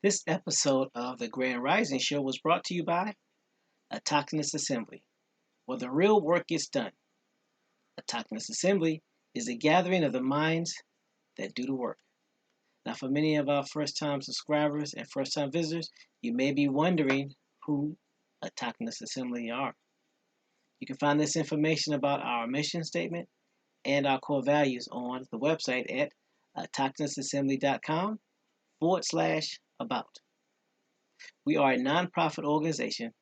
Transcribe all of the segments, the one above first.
This episode of the Grand Rising Show was brought to you by Autochthonous Assembly, where the real work gets done. Autochthonous Assembly is a gathering of the minds that do the work. Now, for many of our first-time subscribers and first-time visitors, you may be wondering who Autochthonous Assembly are. You can find this information about our mission statement and our core values on the website at autochthonousassembly.com/about. We are a nonprofit organization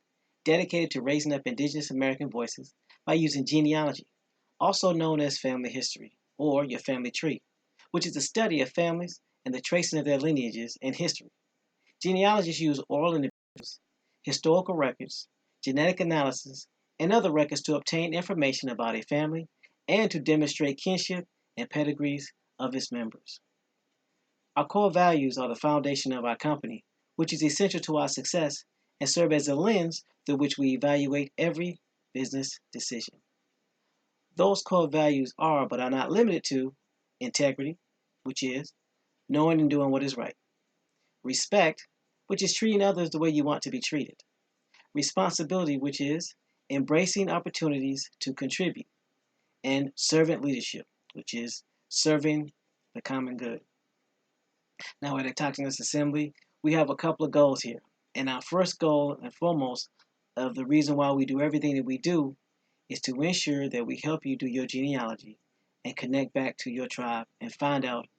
dedicated to raising up Indigenous American voices by using genealogy, also known as family history, or your family tree, which is the study of families and the tracing of their lineages and history. Genealogists use oral interviews, historical records, genetic analysis, and other records to obtain information about a family and to demonstrate kinship and pedigrees of its members. Our core values are the foundation of our company, which is essential to our success and serve as a lens through which we evaluate every business decision. Those core values are, but are not limited to, integrity, which is knowing and doing what is right; respect, which is treating others the way you want to be treated; responsibility, which is embracing opportunities to contribute; and servant leadership, which is serving the common good. Now, at Autochthonous Assembly, we have a couple of goals here. And our first goal and foremost of the reason why we do everything that we do is to ensure that we help you do your genealogy and connect back to your tribe and find out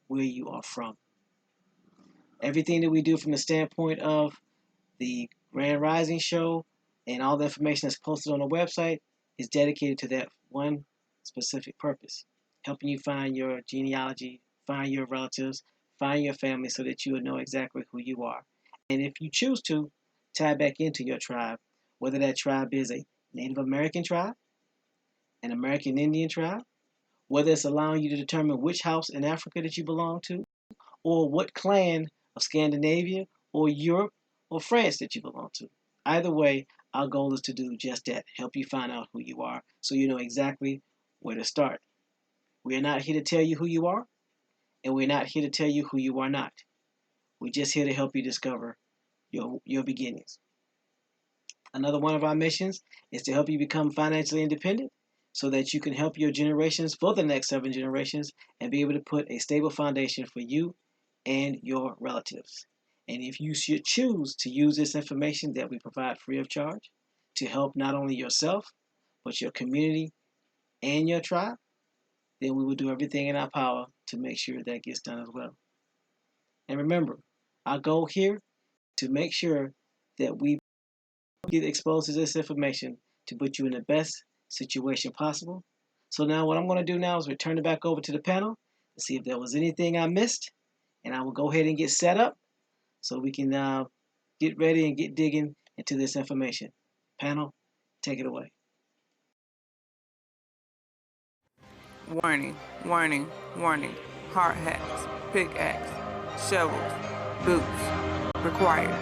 where you are from. Everything that we do from the standpoint of the Grand Rising Show and all the information that's posted on the website is dedicated to that one specific purpose: helping you find your genealogy, find your relatives, find your family so that you will know exactly who you are. And if you choose to, tie back into your tribe, whether that tribe is a Native American tribe, an American Indian tribe, whether it's allowing you to determine which house in Africa that you belong to, or what clan of Scandinavia or Europe or France that you belong to. Either way, our goal is to do just that: help you find out who you are so you know exactly where to start. We are not here to tell you who you are, and we're not here to tell you who you are not. We're just here to help you discover your beginnings. Another one of our missions is to help you become financially independent so that you can help your generations for the next 7 generations and be able to put a stable foundation for you and your relatives. And if you should choose to use this information that we provide free of charge to help not only yourself, but your community and your tribe, then we will do everything in our power to make sure that gets done as well. And remember, our goal here is to make sure that we get exposed to this information to put you in the best situation possible. So now what I'm going to do now is return it back over to the panel to see if there was anything I missed, and I will go ahead and get set up so we can get ready and get digging into this information. Panel, take it away. Warning, warning, warning. Hard hats, pickaxe, shovels, boots required.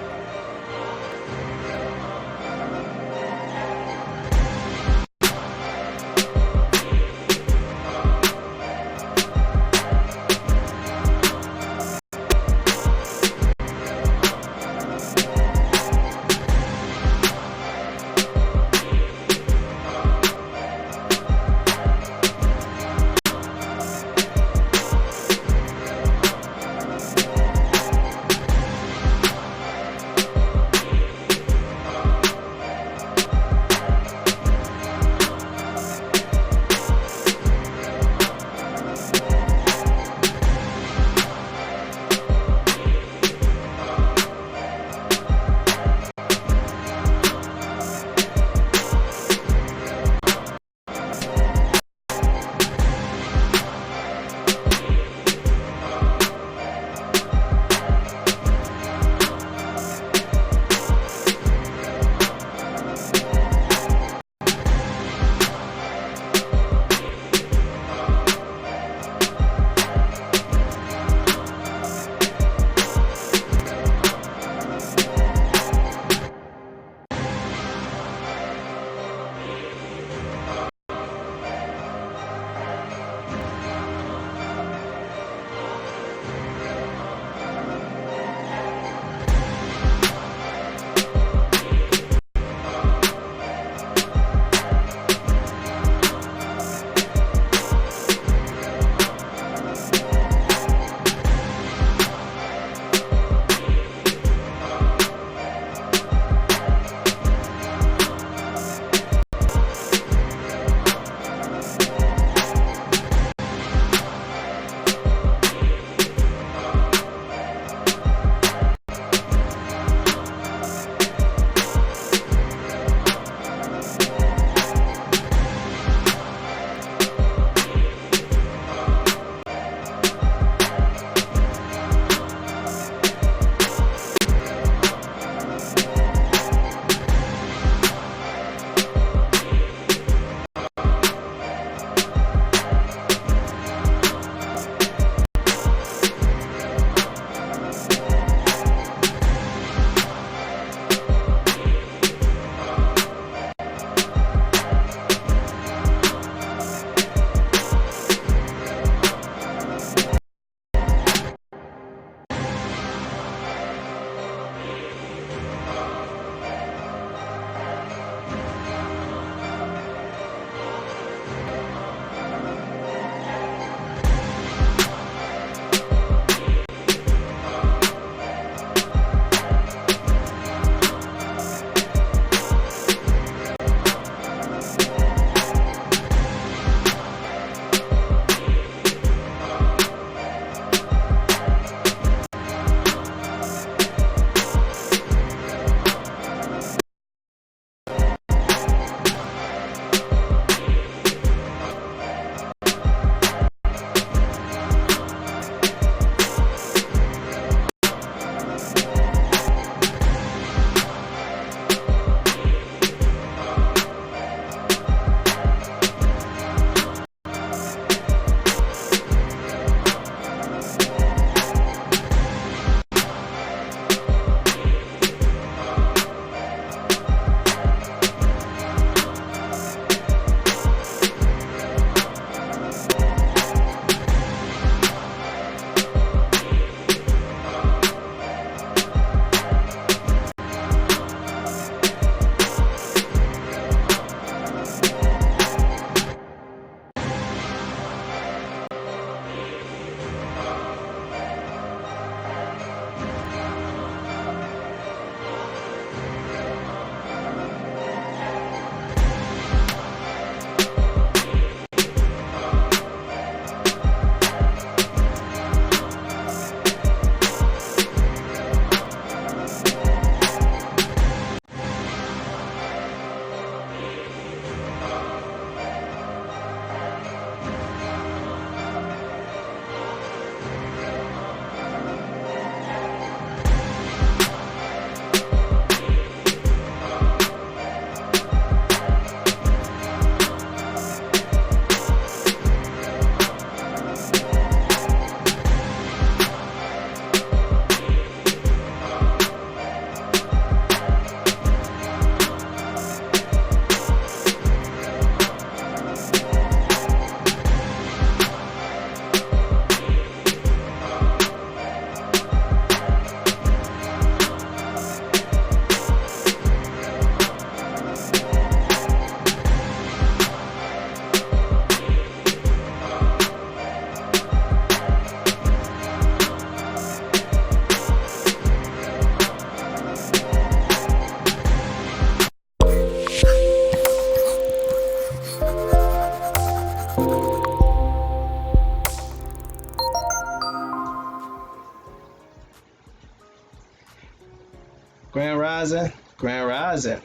Grand Rising, Grand Rising.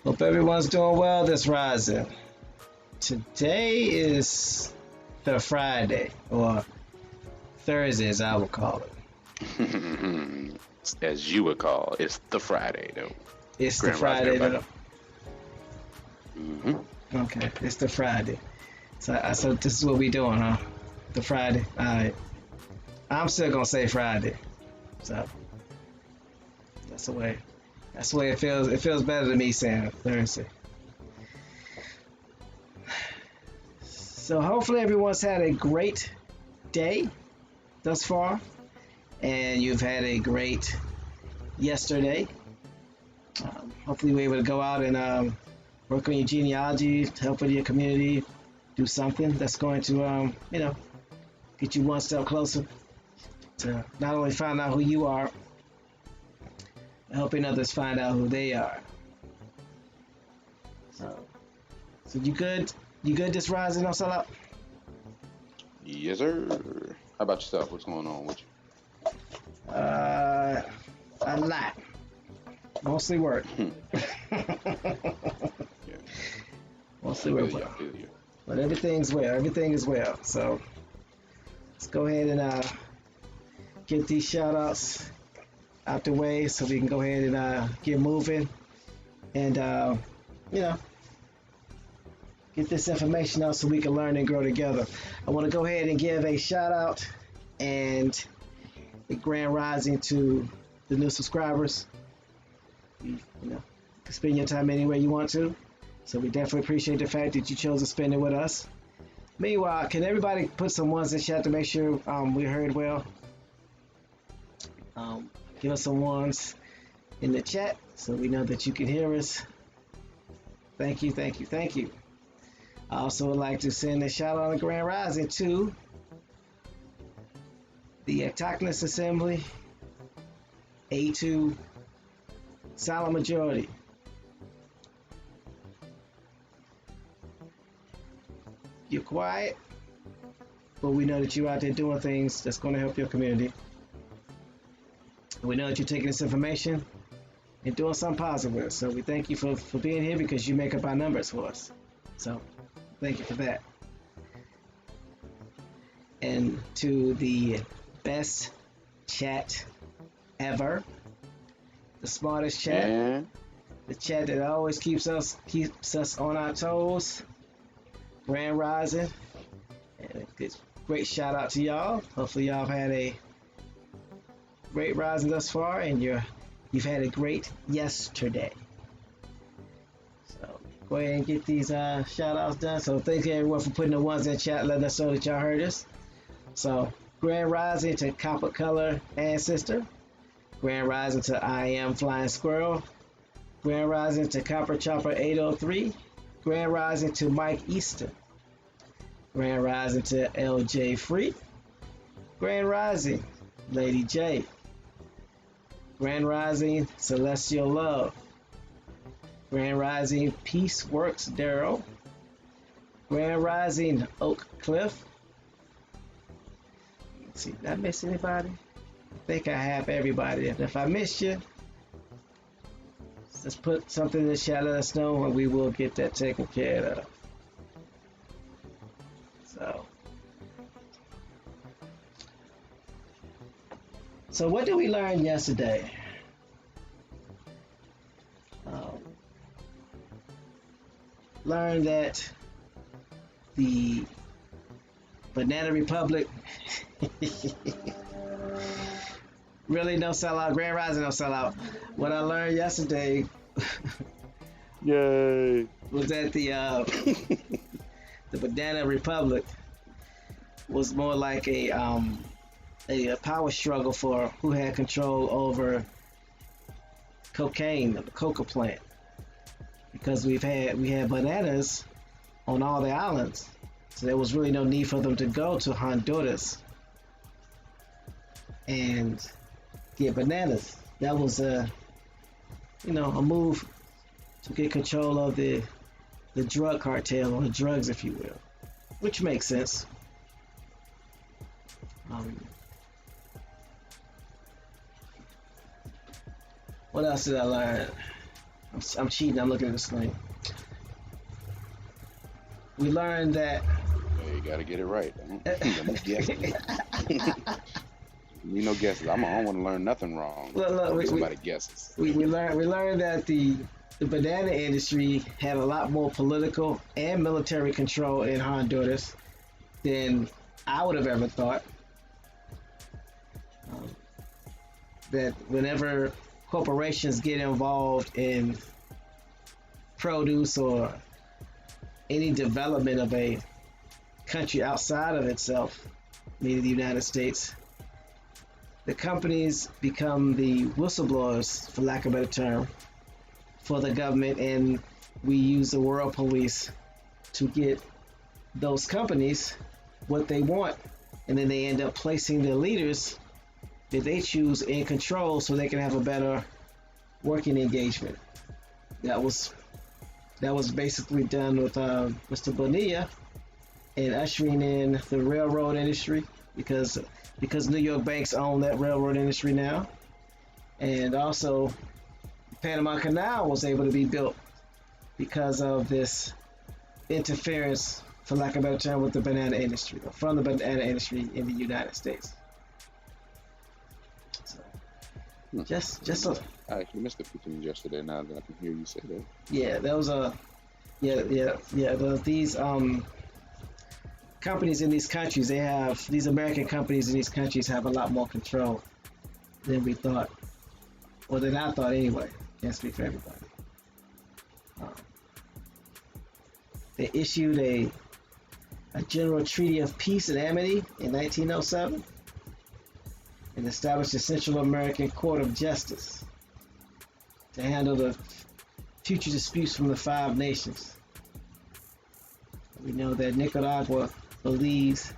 Hope everyone's doing well this rising. Today is the Friday, or Thursday as I would call it. As you would call it. It's the Friday, though. It's Grand the Friday, though. Mm-hmm. Okay, it's the Friday. So this is what we doing, huh? The Friday. All right. I'm still gonna say Friday. So that's the way it feels. It feels better to me saying Thursday. So hopefully everyone's had a great day thus far, and you've had a great yesterday. Hopefully we're able to go out and work on your genealogy, help with your community, do something that's going to get you one step closer to not only find out who you are, but helping others find out who they are. So you good? You good this rising, no sellout? Yes, sir. How about yourself? What's going on with you? A lot. Mostly work. Yeah. Mostly work. But everything's well. Everything is well. So let's go ahead and get these shout outs out the way so we can go ahead and get moving and get this information out so we can learn and grow together. I want to go ahead and give a shout out and a grand rising to the new subscribers. You can spend your time anywhere you want to, so we definitely appreciate the fact that you chose to spend it with us. Meanwhile, can everybody put some ones in chat to make sure we heard well? Give us some ones in the chat so we know that you can hear us. Thank you, thank you, thank you. I also would like to send a shout out on Grand Rising to the Autochthonous Assembly, A2, Silent Majority. You're quiet, but we know that you're out there doing things that's going to help your community. We know that you're taking this information and doing something positive with it. So we thank you for being here because you make up our numbers for us. So thank you for that. And to the best chat ever, the smartest chat, the chat that always keeps us on our toes, Grand Rising. And great shout out to y'all. Hopefully y'all have had a great rising thus far, and you've had a great yesterday. So go ahead and get these shout outs done. So thank you everyone for putting the ones in chat, letting us know that y'all heard us. So Grand Rising to Copper Color Ancestor, Grand Rising to I Am Flying Squirrel, Grand Rising to Copper Chopper 803, Grand Rising to Mike Easton, Grand Rising to LJ Free, Grand Rising Lady J, Grand Rising Celestial Love, Grand Rising Peace Works Daryl, Grand Rising Oak Cliff. Let's see, did I miss anybody? I think I have everybody. If I missed you, just put something in the chat, let us know, and we will get that taken care of. So what did we learn yesterday? Learned that the Banana Republic really no sellout. Grand Rising no sellout. What I learned yesterday Yay. was that the Banana Republic was more like a power struggle for who had control over cocaine, the coca plant, because we had bananas on all the islands, so there was really no need for them to go to Honduras and get bananas. That was a move to get control of the drug cartel, or the drugs, if you will, which makes sense. What else did I learn? I'm cheating. I'm looking at this thing. We learned that. Hey, you gotta get it right. Don't guess. You know guesses. I don't want to learn nothing wrong. Look, somebody guesses. We learned that the banana industry had a lot more political and military control in Honduras than I would have ever thought. That whenever corporations get involved in produce or any development of a country outside of itself, meaning the United States, the companies become the whistleblowers, for lack of a better term, for the government, and we use the world police to get those companies what they want, and then they end up placing the leaders that they choose in control so they can have a better working engagement. That was basically done with Mr. Bonilla and ushering in the railroad industry because New York banks own that railroad industry now, and also the Panama Canal was able to be built because of this interference, for lack of a better term, with the banana industry, or from the banana industry in the United States. So, just a. I actually missed a few things yesterday. Now that I can hear you say that. Yeah, that was a. These companies in these countries, these American companies in these countries have a lot more control than we thought, or than I thought anyway. Can't speak for everybody. They issued a general treaty of peace and amity in 1907 and established a Central American Court of Justice to handle the future disputes from the 5 nations. We know that Nicaragua, Belize,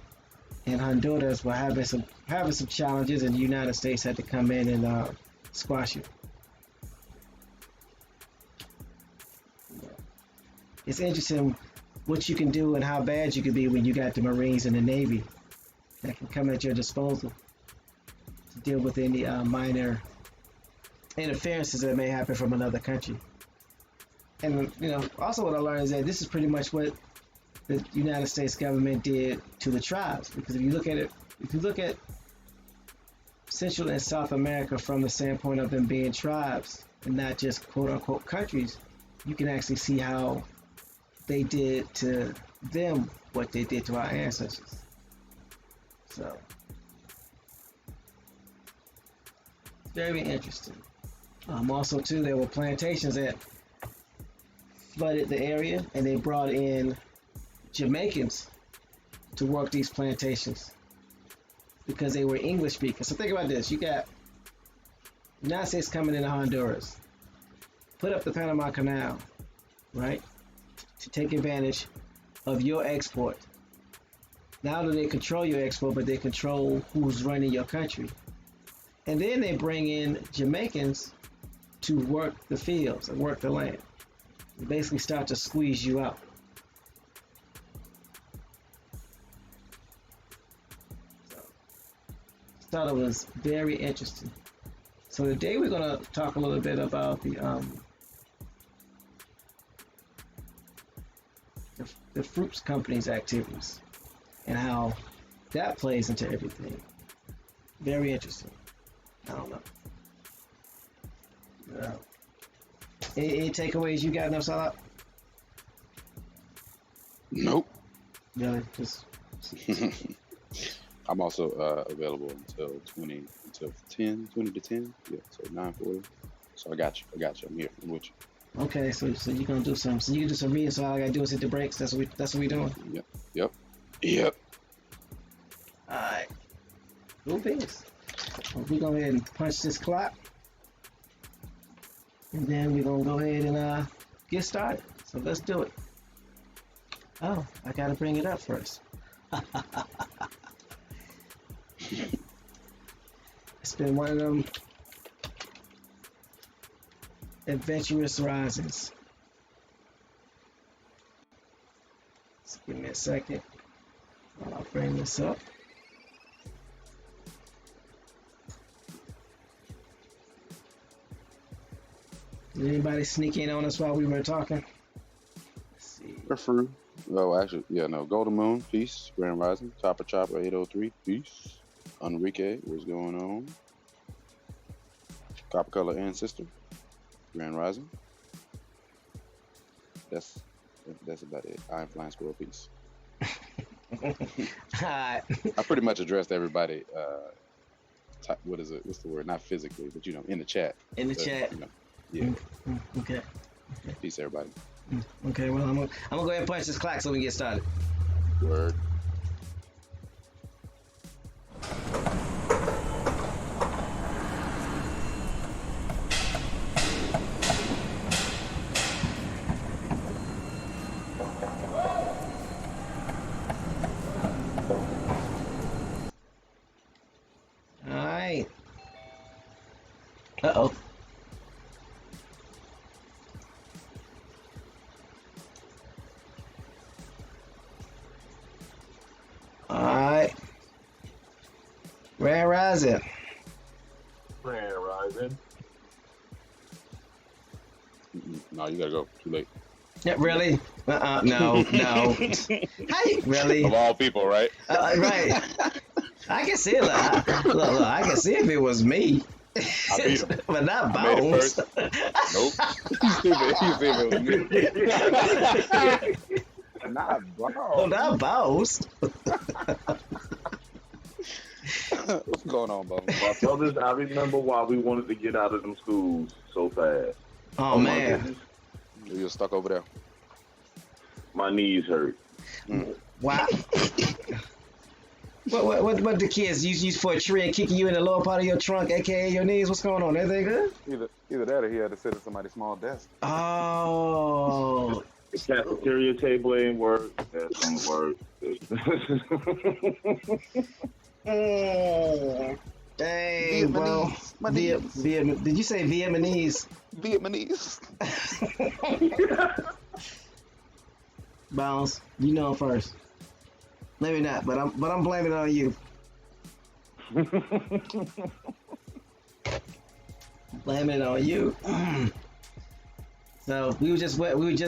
and Honduras were having some challenges, and the United States had to come in and squash it. It's interesting what you can do and how bad you can be when you got the Marines and the Navy that can come at your disposal to deal with any minor interferences that may happen from another country. And also what I learned is that this is pretty much what the United States government did to the tribes. Because if you look at Central and South America from the standpoint of them being tribes and not just quote unquote countries, you can actually see how they did to them what they did to our ancestors. So, very interesting. Also, too, there were plantations that flooded the area, and they brought in Jamaicans to work these plantations because they were English speakers. So think about this: you got the United States coming into Honduras, put up the Panama Canal, right, to take advantage of your export. Not only do they control your export, but they control who's running your country. And then they bring in Jamaicans to work the fields and work the land. They basically start to squeeze you out. So, I thought it was very interesting. So today we're going to talk a little bit about the fruits company's activities and how that plays into everything. Very interesting. I don't know. Any takeaways you got, Salah? Nope. Yeah, just. I'm also available until 20 to 10. Yeah, so 9:40. So I got you. I'm here. I'm with you. Okay, so you're gonna do some. So you can do some reading. So all I gotta do is hit the brakes. That's what we doing. Yep. All right. Cool beans. Well, we're gonna go ahead and punch this clock, and then we're gonna go ahead and get started. So let's do it. Oh, I gotta bring it up first. It's been one of them adventurous risings. So give me a second while I bring this up. Did anybody sneak in on us while we were talking? Let's see. We're through. Oh, actually, yeah, no. Golden Moon, peace. Grand Rising. Chopper 803, peace. Enrique, what's going on? Copper Color Ancestor, Grand Rising. That's about it. I'm Flying Squirrel, peace. Alright. I pretty much addressed everybody. What is it? What's the word? Not physically, but in the chat. In the chat. Yeah. Okay. Peace, everybody. Okay. Well, I'm gonna go ahead and punch this clock so we can get started. Word. Alright. Uh-oh. Alright. Grand Rising. Grand Rising. No, you gotta go. Too late. Yeah, really? No. Really? Of all people, right? Right. I can see it. Look, I can see if it was me. I beat him. But not I made it Bones. first. Nope. You see if it was me. Not Oh, not Bones. What's going on, Bones? My brothers, I remember why we wanted to get out of them schools so fast. Oh, my man. goodness. You're stuck over there. My knees hurt. Wow. What the kids use for a tree and kicking you in the lower part of your trunk, aka your knees? What's going on? Everything good? Either that or he had to sit at somebody's small desk. Oh. The cafeteria table ain't work. That don't work. Dang, bro. Did you say Vietnamese? Vietnamese. Bounce, you know first. Maybe not, but I'm blaming it on you. Blaming it on you. So we were just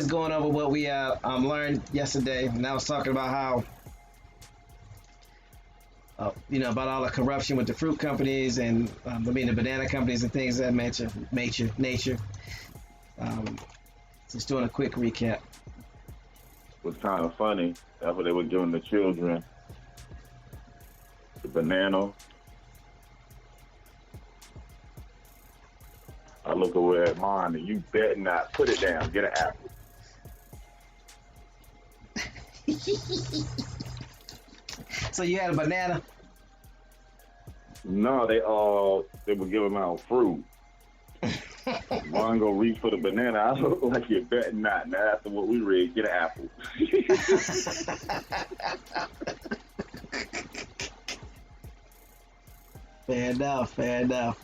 going over what we learned yesterday, and I was talking about how about all the corruption with the fruit companies and the banana companies and things of that nature. Just doing a quick recap. Was kind of funny. That's what they were giving the children. The banana. I look over at mine and you bet not put it down. Get an apple. So you had a banana? No, they were giving out fruit. One go reach for the banana. I look like you bet not. Now after what we read, get an apple. Fair enough.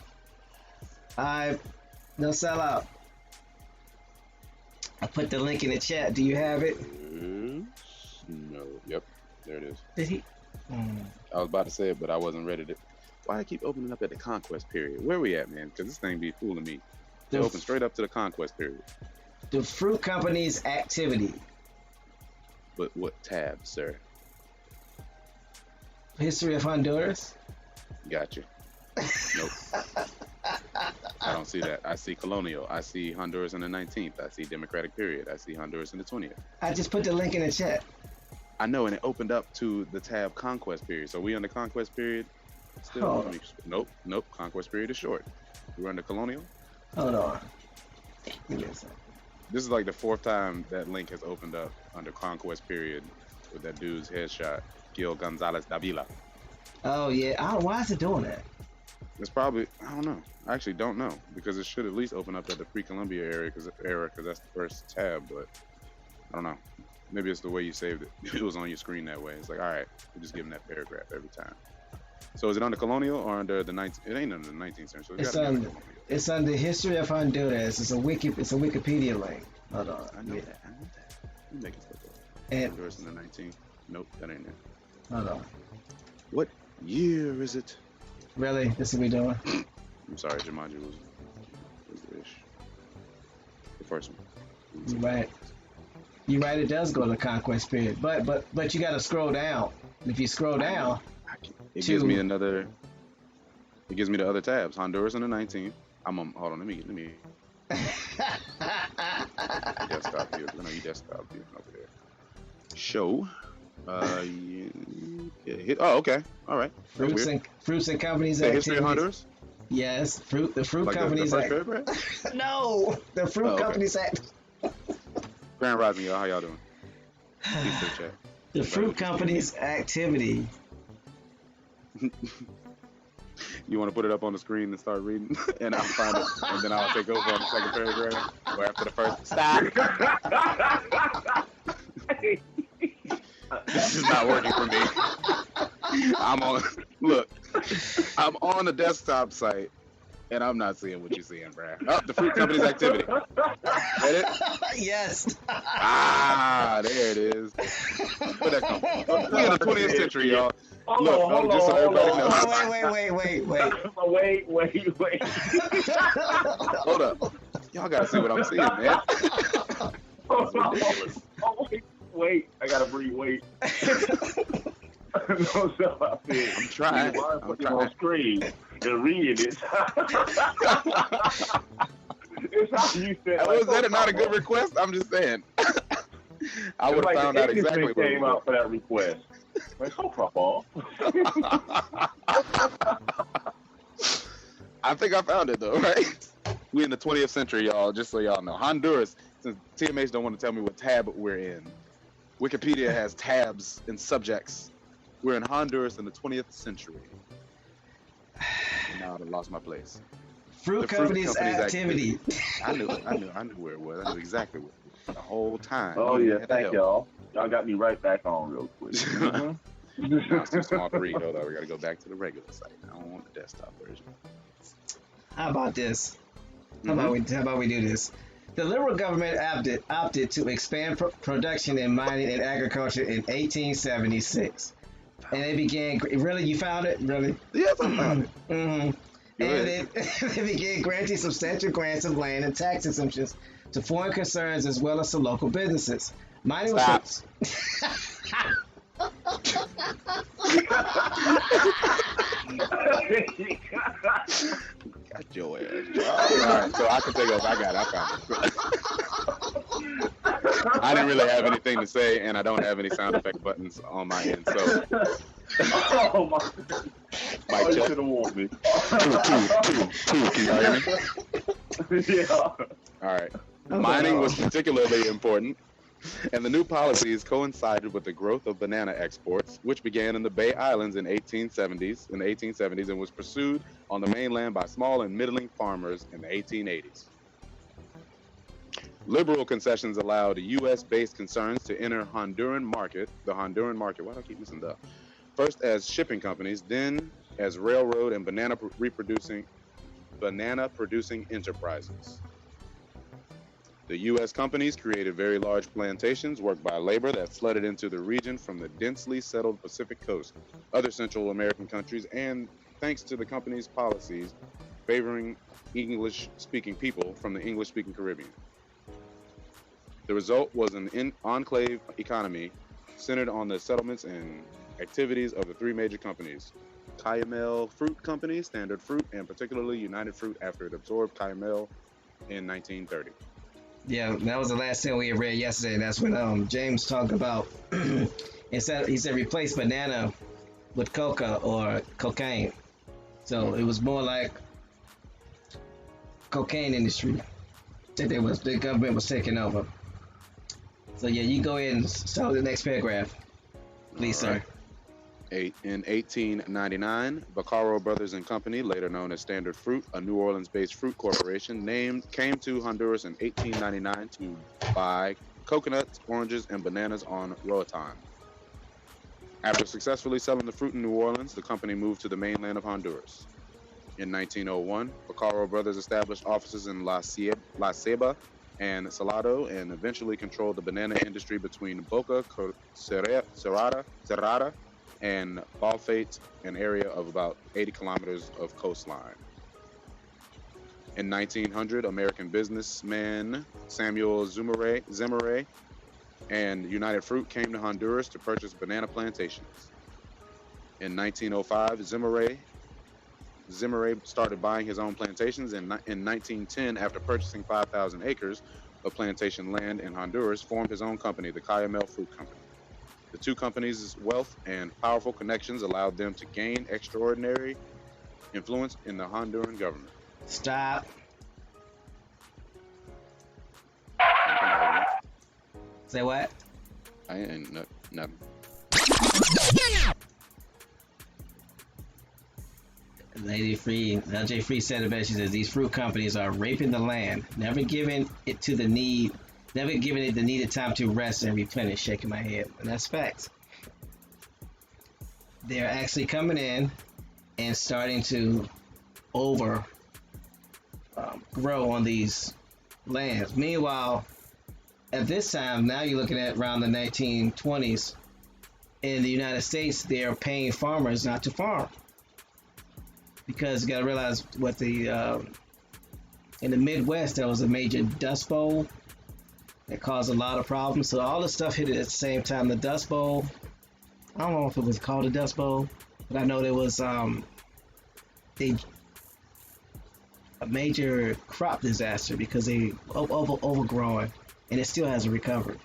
No sellout. I put the link in the chat. Do you have it? No. Yep. There it is. Did he? I was about to say it, but I wasn't ready to. Why I keep opening up at the conquest period? Where we at, man? Because this thing be fooling me. They open straight up to the conquest period. The fruit company's activity. But what tab, sir? History of Honduras. Gotcha. Nope. I don't see that. I see colonial. I see Honduras in the 19th. I see democratic period. I see Honduras in the 20th. I just put the link in the chat. I know, and it opened up to the tab conquest period. So we on the conquest period still? Nope. Conquest period is short. We're under colonial. Hold on. Give me a second. This is like the fourth time that link has opened up under conquest period with that dude's headshot, Gil Gonzalez Davila. Oh yeah. Why is it doing that? It's probably, I don't know. I actually don't know, because it should at least open up at the pre-Columbia era because that's the first tab, but I don't know. Maybe it's the way you saved it. It was on your screen that way. It's like, all right, we're just giving that paragraph every time. So is it under colonial or under the 19th? It ain't under the 19th century. So it's under History of Honduras. It's a Wikipedia link. Hold on. I know that. You make it stuff up. And Honduras in the 19th. Nope, that ain't it. hold on. What year is it? Really? This is what we doing? I'm sorry, Jumanji was the ish. first one. You're right. You're right. It does go to the conquest period, but you got to scroll down. If you scroll down, it gives me another. It gives me the other tabs. Honduras in the 19th. I'm on. Hold on. Let me. Desktop here. No, you desktop here over there. Show. Hit. Oh, okay. All right. Fruits and companies. The history of Honduras. Yes, the fruit like companies. The first paragraph? No, the fruit companies act. Grand Rising, y'all. How y'all doing? Chat. The fruit companies' activity. You want to put it up on the screen and start reading, and I'll find it, and then I'll take over on the second paragraph, or after the first. Stop. This is not working for me. I'm on the desktop site, and I'm not seeing what you're seeing, Brad. Oh, the fruit company's activity. Get it? Yes. There it is. Where'd that come from? We're in the 20th century, y'all. Look, just so everybody knows. Wait. Hold up. Y'all gotta see what I'm seeing, man. Wait. I gotta breathe. Wait. No, I'm trying. On screen and reading it. It's how you said. Was that not a good request? I'm just saying. I would have found out exactly what came out for that request. Like, oh, Papa. I think I found it though, right? We in the 20th century, y'all. Just so y'all know, Honduras. Since TMH don't want to tell me what tab we're in, Wikipedia has tabs and subjects. We're in Honduras in the 20th century. And now I've lost my place. Fruit company's activity. I knew where it was. I knew exactly where it was the whole time. Oh yeah, thank y'all. Y'all got me right back on real quick. Now it's too small to read. Hold on, we gotta go back to the regular site. I don't want the desktop version. How about this? How about we do this? The Liberal government opted to expand production in mining and agriculture in 1876. And they began, really? You found it? Really? Yes, I found it. And they began granting substantial grants of land and tax exemptions to foreign concerns as well as to local businesses. Mining was... Got your ass. All right, so I can take over. I found it. I didn't really have anything to say, and I don't have any sound effect buttons on my end, so. Oh my! You should have warned me. Two. Can y'all hear me? Yeah. All right. Mining was particularly important, and the new policies coincided with the growth of banana exports, which began in the Bay Islands in the 1870s, and was pursued on the mainland by small and middling farmers in the 1880s. Liberal concessions allowed U.S.-based concerns to enter the Honduran market. Why do I keep missing that? First as shipping companies, then as railroad and banana producing enterprises. The U.S. companies created very large plantations worked by labor that flooded into the region from the densely settled Pacific coast, other Central American countries, and thanks to the company's policies favoring English-speaking people from the English-speaking Caribbean. The result was an enclave economy centered on the settlements and activities of the three major companies: Cayamel Fruit Company, Standard Fruit, and particularly United Fruit after it absorbed Cayamel in 1930. Yeah, that was the last thing we had read yesterday. That's when James talked about, he said replace banana with coca or cocaine. So it was more like cocaine industry that the government was taking over. So yeah, you go ahead and start with the next paragraph, please, sir. In 1899, Vaccaro Brothers and Company, later known as Standard Fruit, a New Orleans-based fruit corporation, came to Honduras in 1899 to buy coconuts, oranges, and bananas on Roatan. After successfully selling the fruit in New Orleans, the company moved to the mainland of Honduras. In 1901, Vaccaro Brothers established offices in La Ceiba and Salado, and eventually controlled the banana industry between Boca Cerrada and Balfate, an area of about 80 kilometers of coastline. In 1900, American businessman Samuel Zemere and United Fruit came to Honduras to purchase banana plantations. In 1905, Zemere started buying his own plantations. In 1910, after purchasing 5,000 acres of plantation land in Honduras, formed his own company, the Cayamel Fruit Company. The two companies' wealth and powerful connections allowed them to gain extraordinary influence in the Honduran government. Stop. Say what? I ain't nothing. Lady Free, LJ Free said it best. She says these fruit companies are raping the land, never giving it the needed time to rest and replenish. Shaking my head, and that's facts. They're actually coming in and starting to grow on these lands. Meanwhile, at this time, now you're looking at around the 1920s, in the United States, they're paying farmers not to farm. Because you got to realize what in the Midwest, there was a major dust bowl that caused a lot of problems. So all the stuff hit it at the same time. The Dust Bowl, I don't know if it was called a Dust Bowl, but I know there was a major crop disaster because they overgrowing, and it still hasn't recovered.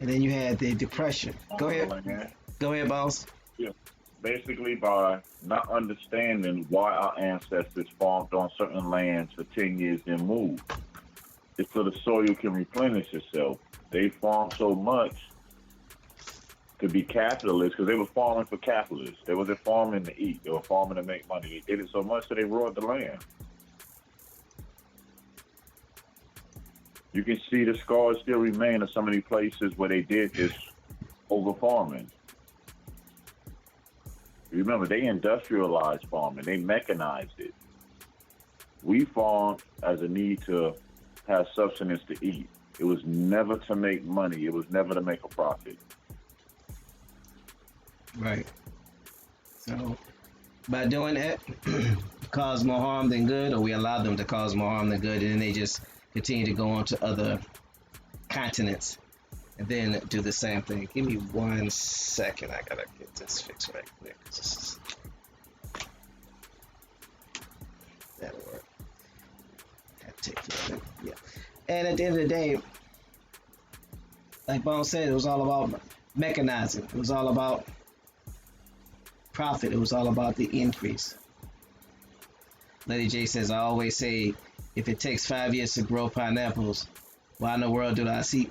And then you had the Depression. Go ahead, boss. Yeah. Basically, by not understanding why our ancestors farmed on certain lands for 10 years and moved, it's so the soil can replenish itself. They farmed so much to be capitalists because they were farming for capitalists. They wasn't farming to eat. They were farming to make money. They did it so much that they ruined the land. You can see the scars still remain in some of these places where they did this over farming. Remember, they industrialized farming. They mechanized it. We farmed as a need to have substance to eat. It was never to make money. It was never to make a profit. Right. So, by doing that, cause more harm than good, or we allow them to cause more harm than good, and then they just continue to go on to other continents and then do the same thing. Give me 1 second. I gotta get this fixed right quick. That'll work. That take care of it. Yeah. And at the end of the day, like Bone said, it was all about mechanizing. It was all about profit. It was all about the increase. Lady J says, I always say, if it takes 5 years to grow pineapples, why in the world do I see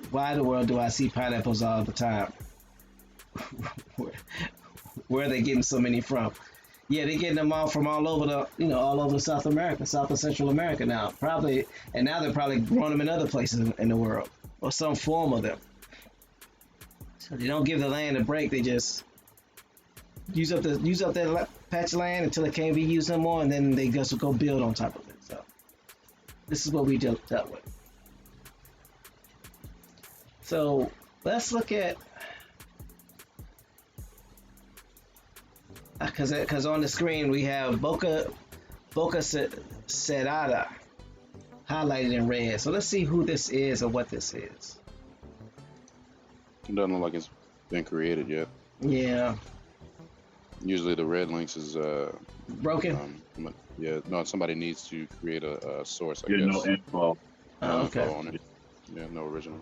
pineapples all the time? Where are they getting so many from? Yeah, they're getting them all from all over South America, South and Central America now. Probably, and now they're probably growing them in other places in the world, or some form of them. So they don't give the land a break. They just use up that patch of land until it can't be used no more, and then they just go build on top of it. So this is what we dealt with. So let's look at, because on the screen we have Boca Cerrada highlighted in red. So let's see who this is or what this is. It doesn't look like it's been created yet. Yeah. Usually the red links is broken. Somebody needs to create a source. I There's guess. no info. Oh, okay. Info on it. Yeah, no original.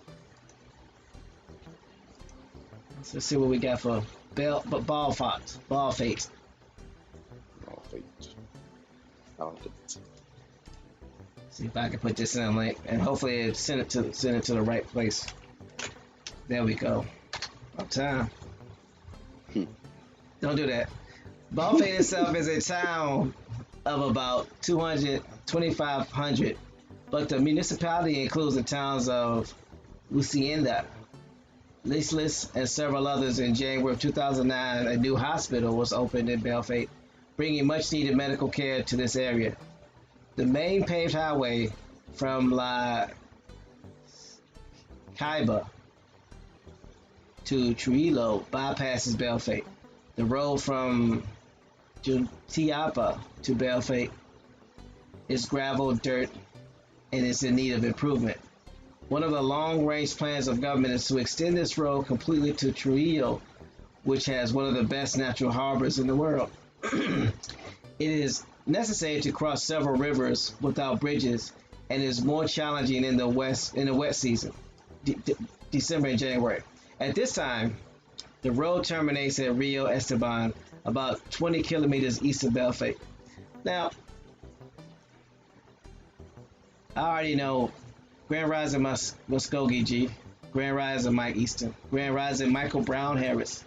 Let's see what we got for ball face. Ball fate. See if I can put this in a link, and hopefully it send it to the right place. There we go. On time. Don't do that. Ballfate itself is a town of about 2,500, but the municipality includes the towns of Lucienda, Lislis, and several others. In January of 2009, a new hospital was opened in Belfast, bringing much-needed medical care to this area. The main paved highway from La Caiba to Trujillo bypasses Belfast. The road from Jutiapa to Belfast It's gravel, dirt, and it's in need of improvement. One of the long-range plans of government is to extend this road completely to Trujillo, which has one of the best natural harbors in the world. It is necessary to cross several rivers without bridges and is more challenging in the wet season, December and January. At this time, the road terminates at Rio Esteban, about 20 kilometers east of Belfast. Now, I already know Grand Rising Muskogee G, Grand Rising Mike Easton, Grand Rising Michael Brown Harris.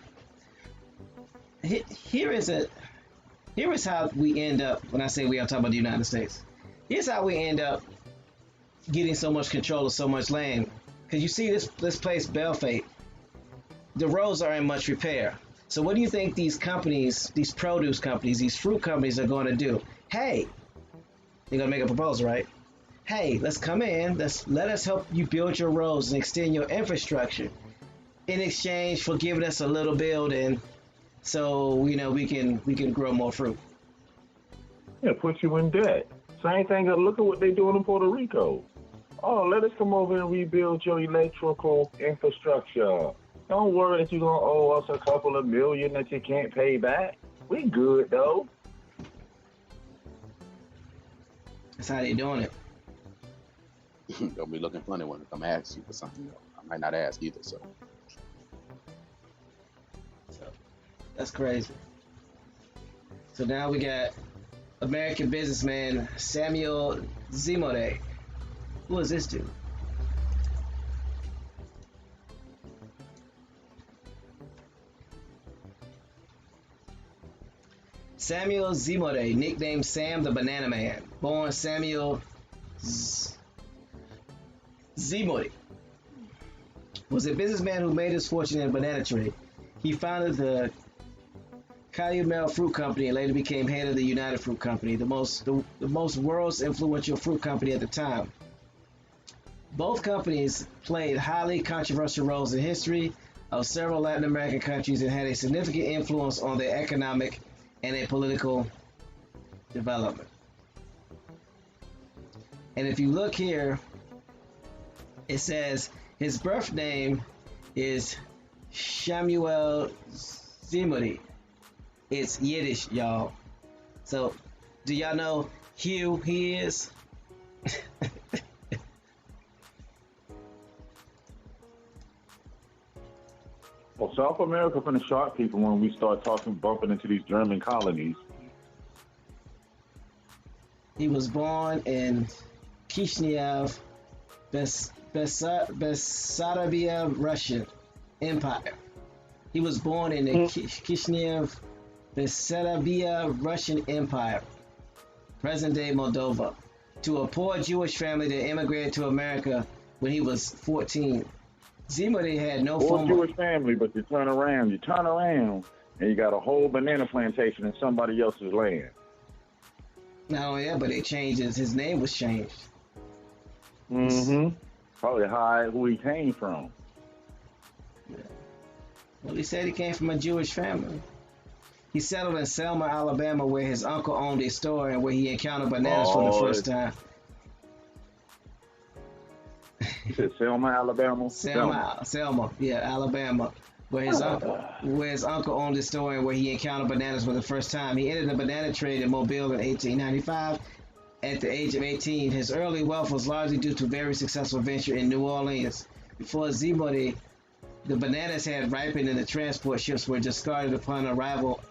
Here is how we end up, when I say we, I'm talking about the United States. Here's how we end up getting so much control of so much land. Because you see this place, Belfast, the roads are in much repair. So what do you think these companies, these produce companies, these fruit companies are going to do? Hey, they're going to make a proposal, right? Hey, let's come in, let us help you build your roads and extend your infrastructure in exchange for giving us a little building so we can grow more fruit. Yeah, put you in debt. Same thing. Look at what they're doing in Puerto Rico. Oh, let us come over and rebuild your electrical infrastructure. Don't worry that you're going to owe us a couple of million that you can't pay back. We good, though. That's how they doing it. Don't be looking funny when I come ask you for something. I might not ask either, so. That's crazy. So now we got American businessman Samuel Zimode. Who is this dude? Samuel Zimode, nicknamed Sam the Banana Man, born Samuel Zimode, was a businessman who made his fortune in the banana trade. He founded the Cozumel Fruit Company and later became head of the United Fruit Company, the most world's influential fruit company at the time. Both companies played highly controversial roles in history of several Latin American countries and had a significant influence on their economic and their political development. And if you look here, it says his birth name is Samuel Zimode. It's Yiddish, y'all. So, do y'all know who he is? Well, South America finna shock people when we start bumping into these German colonies. He was born in Kishinev, Bessarabia, Russian Empire. He was born in the Kishinev, Bessarabia, Russian Empire, present-day Moldova, to a poor Jewish family that immigrated to America when he was 14. Zimode had no Poor formal... Jewish family, but you turn around, and you got a whole banana plantation in somebody else's land. Not only that, but they changed his name was changed. Mm-hmm. Probably hide who he came from. Yeah. Well, he said he came from a Jewish family. He settled in Selma, Alabama, where his uncle owned a store and where he encountered bananas for the first time. You said Selma, Alabama? Selma, yeah, Alabama, where his uncle owned a store and where he encountered bananas for the first time. He entered the banana trade in Mobile in 1895. At the age of 18, his early wealth was largely due to a very successful venture in New Orleans. Before Zimode, the bananas had ripened and the transport ships were discarded upon arrival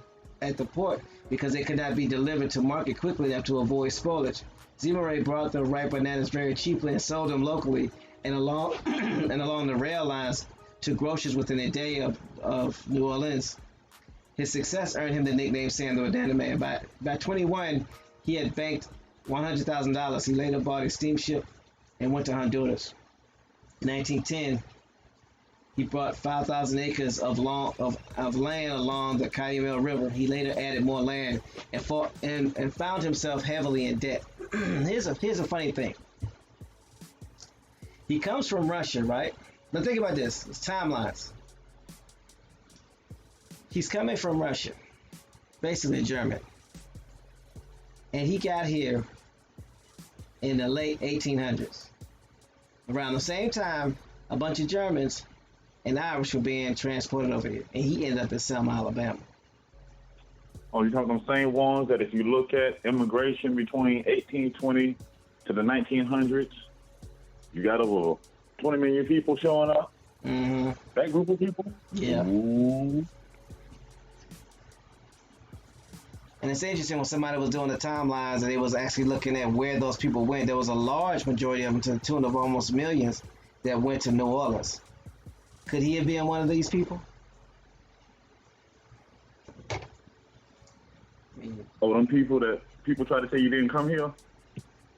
at the port because they could not be delivered to market quickly enough to avoid spoilage. Zimode brought the ripe bananas very cheaply and sold them locally and along the rail lines to grocers within a day of New Orleans. His success earned him the nickname Sam the Banana Man. By 21, he had banked $100,000. He later bought a steamship and went to Honduras. In 1910, he bought 5,000 acres of land along the Cayuga River. He later added more land and found himself heavily in debt. Here's a funny thing. He comes from Russia, right? Now think about this. It's timelines. He's coming from Russia, basically German. And he got here. in the late 1800s. Around the same time, a bunch of Germans and Irish were being transported over here, and he ended up in Selma, Alabama. Oh, you talking the same ones that if you look at immigration between 1820 to the 1900s, you got over 20 million people showing up? Mm-hmm. That group of people? Yeah. Ooh. And it's interesting when somebody was doing the timelines and they was actually looking at where those people went. There was a large majority of them, to the tune of almost millions, that went to New Orleans. Could he have been one of these people? Oh, them people that people try to say you didn't come here?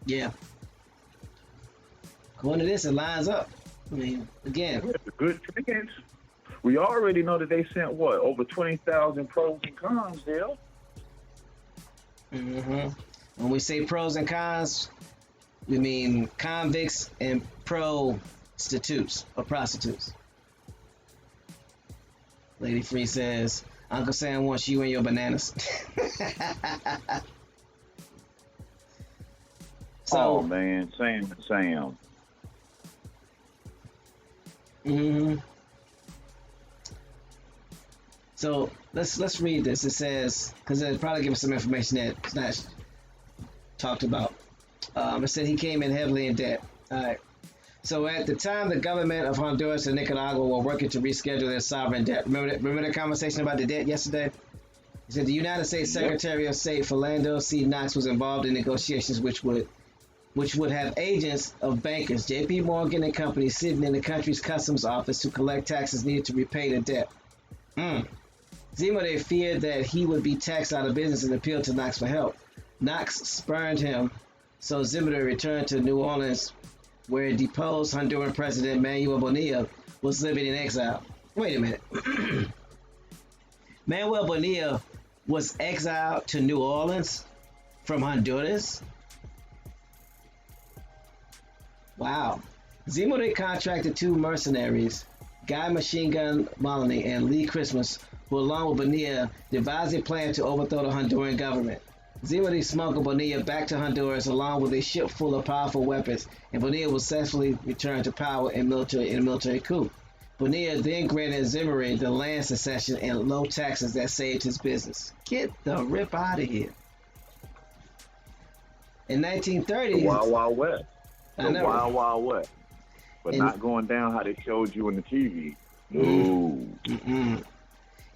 Yeah. According to this, it lines up. I mean, again. It's a good chance. We already know that they sent, what, over 20,000 pros and cons there? Mm-hmm. When we say pros and cons, we mean convicts and prostitutes or prostitutes. Lady Free says, Uncle Sam wants you and your bananas. Oh man, Sam. Mm-hmm. So let's read this. It says, because it'll probably give us some information that's not talked about. It said he came in heavily in debt. All right. So at the time, the government of Honduras and Nicaragua were working to reschedule their sovereign debt. Remember the conversation about the debt yesterday? He said the United States Secretary of State Philando C. Knox was involved in negotiations which would have agents of bankers, J.P. Morgan and Company, sitting in the country's customs office to collect taxes needed to repay the debt. Zimode feared that he would be taxed out of business and appealed to Knox for help. Knox spurned him, so Zimode returned to New Orleans, where deposed Honduran President Manuel Bonilla was living in exile. Wait a minute. Manuel Bonilla was exiled to New Orleans from Honduras? Wow. Zimode contracted two mercenaries, Guy Machine Gun Moloney and Lee Christmas, who along with Bonilla devised a plan to overthrow the Honduran government. Zimode smuggled Bonilla back to Honduras along with a ship full of powerful weapons, and Bonilla was successfully returned to power in a military coup. Bonilla then granted Zimode the land succession and low taxes that saved his business. Get the rip out of here. In 1930, the Wild Wild West. Wild Wild West. But not going down how they showed you in the TV. No.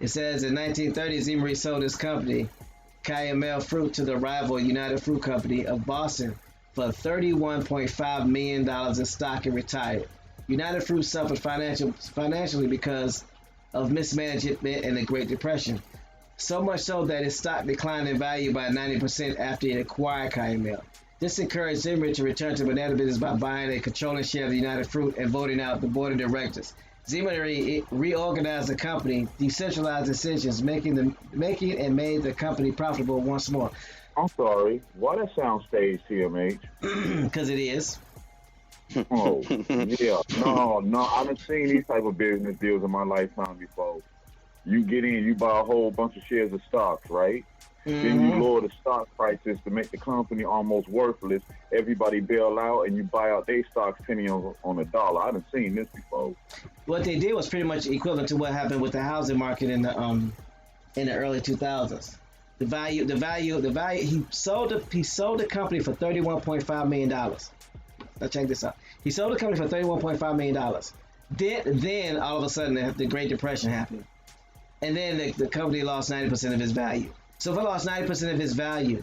It says in 1930, Zimode sold his company, Cayamel Fruit, to the rival United Fruit Company of Boston for $31.5 million in stock and retired. United Fruit suffered financially because of mismanagement and the Great Depression, so much so that its stock declined in value by 90% after it acquired Cayamel. This encouraged Zimode to return to banana business by buying a controlling share of the United Fruit and voting out the board of directors. Zimode reorganized the company, decentralized decisions, making and made the company profitable once more. I'm sorry. Why that sound staged, TMH? Because it is. Oh, yeah. No. I haven't seen these type of business deals in my lifetime before. You get in, you buy a whole bunch of shares of stocks, right? Then you lower the stock prices to make the company almost worthless. Everybody bail out, and you buy out their stocks penny on a dollar. I haven't seen this before. What they did was pretty much equivalent to what happened with the housing market in the early 2000s. The value. He sold the company for $31.5 million. Now check this out. He sold the company for $31.5 million. Then all of a sudden the Great Depression happened, and then the company lost 90% of its value. So if I lost 90% of his value,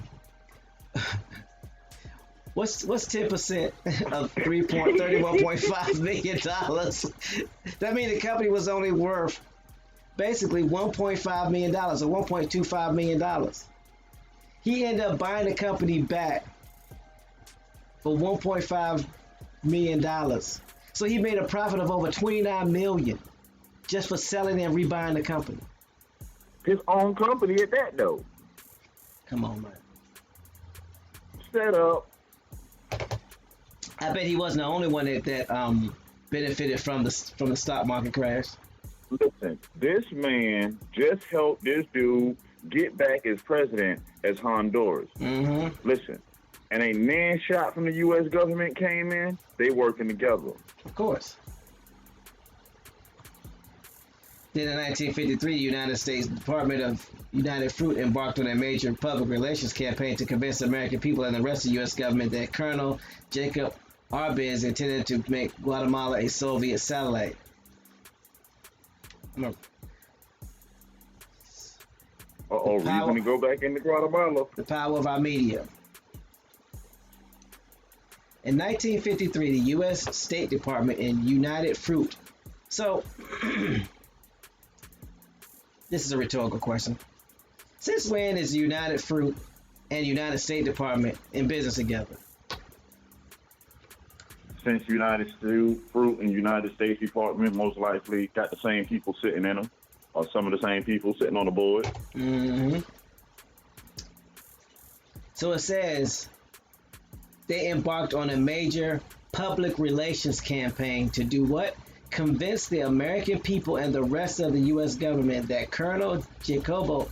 what's 10% of $31.5 million? That means the company was only worth basically $1.5 million or $1.25 million. He ended up buying the company back for $1.5 million. So he made a profit of over $29 million just for selling and rebuying the company. His own company at that, though. Come on, man. Set up. I bet he wasn't the only one that benefited from the stock market crash. Listen, this man just helped this dude get back as president as Honduras. Mm-hmm. Listen, and a man shot from the U.S. government came in, they working together. Of course. Then in 1953, the United States Department of United Fruit embarked on a major public relations campaign to convince the American people and the rest of the U.S. government that Colonel Jacob Arbenz intended to make Guatemala a Soviet satellite. Reason to go back into Guatemala. The power of our media. In 1953, the U.S. State Department and United Fruit. So, this is a rhetorical question. Since when is United Fruit and United States Department in business together? Since United Fruit and United States Department most likely got the same people sitting in them, or some of the same people sitting on the board. Mm-hmm. So it says they embarked on a major public relations campaign to do what? Convince the American people and the rest of the U.S. government that Colonel Jacobo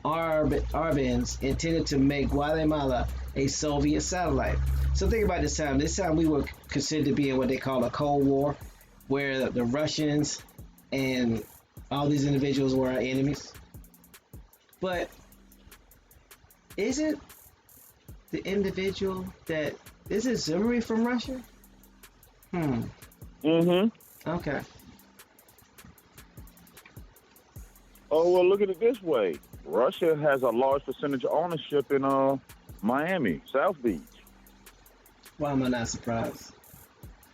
Arbenz intended to make Guatemala a Soviet satellite. So think about this time. This time we were considered to be in what they call a Cold War, where the Russians and all these individuals were our enemies. But isn't the individual that is it Zimri from Russia? Okay. Oh, well, look at it this way. Russia has a large percentage of ownership in Miami, South Beach. Why am I not surprised?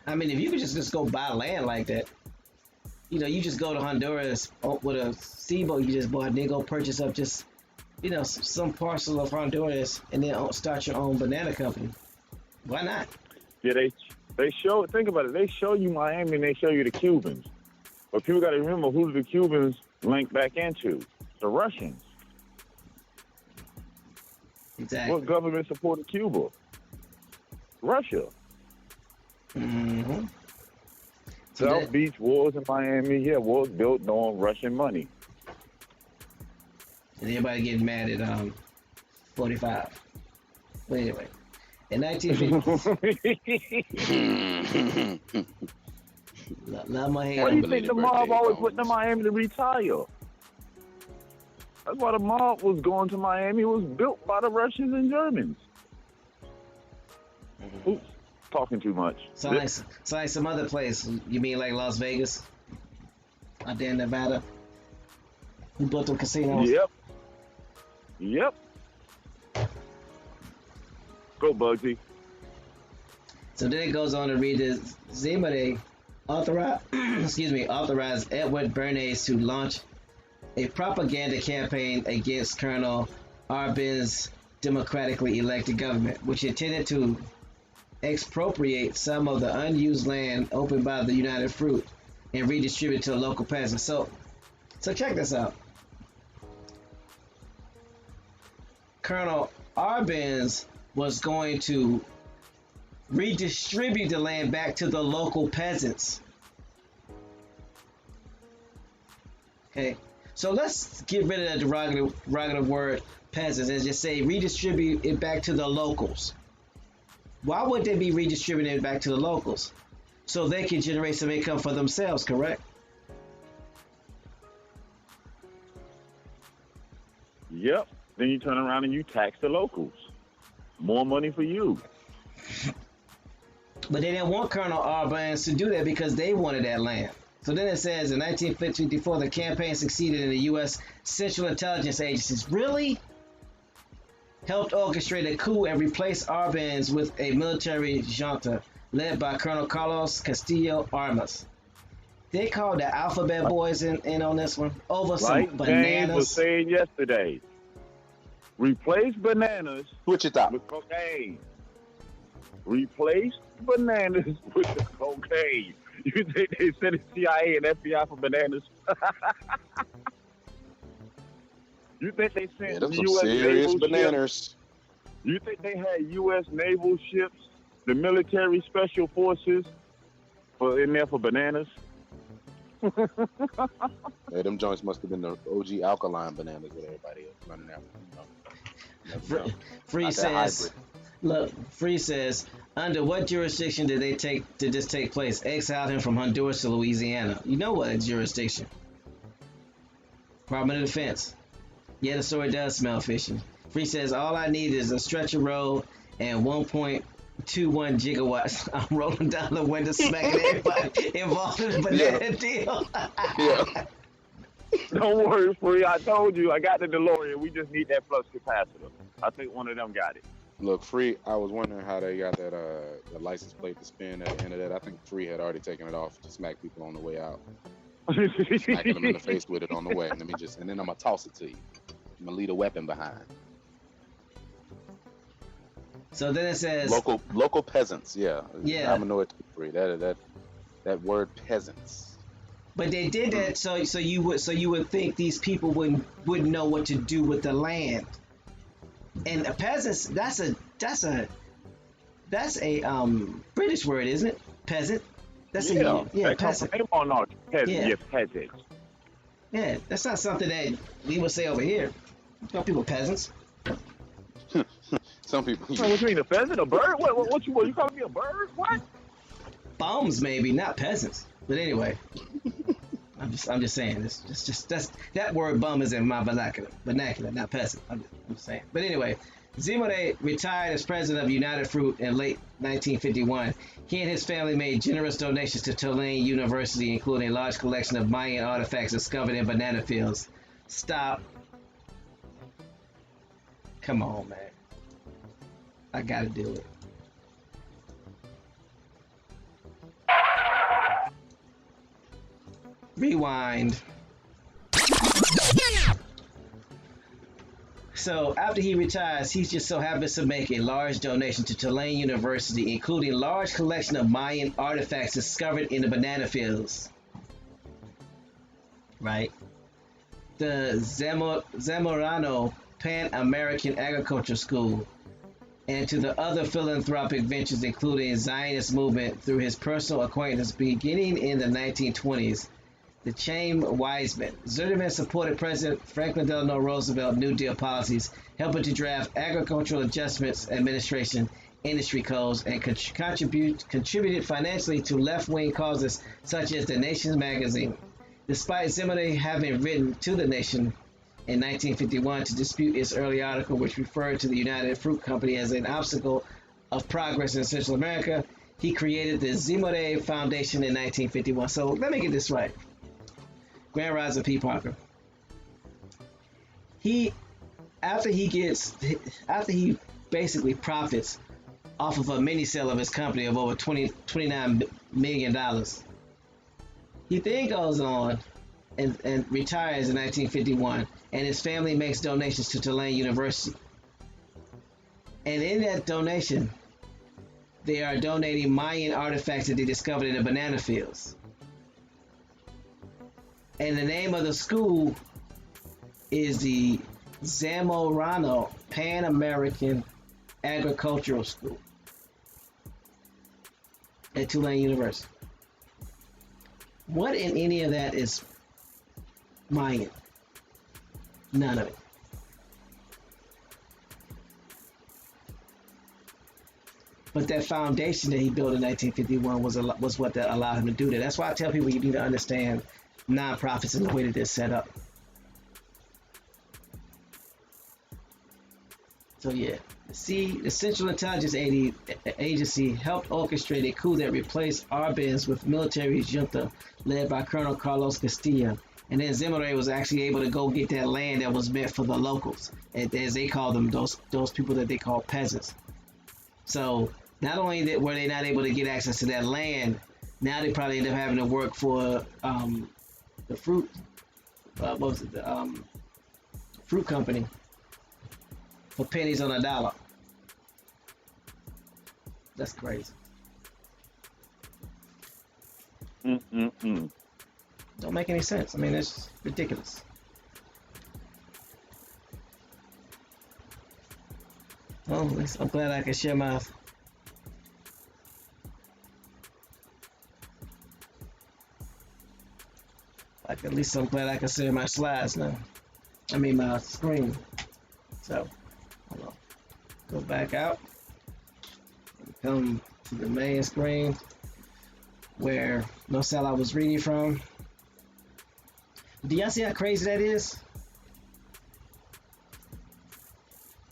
I mean, if you could just go buy land like that, you know, you just go to Honduras with a seaboat you just bought, and then go purchase up just, you know, some parcel of Honduras, and then start your own banana company. Why not? Yeah, they show. Think about it. They show you Miami, and they show you the Cubans. But people got to remember who the Cubans link back into: the Russians. Exactly. What government supported Cuba? Russia. Mm-hmm. South Beach wars in Miami, wars built on Russian money. And everybody getting mad at 45. But anyway, in 1950, love my hand. Why do you think the mob always went to Miami to retire? That's why the mob was going to Miami. It was built by the Russians and Germans. Oops, talking too much. So like some other place. You mean like Las Vegas? Out there in Nevada? Who built them casinos? Yep. Go, Bugsy. So then it goes on to read that Zimri authorized Edward Bernays to launch a propaganda campaign against Colonel Arbenz's democratically elected government, which intended to expropriate some of the unused land opened by the United Fruit and redistribute to the local peasants. So check this out. Colonel Arbenz was going to redistribute the land back to the local peasants. Okay, so let's get rid of the derogative word peasants and just say redistribute it back to the locals. Why would they be redistributing it back to the locals? So they can generate some income for themselves, correct? Yep. Then you turn around and you tax the locals. More money for you. But they didn't want Colonel Arbenz to do that because they wanted that land. So then it says in 1954, the campaign succeeded in the U.S. Central Intelligence Agencies. Really? Helped orchestrate a coup and replace Arbenz with a military junta led by Colonel Carlos Castillo Armas. They called the Alphabet Boys in on this one over some bananas. James was saying yesterday, replace bananas What you thought? with cocaine. Replace bananas with the cocaine. You think they sent the CIA and FBI for bananas? You think they sent Them some U.S. serious naval bananas. ships? You think they had U.S. naval ships, the military special forces, in there for bananas? Yeah, them joints must have been the OG alkaline bananas with everybody else running out. No, Free not that says, hybrid. look, Free says, under what jurisdiction did this take place? Exiled him from Honduras to Louisiana. You know what jurisdiction? Department of Defense. Yeah, the story does smell fishy. Free says, all I need is a stretcher road and 1.21 gigawatts. I'm rolling down the window, smacking everybody involved in the banana deal. Yeah. Don't worry, Free. I told you I got the DeLorean. We just need that flux capacitor. I think one of them got it. Look, Free, I was wondering how they got that the license plate to spin at the end of that. I think Free had already taken it off to smack people on the way out. Smacking them in the face with it on the way. And then I'm gonna toss it to you. I'm gonna leave a weapon behind. So then it says Local peasants, yeah. Yeah. I'm gonna know it Free. That word peasants. But they did that so you would think these people wouldn't know what to do with the land. And the peasants, that's a British word, isn't it? Peasant. That's peasant. They want no peasant. Yeah. Yeah, peasants. Yeah, that's not something that we would say over here. Some people peasants. Some people. What you mean, a pheasant? A bird? What you calling me a bird? What? Bums maybe, not peasants. But anyway, I'm just saying. That word bum is in my vernacular, not peasant. I'm just saying. But anyway, Zimode retired as president of United Fruit in late 1951. He and his family made generous donations to Tulane University, including a large collection of Mayan artifacts discovered in banana fields. Stop. Come on, man. I gotta do it. Rewind. So after he retires, he just so happens to make a large donation to Tulane University, including a large collection of Mayan artifacts discovered in the banana fields. Right? The Zamorano Pan-American Agriculture School, and to the other philanthropic ventures, including Zionist movement through his personal acquaintance beginning in the 1920s. The Chaim Weizmann. Zimmerman supported President Franklin Delano Roosevelt New Deal policies, helping to draft Agricultural Adjustments Administration industry codes, and contributed financially to left-wing causes such as the Nation's magazine. Despite Zimmerman having written to the Nation in 1951 to dispute its early article, which referred to the United Fruit Company as an obstacle of progress in Central America, he created the Zimmerman Foundation in 1951. So let me get this right. Grand Rising P. Parker. After he basically profits off of a mini sale of his company of over $29 million, he then goes on and retires in 1951, and his family makes donations to Tulane University. And in that donation, they are donating Mayan artifacts that they discovered in the banana fields. And the name of the school is the Zamorano Pan-American Agricultural School at Tulane University. What in any of that is Mayan? None of it. But that foundation that he built in 1951 was what that allowed him to do that. That's why I tell people you need to understand nonprofits and the way that they're set up. So yeah, the Central Intelligence Agency helped orchestrate a coup that replaced Arbenz with military junta led by Colonel Carlos Castillo. And then Zimmerman was actually able to go get that land that was meant for the locals, as they call them, those people that they call peasants. So not only were they not able to get access to that land, now they probably end up having to work for the fruit, fruit company for pennies on a dollar. That's crazy. Don't make any sense. I mean, it's ridiculous. Well, at least I'm glad I can share my at least I'm glad I can share my slides now. I mean my screen. So Go back out. Come to the main screen where No Sellout was reading from. Do y'all see how crazy that is?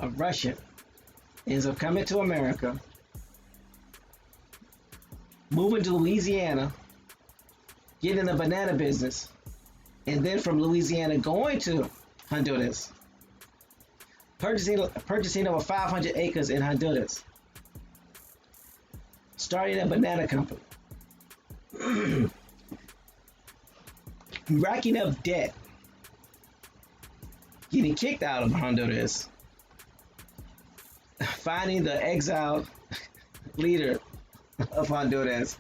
A Russian ends up coming to America, moving to Louisiana, getting in the banana business, and then from Louisiana going to Honduras, purchasing over 500 acres in Honduras, starting a banana company, racking up debt, getting kicked out of Honduras, finding the exiled leader of Honduras,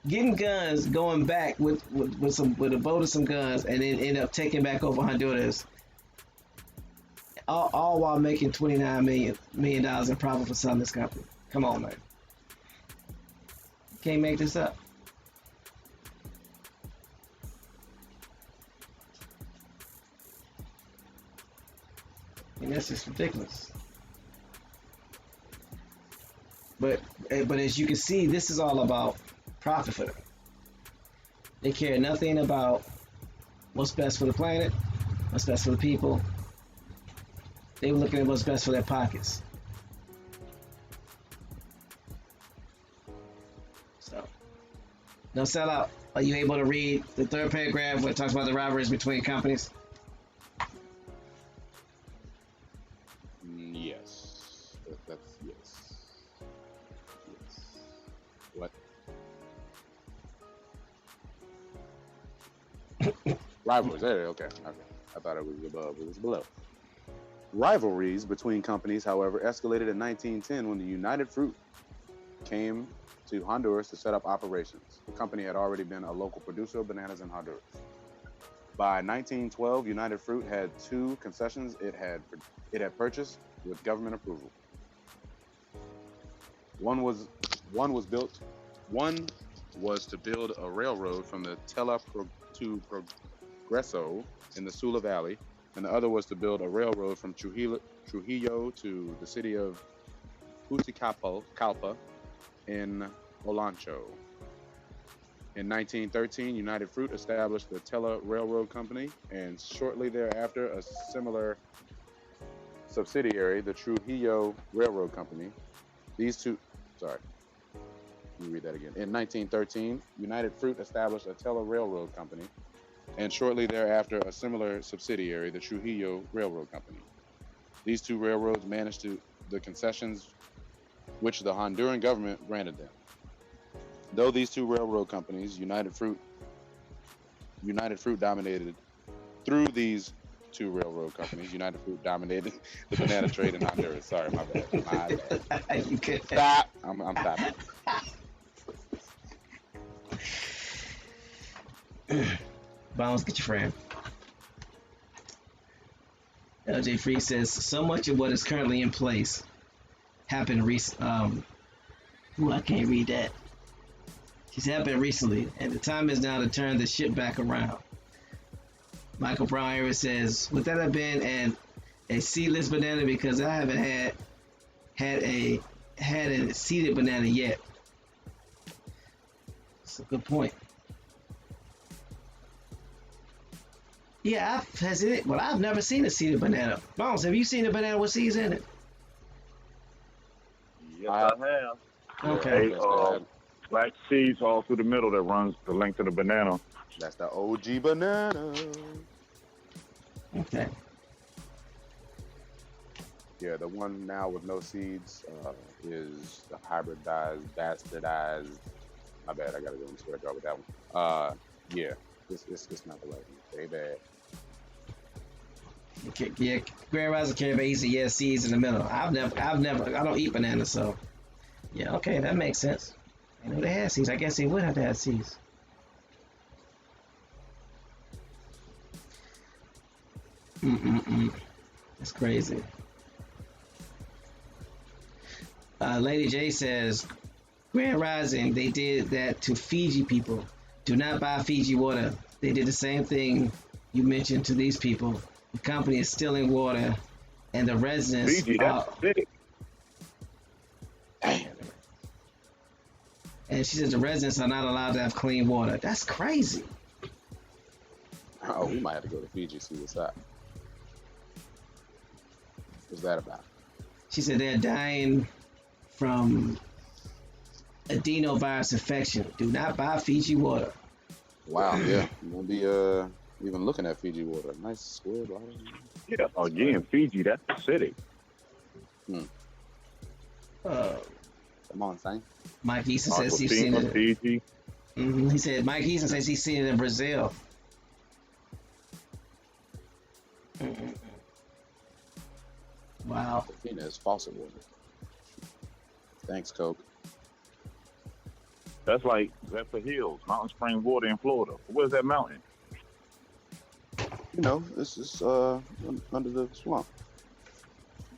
getting guns, going back with a boat of some guns, and then end up taking back over Honduras. All while making $29 million in profit for selling this company. Come on, man. You can't make this up. And that's just ridiculous. But as you can see, this is all about profit for them. They care nothing about what's best for the planet, what's best for the people. They were looking at what's best for their pockets. So, No Sellout. Are you able to read the third paragraph where it talks about the rivalries between companies? Yes. That's yes. Yes. What? Rivalries. There. Okay. I thought it was above. It was below. Rivalries between companies, however, escalated in 1910 when the United Fruit came to Honduras to set up operations. The company had already been a local producer of bananas in Honduras. By 1912, United Fruit had 2 concessions it had purchased with government approval. One was to build a railroad from the Tela to Progreso in the Sula Valley, and the other was to build a railroad from Trujillo to the city of Calpa in Olancho. In 1913, United Fruit established the Tela Railroad Company, and shortly thereafter, a similar subsidiary, the Trujillo Railroad Company. Let me read that again. In 1913, United Fruit established a Tela Railroad Company, and shortly thereafter, a similar subsidiary, the Trujillo Railroad Company. These 2 railroads managed the concessions which the Honduran government granted them. Though these 2 railroad companies, United Fruit dominated through these 2 railroad companies. United Fruit dominated the banana trade in Honduras. Sorry, my bad. You could Stop. I'm stopping. Bounce, get your friend. LJ Free says so much of what is currently in place happened recently. I can't read that. It's happened recently, and the time is now to turn the ship back around. Michael Brown says, would that have been a seedless banana? Because I haven't had a seeded banana yet. That's a good point. Yeah, I've never seen a seeded banana. Bones, have you seen a banana with seeds in it? Yes, I have. Okay. Black seeds all through the middle that runs the length of the banana. That's the OG banana. Okay. Yeah, the one now with no seeds is the hybridized, bastardized. My bad, I gotta go and swear with that one. Yeah, it's not the right one. Very bad. Okay, yeah, Grand Rising Caribou easy. Yeah, seeds in the middle. I don't eat bananas, so yeah, okay, that makes sense. I know they had seeds. I guess they would have to have seeds. That's crazy. Lady J says, Grand Rising, they did that to Fiji people. Do not buy Fiji water. They did the same thing you mentioned to these people. The company is stealing water, and the residents Fiji, that's sick. And she says the residents are not allowed to have clean water. That's crazy. Oh, we might have to go to Fiji, see what's that. What's that about? She said they're dying from adenovirus infection. Do not buy Fiji water. Wow, yeah. You won't be even looking at Fiji water. Nice square bottle. Yeah, again, Fiji, that's the city. Come on, son. Mike Easton says he's seen it. Fiji. He said Mike Easton says he's seen it in Brazil. Wow. Aquafina is faucet water. Thanks, Coke. That's like Zephyr Hills, Mountain Spring Water in Florida. Where's that mountain? You know, this is under the swamp.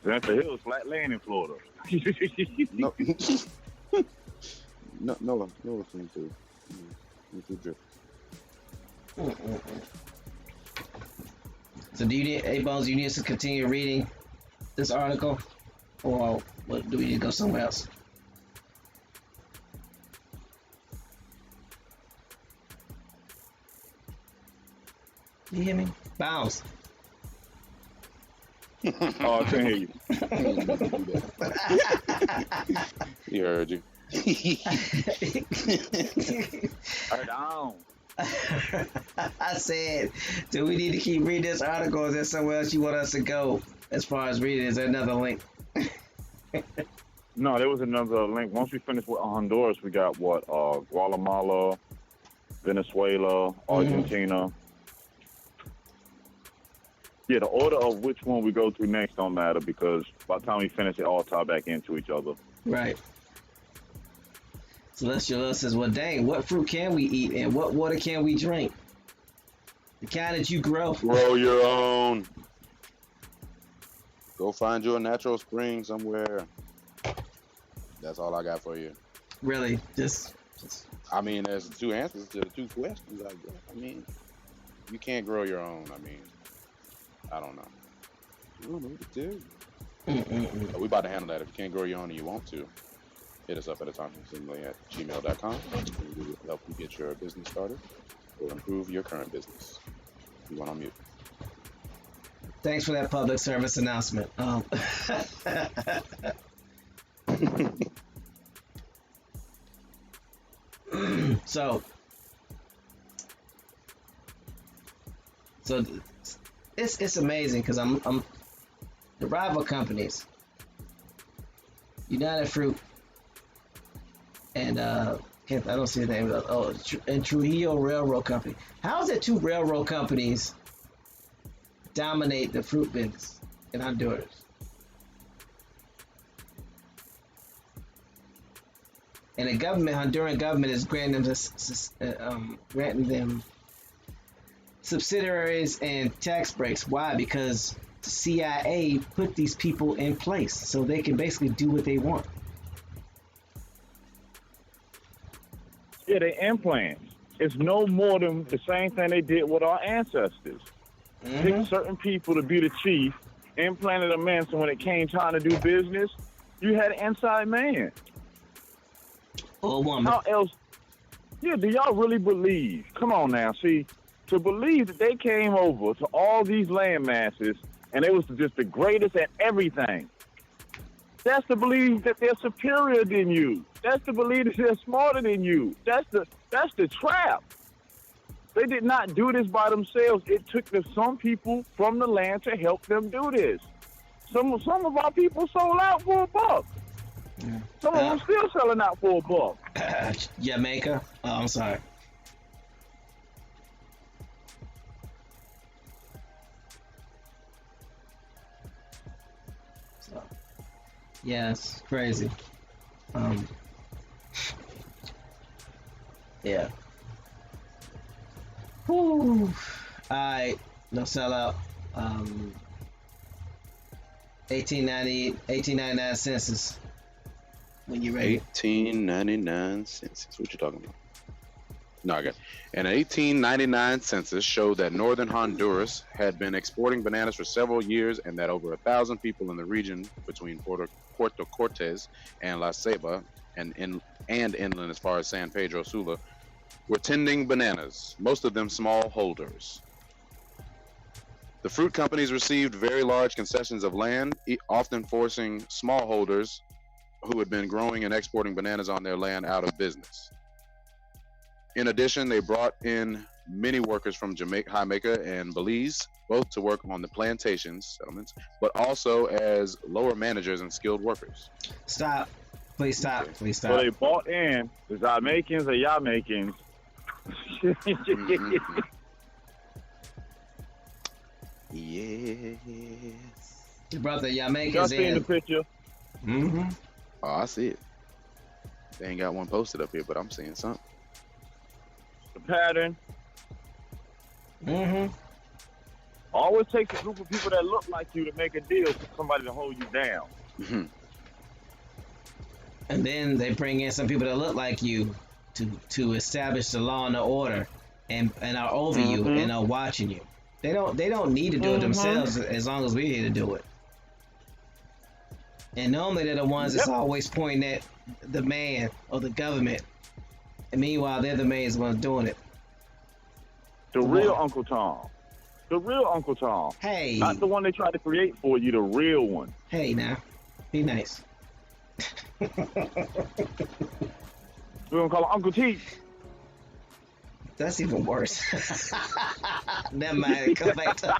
Zephyr Hills, flat land in Florida. No, no, seems to drift. So do you need, A-Bones, you need us to continue reading this article? Or what, do we need to go somewhere else? You hear me? Bounce. Oh, I can't hear you. He heard you. Down. I said, do we need to keep reading this article? Is there somewhere else you want us to go as far as reading? Is there another link? No, there was another link. Once we finish with Honduras, we got what? Guatemala, Venezuela, Argentina. Yeah, the order of which one we go to next don't matter because by the time we finish, it all tie back into each other. Right. Celestial Love says, well, dang, what fruit can we eat and what water can we drink? The kind that you grow. Grow your own. Go find you a natural spring somewhere. That's all I got for you. Really? Just... I mean, there's two answers to the two questions, I guess. I mean, you can't grow your own. I mean, I don't know. I don't know what to do. We about to handle that. If you can't grow your own and you want to, hit us up at atomicstimuli@gmail.com. We will help you get your business started or improve your current business. You want on mute. Thanks for that public service announcement. So it's amazing because I'm the rival companies, United Fruit and I don't see the name of it. And Trujillo Railroad Company. How is it two railroad companies dominate the fruit business in Honduras? And the government, Honduran government, is granting them subsidiaries and tax breaks. Why? Because the CIA put these people in place so they can basically do what they want. Yeah, they implants. It's no more than the same thing they did with our ancestors. Picked certain people to be the chief, implanted them in, so when it came time to do business, you had an inside man. Or a woman. How else? Yeah, do y'all really believe? Come on now, see, to believe that they came over to all these land masses and they was just the greatest at everything. That's to believe that they're superior than you. That's to believe that they're smarter than you. That's the trap. They did not do this by themselves. It took some people from the land to help them do this. Some of our people sold out for $1. Yeah. Some of them still selling out for $1. Jamaica? Oh, I'm sorry. So, yeah, it's crazy. Yeah. Whew. Alright, no sellout. 1899 census. When you're ready. 1899 census. What you talking about? No, I got it. An 1899 census showed that northern Honduras had been exporting bananas for several years and that over 1,000 people in the region between Puerto Cortes and La Ceiba and inland as far as San Pedro Sula, were tending bananas, most of them small holders. The fruit companies received very large concessions of land, often forcing smallholders who had been growing and exporting bananas on their land out of business. In addition, they brought in many workers from Jamaica and Belize, both to work on the plantations, settlements, but also as lower managers and skilled workers. Stop. Please stop. Okay. Please So stop. they bought in the Jamaicans or Yamaicans. Yes. Your brother Yamaika's Y'all seen the in. picture? Mm-hmm. Oh, I see it. They ain't got one posted up here, but I'm seeing something. The pattern. Mm-hmm. Always takes a group of people that look like you to make a deal for somebody to hold you down. Mm-hmm. And then they bring in some people that look like you to establish the law and the order and are over you and are watching you. They don't need to do it themselves as long as we're here to do it. And normally they're the ones that's always pointing at the man or the government. And meanwhile they're the main ones doing it. The real Uncle Tom. The real Uncle Tom. Hey. Not the one they tried to create for you, the real one. Hey now. Be nice. We're gonna call him Uncle T. That's even worse. Never mind. Come back to.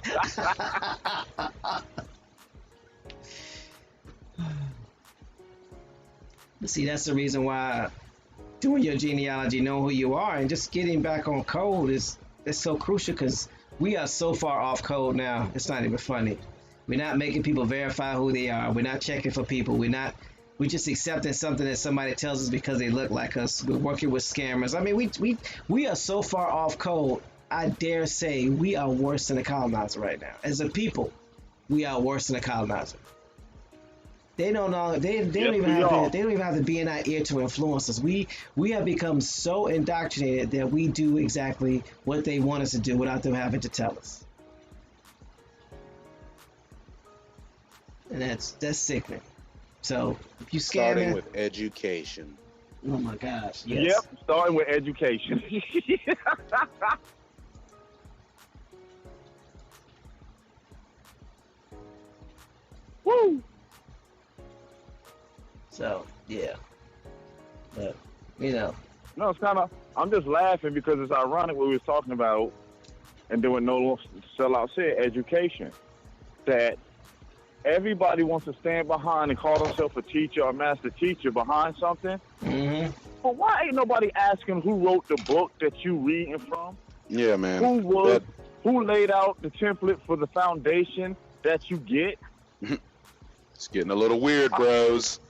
But see, that's the reason why doing your genealogy, knowing who you are, and just getting back on code is so crucial because we are so far off code now. It's not even funny. We're not making people verify who they are. We're not checking for people. We're just accepting something that somebody tells us because they look like us. We're working with scammers. I mean, we are so far off code. I dare say we are worse than the colonizer right now. As a people, we are worse than the colonizer. They don't know. They don't even have to be in our ear to influence us. We have become so indoctrinated that we do exactly what they want us to do without them having to tell us. And that's sickening. So if you Starting scamming, with education. oh my gosh, yes. Yep, starting with education. Woo! So yeah, but you know, No, it's kind of. I'm just laughing because it's ironic what we was talking about, and then when no sellout said education, that everybody wants to stand behind and call themselves a teacher or master teacher behind something. mm-hmm. But why ain't nobody asking who wrote the book that you reading from? Yeah, man. Who laid out the template for the foundation that you get? It's getting a little weird, bros.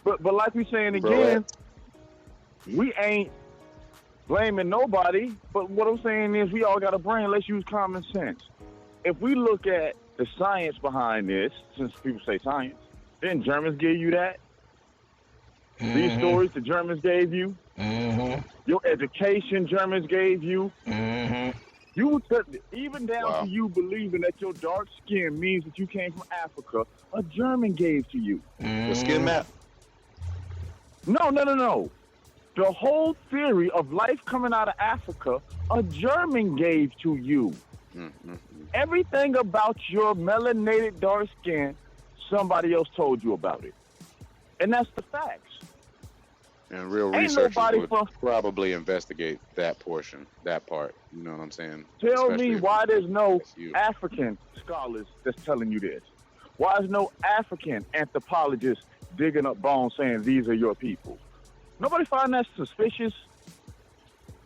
But like we saying again, we ain't blaming nobody. But what I'm saying is we all got a brain. Let's use common sense. If we look at the science behind this, since people say science, didn't Germans give you that? Mm-hmm. These stories the Germans gave you, your education Germans gave you, you even down to you believing that your dark skin means that you came from Africa, a German gave to you. The skin map. No. The whole theory of life coming out of Africa, a German gave to you. Everything about your melanated dark skin, somebody else told you about it. And that's the facts. And real Ain't researchers nobody would probably investigate that portion, that part. You know what I'm saying? Tell Especially me if why there's no it's you. African scholars that's telling you this. Why is no African anthropologist digging up bones saying these are your people? Nobody find that suspicious?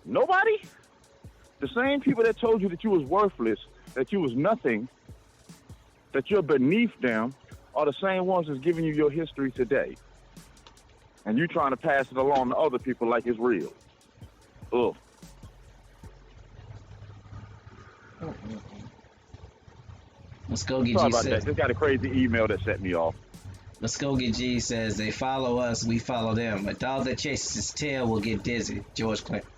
Nobody? The same people that told you that you was worthless, that you was nothing, that you're beneath them, are the same ones that's giving you your history today. And you trying to pass it along to other people like it's real. Ugh. Muskogee Sorry G about says, that. Just got a crazy email that set me off. Muskogee G says they follow us, we follow them. A dog that chases his tail will get dizzy. George Clinton.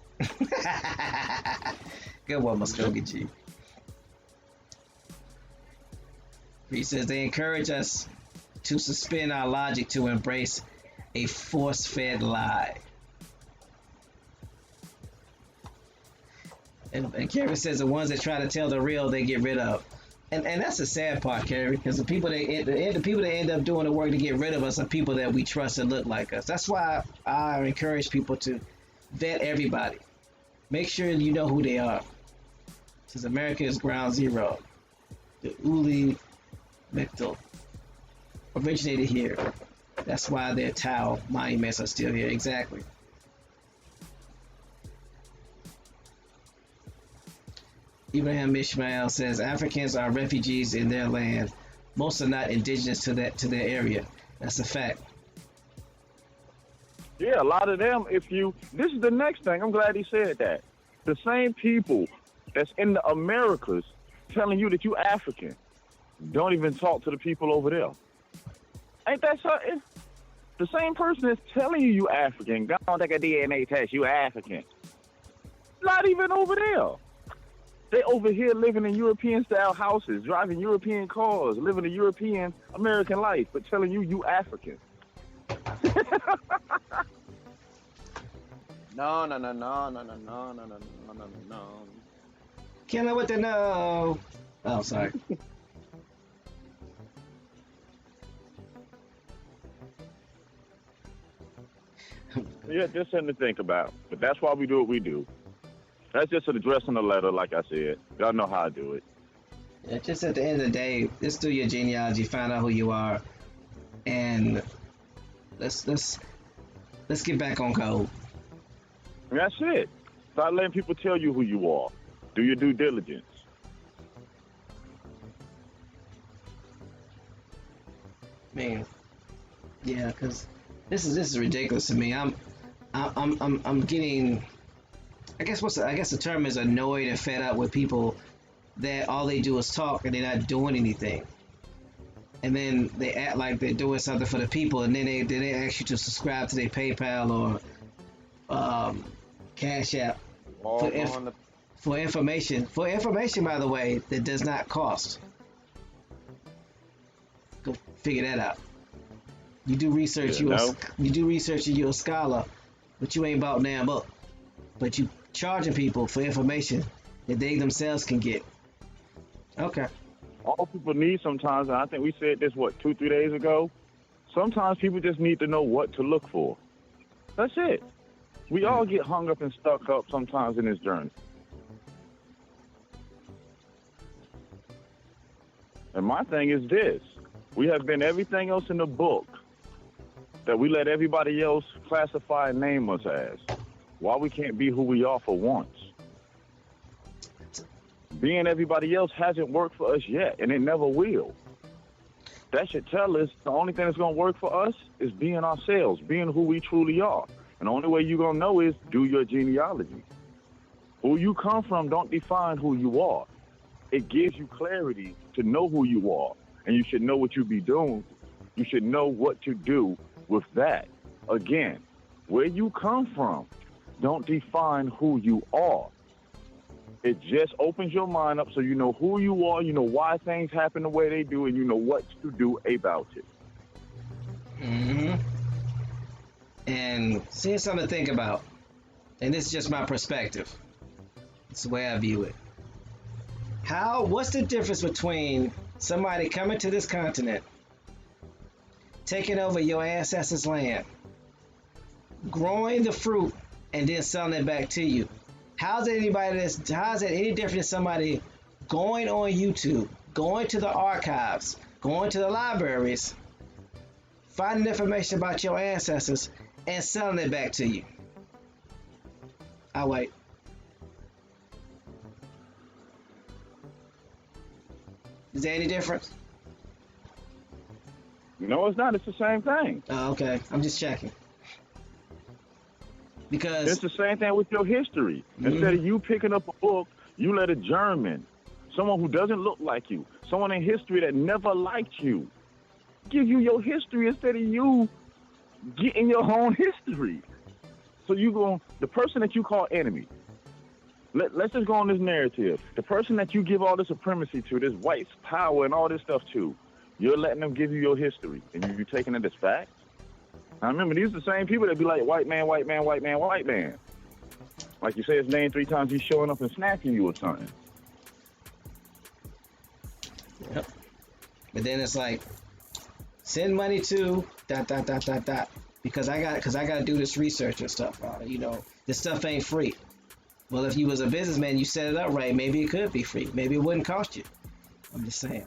Good one, Muskogee G. He says they encourage us to suspend our logic to embrace a force-fed lie. And Kerry says the ones that try to tell the real, they get rid of. And that's the sad part, Kerry, because the people that end up doing the work to get rid of us are people that we trust and look like us. That's why I encourage people to vet everybody. Make sure you know who they are. Since America is ground zero, the Uli Mektal originated here. That's why their Tau monuments are still here. Exactly. Ibrahim Ishmael says Africans are refugees in their land. Most are not indigenous to their area. That's a fact. Yeah, a lot of them, this is the next thing. I'm glad he said that. The same people that's in the Americas telling you that you African don't even talk to the people over there. Ain't that something? The same person that's telling you African, go on, take a DNA test, you African. Not even over there. They over here living in European-style houses, driving European cars, living a European American life, but telling you African. No. Killing with the no. Oh, sorry. Yeah, just something to think about. But that's why we do what we do. That's just an address in the letter, like I said. Y'all know how I do it. Yeah, just at the end of the day, let's do your genealogy, find out who you are, and let's get back on code. And that's it. Start letting people tell you who you are. Do your due diligence. Man, yeah, because this is ridiculous to me. I'm getting. I guess the term is annoyed and fed up with people that all they do is talk and they're not doing anything. And then they act like they're doing something for the people, and then they ask you to subscribe to their PayPal or Cash App for information. For information, by the way, that does not cost. Go figure that out. You do research. You do research, and you're a scholar, but you ain't about damn book. But you charging people for information that they themselves can get. Okay. All people need sometimes, and I think we said this, 2-3 days ago? Sometimes people just need to know what to look for. That's it. We all get hung up and stuck up sometimes in this journey. And my thing is this. We have been everything else in the book that we let everybody else classify and name us as. Why we can't be who we are for once? Being everybody else hasn't worked for us yet, and it never will. That should tell us the only thing that's going to work for us is being ourselves, being who we truly are. And the only way you're going to know is do your genealogy. Who you come from don't define who you are. It gives you clarity to know who you are, and you should know what you be doing. You should know what to do with that. Again, where you come from don't define who you are. It just opens your mind up so you know who you are, you know why things happen the way they do, and you know what to do about it. Mm-hmm. And here's something to think about. And this is just my perspective. It's the way I view it. What's the difference between somebody coming to this continent, taking over your ancestors' land, growing the fruit, and then selling it back to you? How is that any different than somebody going on YouTube, going to the archives, going to the libraries, finding information about your ancestors, and selling it back to you? I'll wait. Is there any difference? No, it's not. It's the same thing. Oh, okay. I'm just checking. Because it's the same thing with your history. Instead of you picking up a book, you let a German, someone who doesn't look like you, someone in history that never liked you, give you your history instead of you getting your own history. So the person that you call enemy, let's just go on this narrative. The person that you give all this supremacy to, this white power and all this stuff to, you're letting them give you your history, and you're taking it as fact? I remember these are the same people that be like, white man, white man, white man, white man. Like you say his name 3 times, he's showing up and snatching you or something. Yep. But then it's like, send money to ... because I got to do this research and stuff. You know, this stuff ain't free. Well, if you was a businessman, you set it up right, maybe it could be free. Maybe it wouldn't cost you. I'm just saying.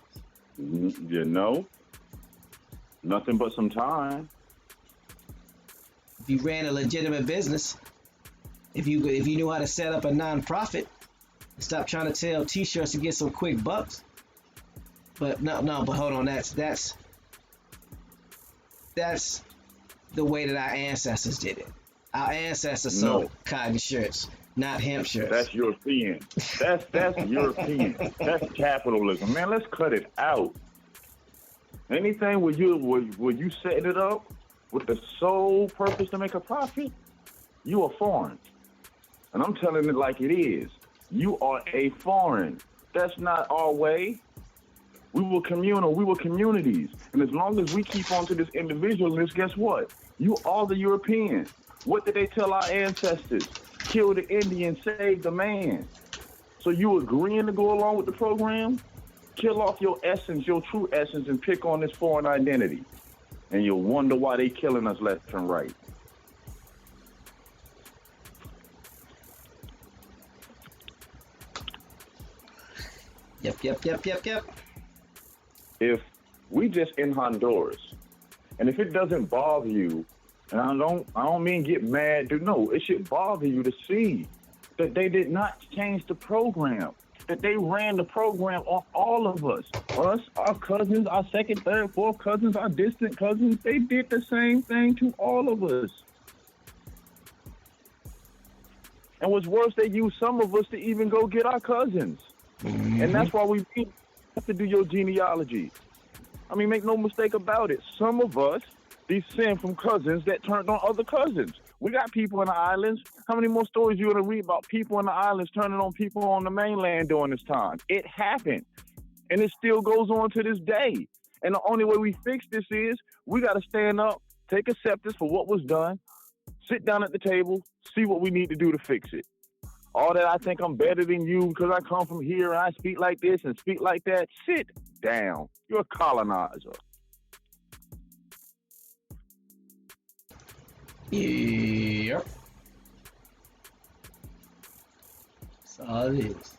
You know, nothing but some time. If you ran a legitimate business, if you knew how to set up a non-profit, stop trying to sell T-shirts to get some quick bucks. But but hold on, that's the way that our ancestors did it. Our ancestors sold cotton shirts, not hemp shirts. That's European. That's European. That's capitalism, man. Let's cut it out. Anything where you setting it up with the sole purpose to make a profit, you are foreign. And I'm telling it like it is. You are a foreign. That's not our way. We were communal. We were communities. And as long as we keep on to this individualist, guess what? You are the European. What did they tell our ancestors? Kill the Indian, save the man. So you agreeing to go along with the program? Kill off your essence, your true essence, and pick on this foreign identity. And you'll wonder why they killing us left and right. Yep. If we just in Honduras, and if it doesn't bother you, and I don't mean get mad, no, it should bother you to see that they did not change the program, that they ran the program off all of us, our cousins, our second, third, fourth cousins, our distant cousins. They did the same thing to all of us. And what's worse, they used some of us to even go get our cousins. Mm-hmm. And that's why we have to do your genealogy. I mean, make no mistake about it. Some of us descend from cousins that turned on other cousins. We got people in the islands. How many more stories you going to read about people in the islands turning on people on the mainland during this time? It happened. And it still goes on to this day. And the only way we fix this is we got to stand up, take acceptance for what was done, sit down at the table, see what we need to do to fix it. All that I think I'm better than you because I come from here and I speak like this and speak like that. Sit down. You're a colonizer. Yep. That's all it is.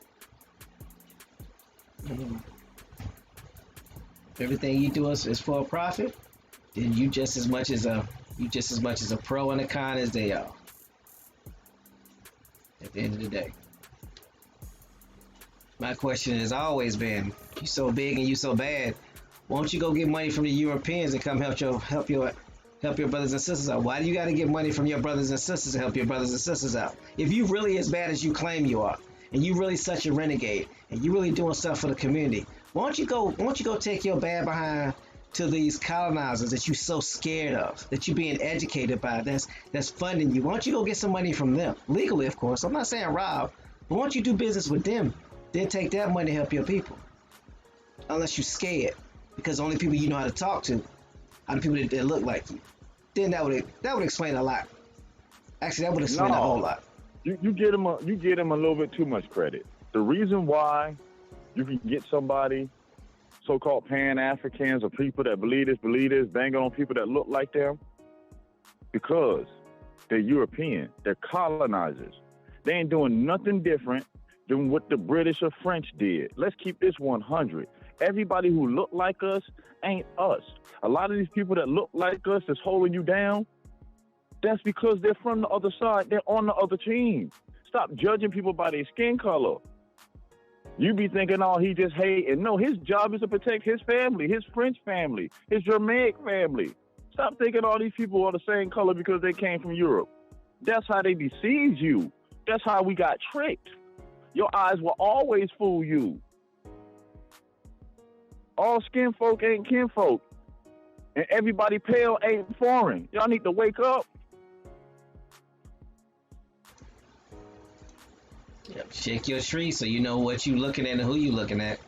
If everything you do is for a profit, then you just as much as a pro and a con as they are. At the end of the day, my question has always been: you so big and you so bad, why don't you go get money from the Europeans and come help your brothers and sisters out? Why do you got to get money from your brothers and sisters to help your brothers and sisters out? If you really as bad as you claim you are, and you really such a renegade, and you really doing stuff for the community, why don't you go take your bad behind to these colonizers that you're so scared of, that you're being educated by, that's funding you? Why don't you go get some money from them? Legally, of course. I'm not saying rob, but why don't you do business with them, then take that money to help your people? Unless you're scared, because the only people you know how to talk to are the people that look like you. Then that would explain a lot. Actually, that would explain a whole lot. You get them a little bit too much credit. The reason why you can get somebody, so-called Pan-Africans or people that believe this, banging on people that look like them, because they're European, they're colonizers. They ain't doing nothing different than what the British or French did. Let's keep this 100. Everybody who look like us ain't us. A lot of these people that look like us that's holding you down, that's because they're from the other side. They're on the other team. Stop judging people by their skin color. You be thinking, oh, he just hating. No, his job is to protect his family, his French family, his Germanic family. Stop thinking all these people are the same color because they came from Europe. That's how they deceived you. That's how we got tricked. Your eyes will always fool you. All skin folk ain't kinfolk. And everybody pale ain't foreign. Y'all need to wake up. Yep. Shake your tree so you know what you looking at and who you looking at.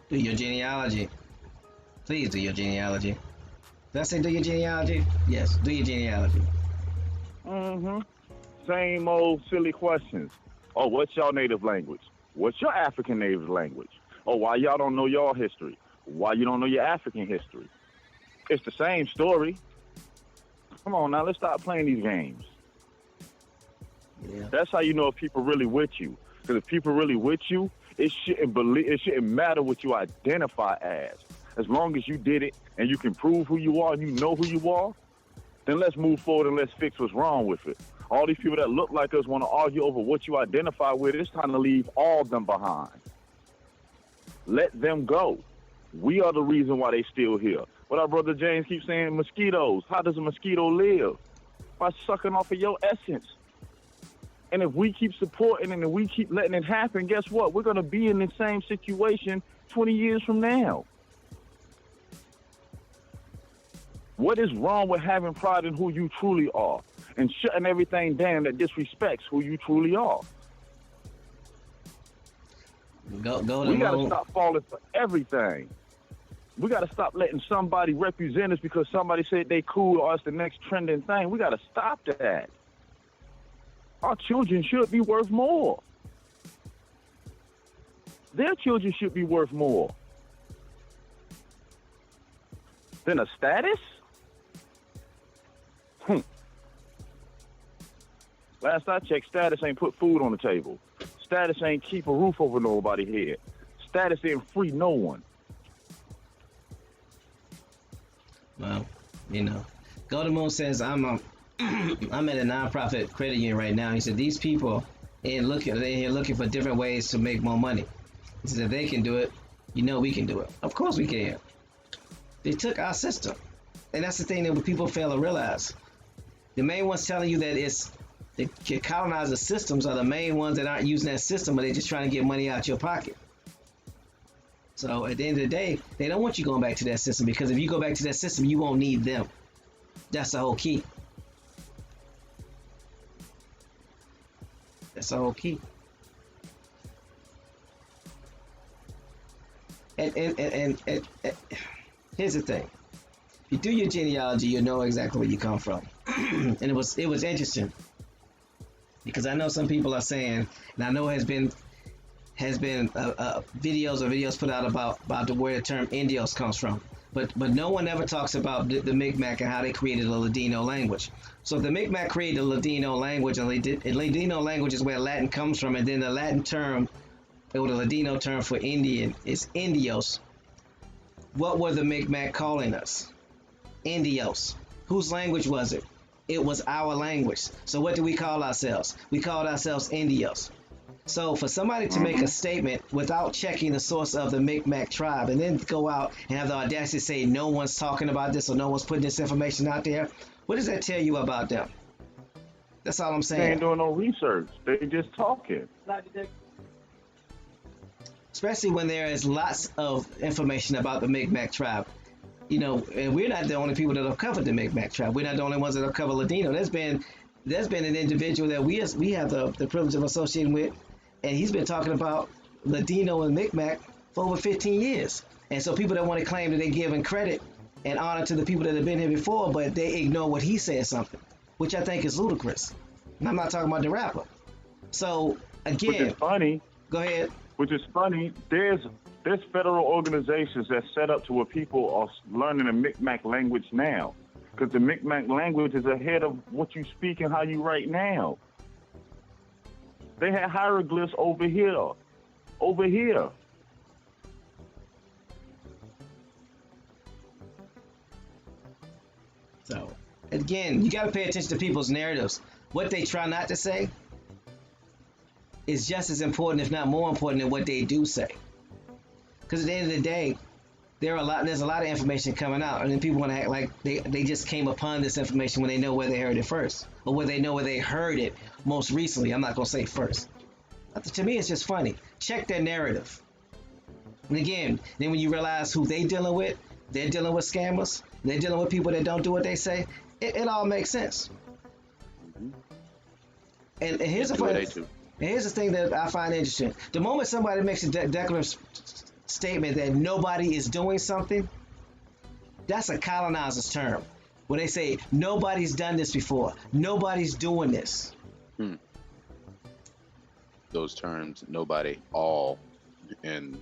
Do your genealogy. Please do your genealogy. Did I say do your genealogy? Yes, do your genealogy. Mm-hmm. Same old silly questions. Oh, what's your native language? What's your African native language? Oh, why y'all don't know your history? Why you don't know your African history? It's the same story. Come on now, let's stop playing these games. Yeah. That's how you know if people really with you. Because if people really with you, it shouldn't matter what you identify as. As long as you did it and you can prove who you are and you know who you are, then let's move forward and let's fix what's wrong with it. All these people that look like us want to argue over what you identify with. It's time to leave all of them behind. Let them go. We are the reason why they still here. What our brother James keeps saying, mosquitoes. How does a mosquito live? By sucking off of your essence. And if we keep supporting and if we keep letting it happen, guess what? We're going to be in the same situation 20 years from now. What is wrong with having pride in who you truly are and shutting everything down that disrespects who you truly are? We got to stop falling for everything. We got to stop letting somebody represent us because somebody said they cool or it's the next trending thing. We got to stop that. Our children should be worth more. Their children should be worth more than a status. Last I checked, status ain't put food on the table. Status ain't keep a roof over nobody's head. Status ain't free no one. Well, you know, Golden Moon says I'm at a nonprofit credit union right now. He said these people they're here looking for different ways to make more money. He said if they can do it, you know we can do it. Of course we can. They took our system, and that's the thing that people fail to realize. The main ones telling you that it's the colonizer systems are the main ones that aren't using that system, but they're just trying to get money out your pocket. So at the end of the day, they don't want you going back to that system because if you go back to that system, you won't need them. That's the whole key. That's the whole key. And here's the thing. If you do your genealogy, you'll know exactly where you come from. And it was interesting because I know some people are saying, and I know has been videos put out about where the term Indios comes from, but no one ever talks about the Mi'kmaq and how they created a Ladino language. So if the Mi'kmaq created a Ladino language, and Ladino language is where Latin comes from, and then the Latin term or the Ladino term for Indian is Indios. What were the Mi'kmaq calling us? Indios. Whose language was it? It was our language. So what do we call ourselves? We called ourselves Indios. So for somebody to make a statement without checking the source of the Mi'kmaq tribe and then go out and have the audacity to say no one's talking about this or no one's putting this information out there, what does that tell you about them? That's all I'm saying. They ain't doing no research. They just talking. Especially when there is lots of information about the Mi'kmaq tribe. You know, and we're not the only people that have covered the Mi'kmaq tribe. We're not the only ones that have covered Ladino. There's been an individual that we have the privilege of associating with, and he's been talking about Ladino and Mi'kmaq for over 15 years. And so people that want to claim that they're giving credit and honor to the people that have been here before, but they ignore what he said something, which I think is ludicrous. And I'm not talking about the rapper. So again, which is funny. Go ahead. Which is funny. There's federal organizations that set up to where people are learning the Mi'kmaq language now, because the Mi'kmaq language is ahead of what you speak and how you write now. They had hieroglyphs over here. So, again, you got to pay attention to people's narratives. What they try not to say is just as important, if not more important, than what they do say. Because at the end of the day, there's a lot of information coming out, and then people want to act like they just came upon this information when they know where they heard it first, or where they know where they heard it most recently. I'm not going to say first. To me, it's just funny. Check their narrative. And again, then when you realize who they're dealing with scammers, they're dealing with people that don't do what they say, it all makes sense. And here's the thing that I find interesting. The moment somebody makes a declarative statement that nobody is doing something, That's a colonizer's term. When they say nobody's done this before, nobody's doing this. Those terms, nobody, all, and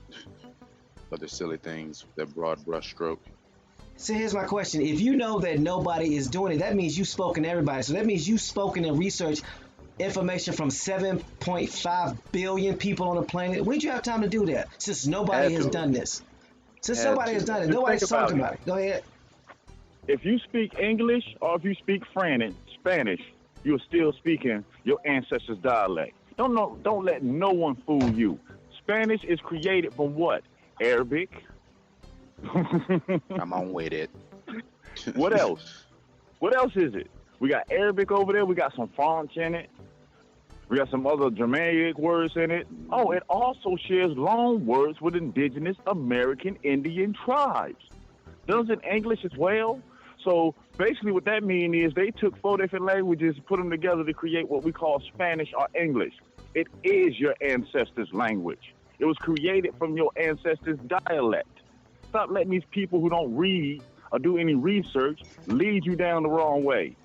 other silly things, that broad brushstroke. So here's my question. If you know that nobody is doing it, that means you've spoken to everybody. So that means you've spoken and researched information from 7.5 billion people on the planet. When did you have time to do that? Since nobody has done this. Since nobody has done it. Nobody's talking about it. Go ahead. If you speak English or if you speak Spanish, you're still speaking your ancestors' dialect. Don't let no one fool you. Spanish is created from what? Arabic. I'm on with it. What else? What else is it? We got Arabic over there. We got some French in it. We got some other Germanic words in it. Oh, it also shares long words with indigenous American Indian tribes. Doesn't English as well? So basically what that means is they took 4 different languages, put them together to create what we call Spanish or English. It is your ancestors' language. It was created from your ancestors' dialect. Stop letting these people who don't read or do any research lead you down the wrong way.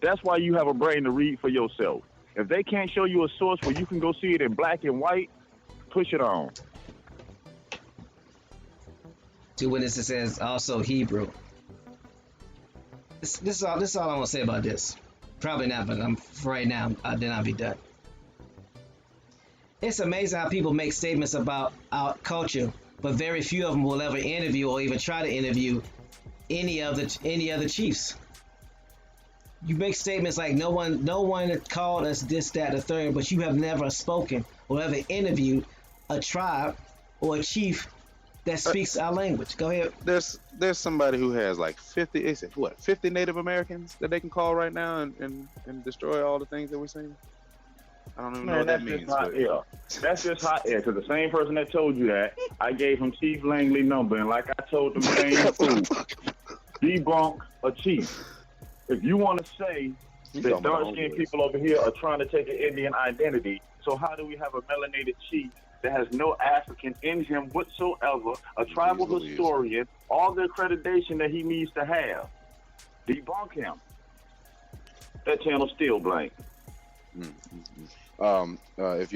That's why you have a brain to read for yourself. If they can't show you a source where you can go see it in black and white, push it on. 2 witnesses says also Hebrew. This is all I want to say about this. Probably not, but for right now, then I'll be done. It's amazing how people make statements about our culture, but very few of them will ever interview or even try to interview any other chiefs. You make statements like no one called us this, that, or third, but you have never spoken or ever interviewed a tribe or a chief that speaks our language. Go ahead. There's somebody who has like 50, 50 Native Americans that they can call right now and destroy all the things that we're saying? I don't even know what that means. That's just hot air. Because the same person that told you that, I gave him Chief Langley number, and like I told them same food, debunk a chief. If you want to say that dark-skinned people over here are trying to take an Indian identity, so how do we have a melanated chief that has no African in him whatsoever, a tribal historian, all the accreditation that he needs to have? Debunk him. That channel's still blank. If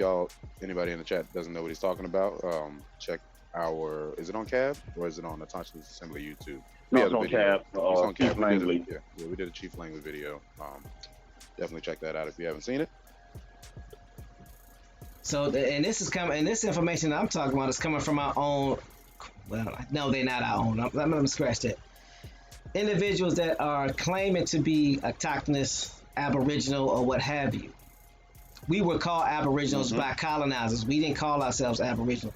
anybody in the chat doesn't know what he's talking about, check is it on Cab or is it on the Thompson Assembly YouTube? No, it's on Cab. It's on Cab. Chief Langley. We did a Chief Langley video. Definitely check that out if you haven't seen it. So, this information I'm talking about is coming from our own. Well, no, they're not our own. I'm gonna scratch that. Individuals that are claiming to be autochthonous, Aboriginal, or what have you. We were called Aboriginals by colonizers. We didn't call ourselves Aboriginal.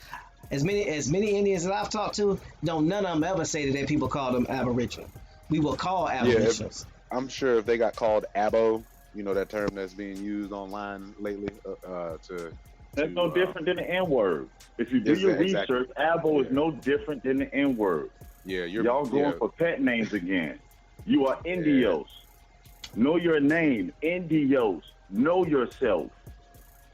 As many Indians that I've talked to, none of them ever say that people call them Aboriginal. We were called Aboriginals. Yeah, I'm sure if they got called Abo, that term that's being used online lately, that's no different than the N-word. If you do your research, Abo is no different than the N-word. Yeah, y'all going for pet names again. You are Indios. Know your name. Indios. Know yourself.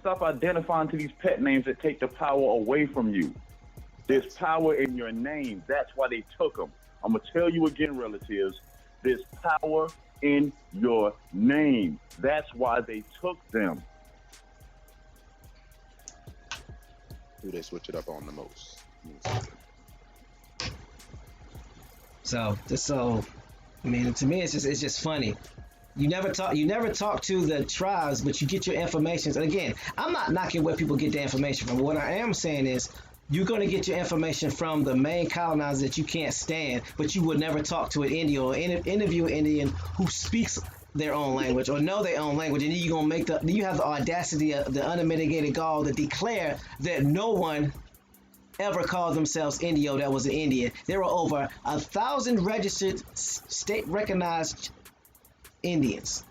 Stop identifying to these pet names that take the power away from you. There's power in your name. That's why they took them. I'm going to tell you again, relatives. There's power in your name. That's why they took them. Who they switch it up on the most? To me, it's just funny. You never talk to the tribes, but you get your information. And again, I'm not knocking where people get their information from. What I am saying is, you're going to get your information from the main colonizers that you can't stand, but you would never talk to an Indian or interview an Indian who speaks their own language or know their own language, and then you have the audacity, the unmitigated gall to declare that no one ever called themselves Indio that was an Indian. There were over 1,000 registered state recognized Indians,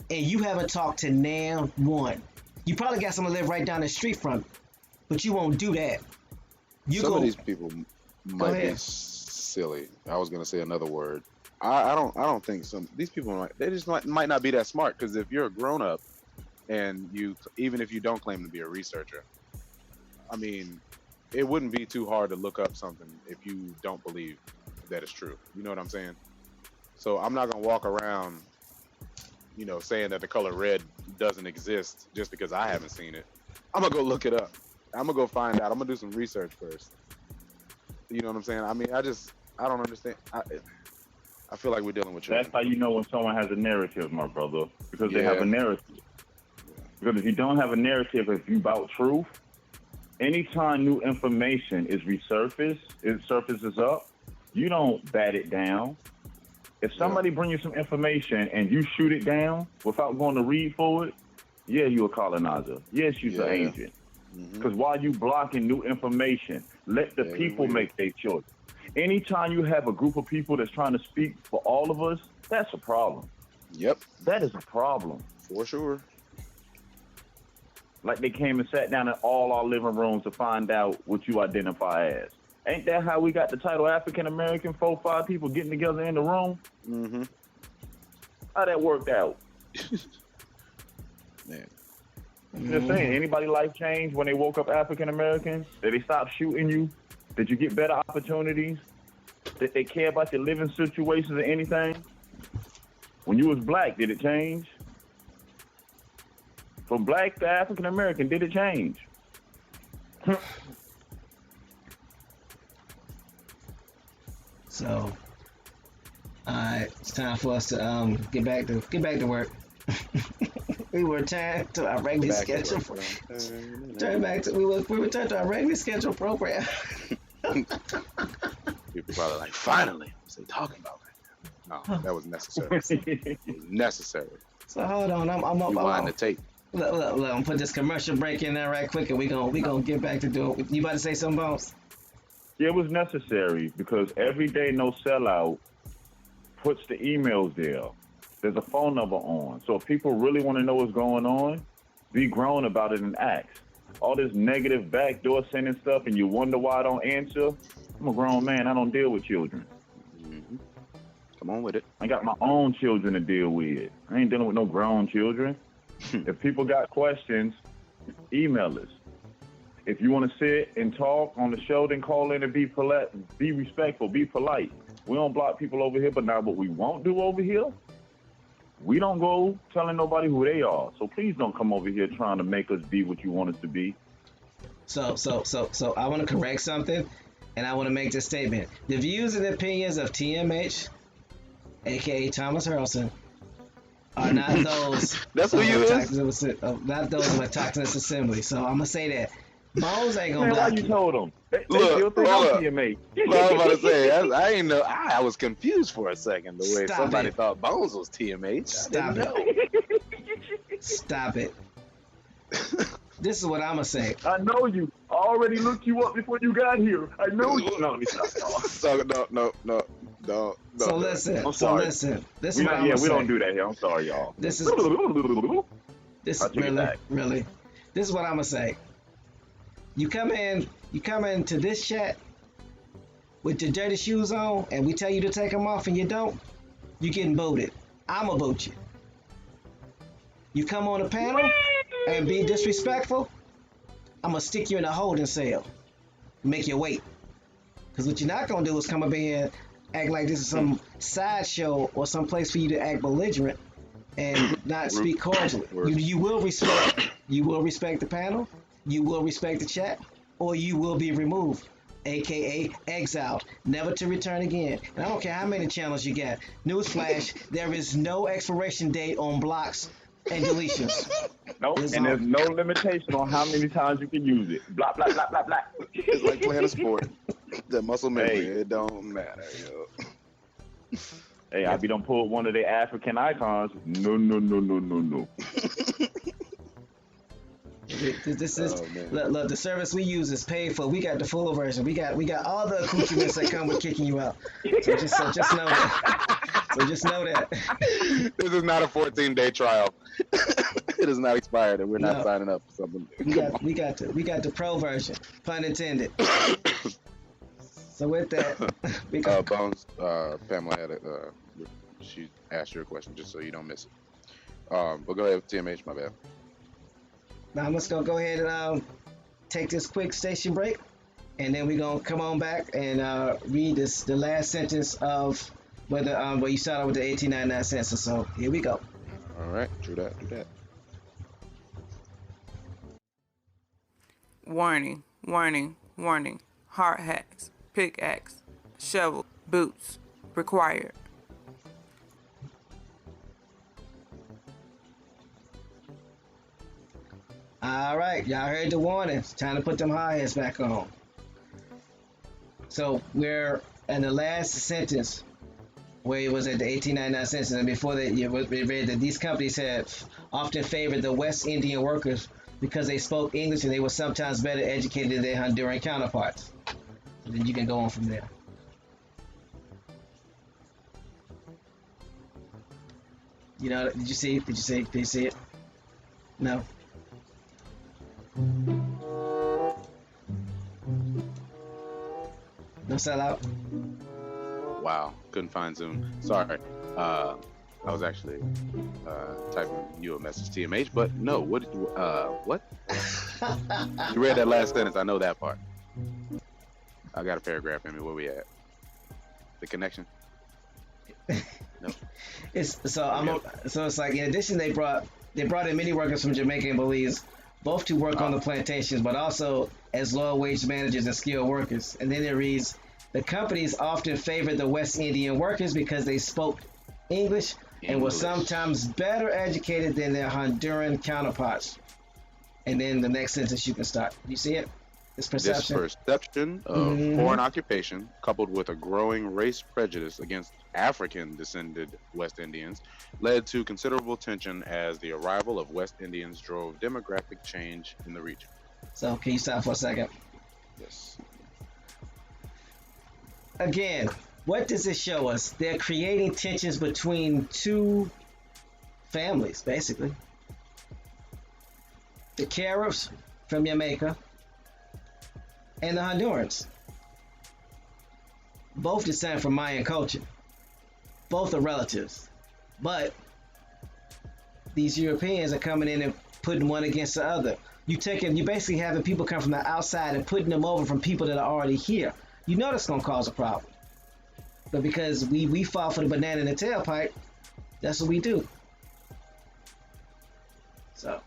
and you haven't talked to now one. You probably got someone to live right down the street from you, but you won't do that. Some of these people might be silly. I was gonna say another word. I don't think these people might not be that smart, because if you're a grown up and even if you don't claim to be a researcher, I mean, it wouldn't be too hard to look up something if you don't believe that is true. You know what I'm saying? So I'm not gonna walk around, saying that the color red doesn't exist just because I haven't seen it. I'm gonna go look it up. I'm gonna go find out. I'm gonna do some research first. You know what I'm saying? I mean, I don't understand. I feel like we're dealing with children. That's how you know when someone has a narrative, my brother, because they have a narrative. Because if you don't have a narrative, if you about truth, anytime new information is resurfaced, it surfaces up, you don't bat it down. If somebody bring you some information and you shoot it down without going to read for it, yeah, you're a colonizer. Yes, you're an agent. Because while you blocking new information, let the people make their choice. Anytime you have a group of people that's trying to speak for all of us, that's a problem. Yep. That is a problem. For sure. Like they came and sat down in all our living rooms to find out what you identify as. Ain't that how we got the title African American? 4 or 5 people getting together in the room? Mm-hmm. How that worked out? Man. I'm just saying, anybody life changed when they woke up African American? Did they stop shooting you? Did you get better opportunities? Did they care about your living situations or anything? When you was black, did it change? From black to African American, did it change? So, it's time for us to get back to work. We were returned to our regular schedule. We returned to our regular scheduled program. People probably like, finally, what's they talking about right now? No, that was necessary. It was necessary. So hold on, I'm Rewind the tape. Look, I'm gonna put this commercial break in there right quick, and we gonna get back to do it. You about to say something, Bones? Yeah, it was necessary because every day No Sellout puts the emails there. There's a phone number on. So if people really want to know what's going on, be grown about it and ask. All this negative backdoor sending stuff and you wonder why I don't answer, I'm a grown man. I don't deal with children. Mm-hmm. Come on with it. I got my own children to deal with. I ain't dealing with no grown children. If people got questions, email us. If you want to sit and talk on the show, then call in and be polite, be respectful, be polite. We don't block people over here, but now what we won't do over here, we don't go telling nobody who they are. So please don't come over here trying to make us be what you want us to be. So I want to correct something, and I want to make this statement. The views and opinions of TMH, aka Thomas Harrelson, are not those. That's who you is? Not those of a Toxinous Assembly. So I'm gonna say that. Bones ain't gonna block why you told them? They Look, still think I'm TMH. Well, I was about to say, I ain't know. I was confused for a second the way somebody thought Bones was TMH. Stop it. This is what I'm gonna say. I know you. I already looked you up before you got here. I know you. No, let me stop. No. So listen. I'm sorry. This is what I'm we say. don't do that here. I'm sorry, y'all. This is really. This is what I'm gonna say. You come into this chat with your dirty shoes on, and we tell you to take them off, and you don't. You getting booted. I'ma boot you. You come on the panel and be disrespectful, I'm gonna stick you in a holding cell, make you wait. Because what you're not gonna do is come up in here, act like this is some sideshow or some place for you to act belligerent and not speak cordially. You will respect. You will respect the panel. You will respect the chat, or you will be removed, aka exiled, never to return again. And I don't care how many channels you got. Newsflash: there is no expiration date on blocks and deletions. Nope, and there's no limitation on how many times you can use it. Blah, blah, blah, blah, blah. It's like playing a sport. The muscle memory, it don't matter, yo. Hey, I be done pulled one of the African icons. No. This is look, the service we use is paid for. We got the full version. We got all the accoutrements that come with kicking you out. So just know that. So just know that. This is not a 14-day trial. It is not expired, and we're not signing up for something. We got the pro version. Pun intended. So with that, we got Bones. Pamela had she asked you a question just so you don't miss it. But go ahead, TMH. My bad. Now I'm just gonna go ahead and take this quick station break. and then we're gonna come on back and read the last sentence of where you started with the 1899 census. So here we go. All right, do that, do that. Warning, warning, warning. Hard hats, pickaxe, shovel, boots required. All right, y'all heard the warning. It's time to put them hard hats back on. So we're in the last sentence where it was at the 1899 census, and before that, we read that these companies have often favored the West Indian workers because they spoke English and they were sometimes better educated than their Honduran counterparts. And then you can go on from there. You know, did you see? Did you see it? No. No sellout. Wow, couldn't find Zoom. Sorry. I was actually typing you a message, TMH, but no, what? You read that last sentence, I know that part. I got a paragraph in me, where we at? The connection? No. So it's like, in addition, they brought in many workers from Jamaica and Belize, both to work on the plantations, but also as low wage managers and skilled workers. And then it reads, the companies often favored the West Indian workers because they spoke English and were sometimes better educated than their Honduran counterparts. And then the next sentence you can start. You see it? It's perception. This perception of foreign occupation, coupled with a growing race prejudice against African-descended West Indians, led to considerable tension as the arrival of West Indians drove demographic change in the region. So, can you stop for a second? Yes. Again, what does this show us? They're creating tensions between two families, basically. The Caribs from Jamaica and the Hondurans. Both descend from Mayan culture. Both are relatives. But these Europeans are coming in and putting one against the other. You basically having people come from the outside and putting them over from people that are already here. You know that's gonna cause a problem. But because we fall for the banana in the tailpipe, that's what we do. So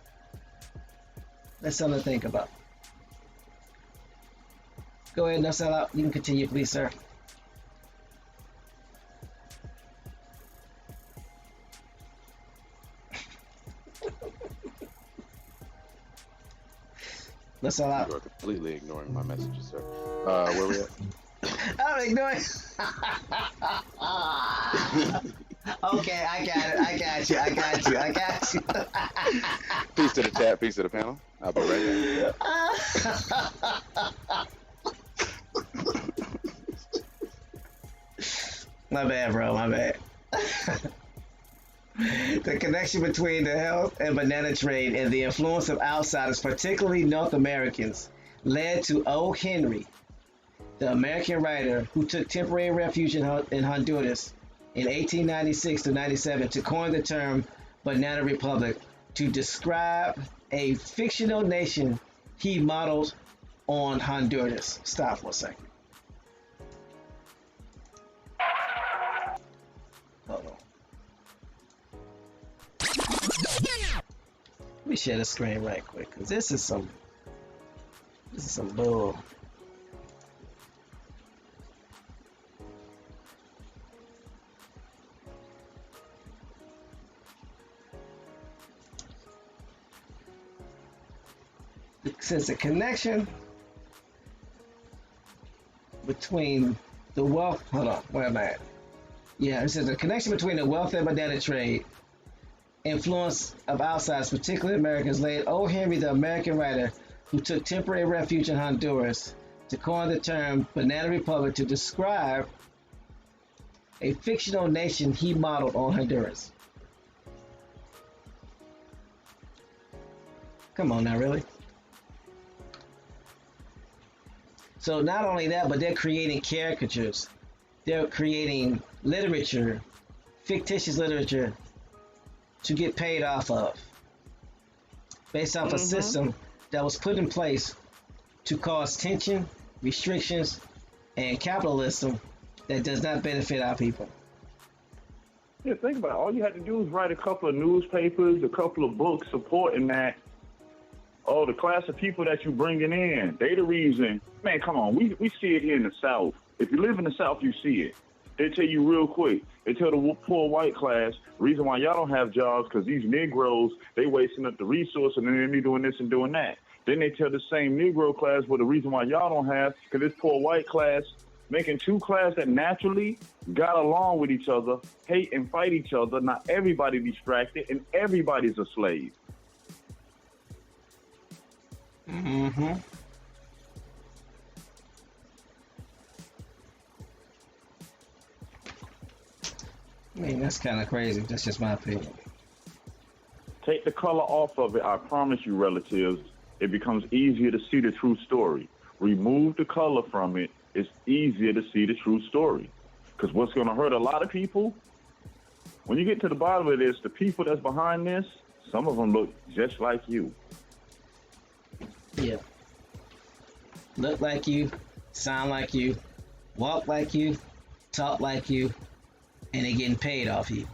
that's something to think about. Go ahead, no sell out. You can continue, please, sir. No sell out. You are completely ignoring my messages, sir. Where we at? I'm ignoring. Okay, I got you. Peace to the chat, peace to the panel. I'll be right there. My bad, bro. My bad. The connection between the health and banana trade and the influence of outsiders, particularly North Americans, led to O. Henry, the American writer who took temporary refuge in Honduras in 1896 to 97 to coin the term Banana Republic to describe a fictional nation he modeled on Honduras. Stop for a second. Hold on. Let me share the screen right quick, because this is some bull. It says the connection between the wealth. Hold on, where am I at? Yeah, it says the connection between the wealth and banana trade, influence of outsiders, particularly Americans, led O. Henry, the American writer who took temporary refuge in Honduras, to coin the term Banana Republic to describe a fictional nation he modeled on Honduras. Come on now, really? So not only that, but they're creating caricatures. They're creating literature, fictitious literature, to get paid off of, based off a system that was put in place to cause tension restrictions, and capitalism that does not benefit our people. Yeah, think about it. All you had to do was write a couple of newspapers, a couple of books supporting that. Oh, the class of people that you bringing in, they the reason. Man, come on, we see it here in the South. If you live in the South, you see it. They tell you real quick. They tell the poor white class, reason why y'all don't have jobs, because these Negroes, they wasting up the resource and then they doing this and doing that. Then they tell the same Negro class, well, the reason why y'all don't have, because this poor white class making two classes that naturally got along with each other, hate and fight each other. Not everybody distracted, and everybody's a slave. Mm-hmm. I mean, that's kind of crazy. That's just my opinion. Take the color off of it, I promise you, relatives, it becomes easier to see the true story. Remove the color from it, it's easier to see the true story. Because what's going to hurt a lot of people, when you get to the bottom of this, the people that's behind this, some of them look just like you. Yeah. Look like you, sound like you, walk like you, talk like you, and they're getting paid off you.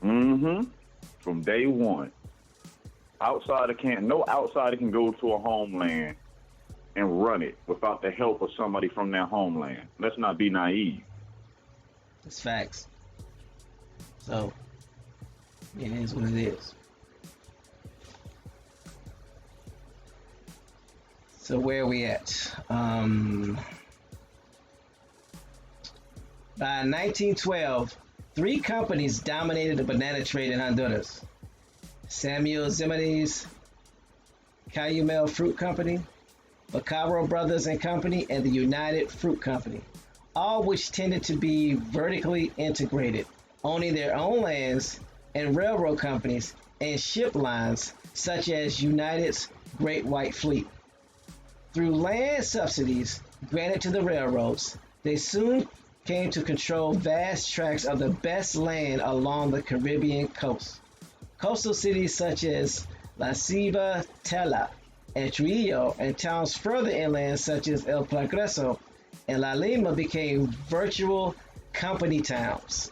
Mm-hmm. From day one. No outsider can go to a homeland and run it without the help of somebody from their homeland. Let's not be naive. It's facts. So, it is what it is. So where are we at? By 1912, 3 companies dominated the banana trade in Honduras. Samuel Zimene's Cayumel Fruit Company, Vaccaro Brothers and Company, and the United Fruit Company, all which tended to be vertically integrated, owning their own lands and railroad companies and ship lines such as United's Great White Fleet. Through land subsidies granted to the railroads, they soon came to control vast tracts of the best land along the Caribbean coast. Coastal cities such as La Ceiba, Tela, and Trujillo, and towns further inland such as El Progreso and La Lima became virtual company towns.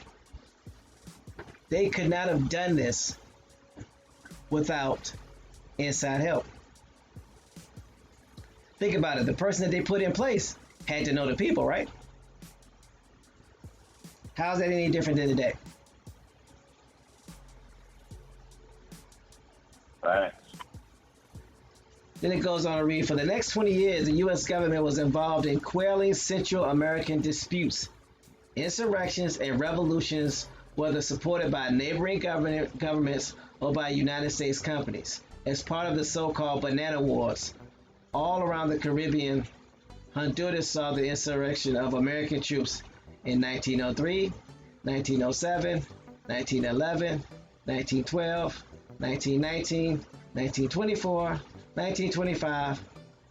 They could not have done this without inside help. Think about it. The person that they put in place had to know the people, right? How's that any different than today? Right. Then it goes on to read, for the next 20 years, the U.S. government was involved in quelling Central American disputes, insurrections, and revolutions, whether supported by neighboring governments or by United States companies, as part of the so-called Banana Wars. All around the Caribbean, Honduras saw the insurrection of American troops in 1903, 1907, 1911, 1912, 1919, 1924, 1925,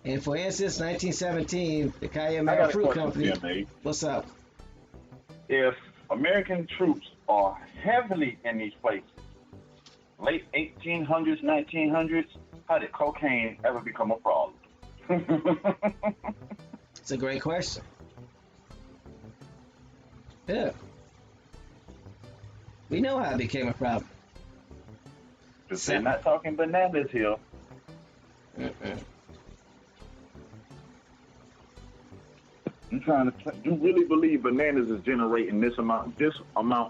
and for instance, 1917, the Cayumel Fruit Company. Here, What's up? If American troops are heavily in these places, late 1800s, 1900s, how did cocaine ever become a problem? It's a great question. Yeah. We know how it became a problem. Because they're not talking bananas here. I'm trying to. You really believe bananas is generating this amount